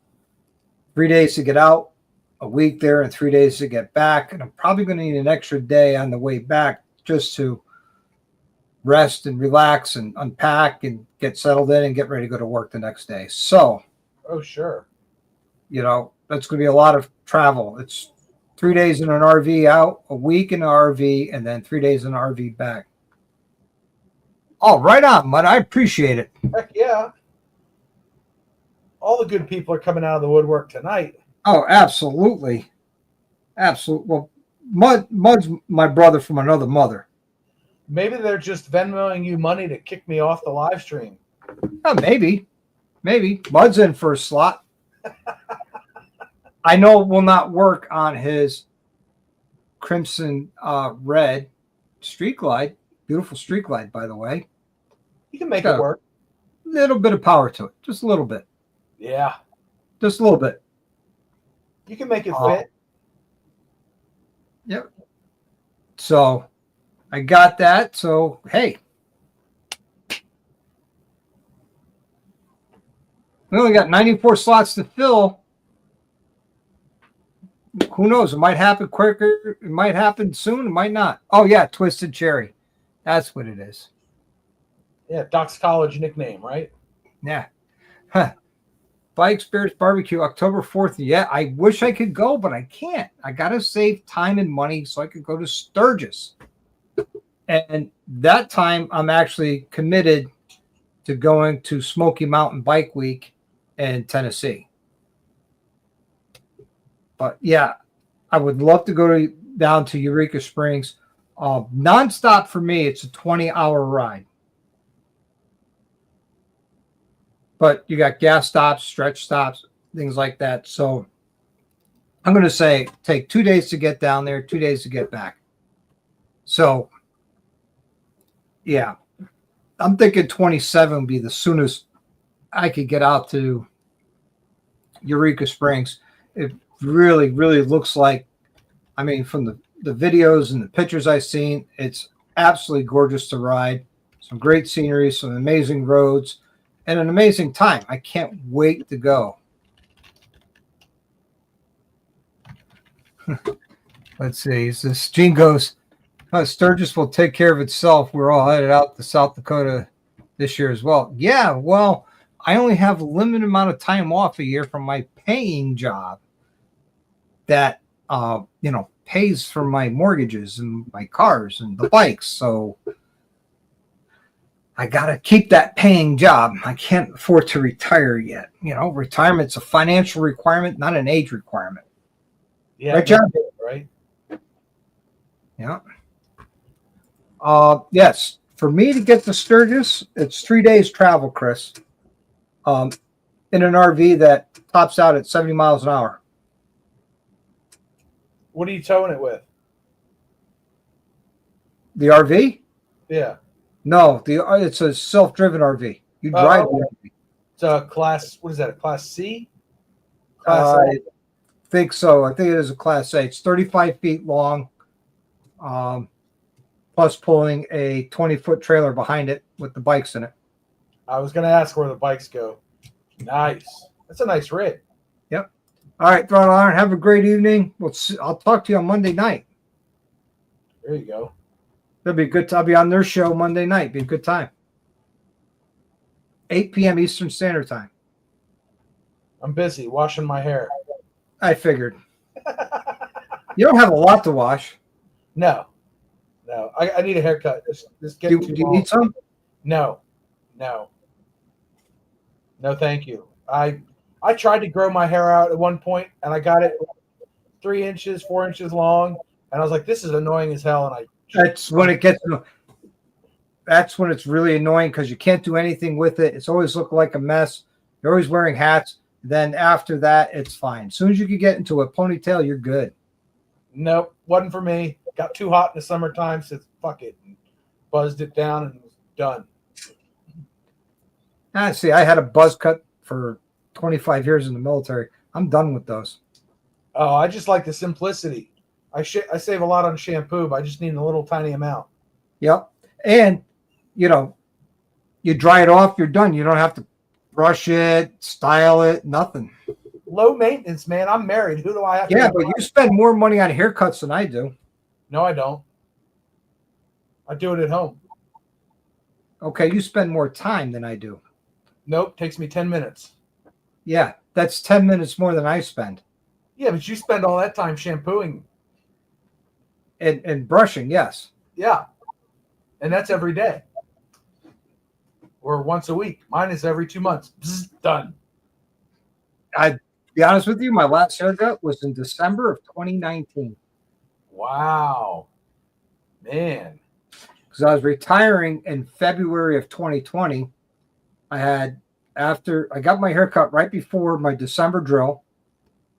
3 days to get out, a week there, and 3 days to get back. And I'm probably going to need an extra day on the way back just to rest and relax and unpack and get settled in and get ready to go to work the next day. So, oh, sure. That's going to be a lot of travel. It's 3 days in an RV out, a week in an RV, and then 3 days in an RV back. Oh, right on, Mud. I appreciate it. Heck yeah. All the good people are coming out of the woodwork tonight. Oh, absolutely. Absolutely. Well, Mud's my brother from another mother. Maybe they're just Venmoing you money to kick me off the live stream. Oh, maybe. Mud's in for a slot. I know it will not work on his crimson red Street Glide. Beautiful Street Glide, by the way. You can make it work. A little bit of power to it. Just a little bit. Yeah. Just a little bit. You can make it fit. Yep. So I got that. So, hey. We only got 94 slots to fill. Who knows? It might happen quicker. It might happen soon. It might not. Oh, yeah. Twisted Cherry. That's what it is. Yeah. Doc's college nickname, right? Yeah. Huh. Bike Spirits Barbecue, October 4th. Yeah, I wish I could go, but I can't. I got to save time and money so I could go to Sturgis. And that time, I'm actually committed to going to Smoky Mountain Bike Week in Tennessee. But, yeah, I would love to go down to Eureka Springs. Nonstop for me, it's a 20-hour ride. But you got gas stops, stretch stops, things like that. So I'm going to say take 2 days to get down there, 2 days to get back. So, yeah, I'm thinking 27 would be the soonest I could get out to Eureka Springs. really, really looks like, I mean, from the videos and the pictures I've seen, it's absolutely gorgeous to ride. Some great scenery, some amazing roads, and an amazing time. I can't wait to go. Let's see. This Gene goes, Sturgis will take care of itself. We're all headed out to South Dakota this year as well. Yeah, well, I only have a limited amount of time off a year from my paying job that, pays for my mortgages and my cars and the bikes. So I got to keep that paying job. I can't afford to retire yet. Retirement's a financial requirement, not an age requirement. Yeah. Right, John? Right. Yeah. Yes. For me to get to Sturgis, it's 3 days travel, Chris. In an RV that tops out at 70 miles an hour. What are you towing it with? The RV? Yeah. No, it's a self-driven RV. You drive the RV. It's a class. What is that? A class C? I think so. I think it is a Class A. It's 35 feet long, plus pulling a 20-foot trailer behind it with the bikes in it. I was going to ask where the bikes go. Nice. That's a nice rig. Yep. All right, Throttle Iron. Have a great evening. I'll talk to you on Monday night. There you go. It'll be good. I'll be on their show Monday night. Be a good time. 8 p.m. Eastern Standard Time. I'm busy washing my hair. I figured. You don't have a lot to wash. No. I need a haircut. Just get Do too you long. need some? No, thank you. I tried to grow my hair out at one point, and I got it 3 inches, 4 inches long, and I was like, "This is annoying as hell." And That's when it's really annoying because you can't do anything with it. It's always looking like a mess. You're always wearing hats. Then after that, it's fine. As soon as you can get into a ponytail, you're good. nope, wasn't for me. Got too hot in the summertime, so fuck it, and buzzed it down and was done. See, I had a buzz cut for 25 years in the military. I'm done with those. Oh, I just like the simplicity. I save a lot on shampoo, but I just need a little tiny amount. Yep. And, you dry it off, you're done. You don't have to brush it, style it, nothing. Low maintenance, man. I'm married. Who do I have to? Yeah, but you spend more money on haircuts than I do. No, I don't. I do it at home. Okay, you spend more time than I do. Nope, takes me 10 minutes. Yeah, that's 10 minutes more than I spend. Yeah, but you spend all that time shampooing. And brushing, yes. Yeah. And that's every day. Or once a week. Mine is every 2 months. Bzz, done. I'd be honest with you, my last haircut was in December of 2019. Wow. Man. Because I was retiring in February of 2020. I got my haircut right before my December drill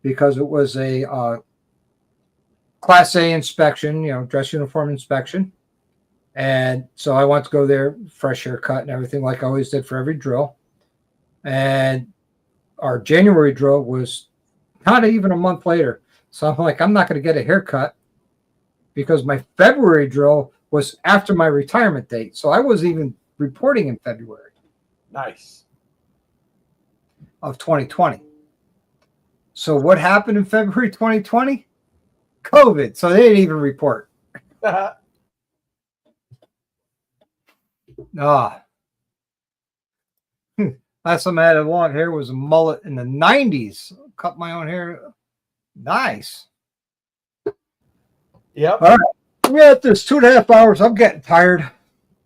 because it was a Class A inspection, dress uniform inspection. And so I wanted to go there, fresh haircut and everything like I always did for every drill. And our January drill was not even a month later. So I'm like, I'm not going to get a haircut because my February drill was after my retirement date. So I wasn't even reporting in February. Nice. Of 2020. So what happened in February 2020? COVID. So they didn't even report. Last time I had a long hair was a mullet in the 90s. Cut my own hair. Nice. Yep. All right. We're at this 2.5 hours. I'm getting tired.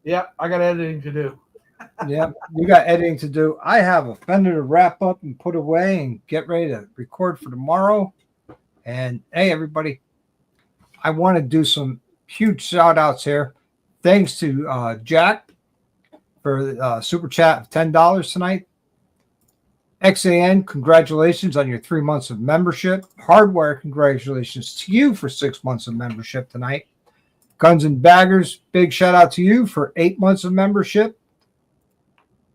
Yep. I got editing to do. Yeah, you got editing to do. I have a Fender to wrap up and put away and get ready to record for tomorrow. And hey, everybody, I want to do some huge shout outs here. Thanks to Jack for super chat of $10 tonight. XAN, congratulations on your 3 months of membership. Hardware, congratulations to you for 6 months of membership tonight. Guns and Baggers, big shout out to you for 8 months of membership.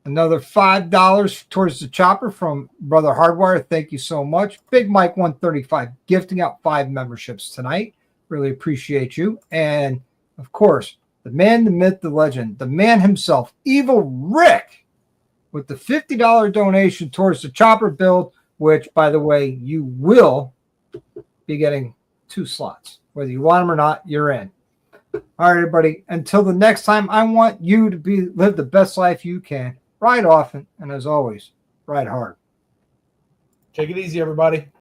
Another $5 towards the chopper from Brother Hardwire. Thank you so much. Big Mike 135 gifting out 5 memberships tonight. Really appreciate you. And of course, the man, the myth, the legend, the man himself, Evil Rick, with the $50 donation towards the chopper build, which, by the way, you will be getting 2 slots. Whether you want them or not, you're in. All right, everybody. Until the next time, I want you to live the best life you can. Ride often, and as always, ride hard. Take it easy, everybody.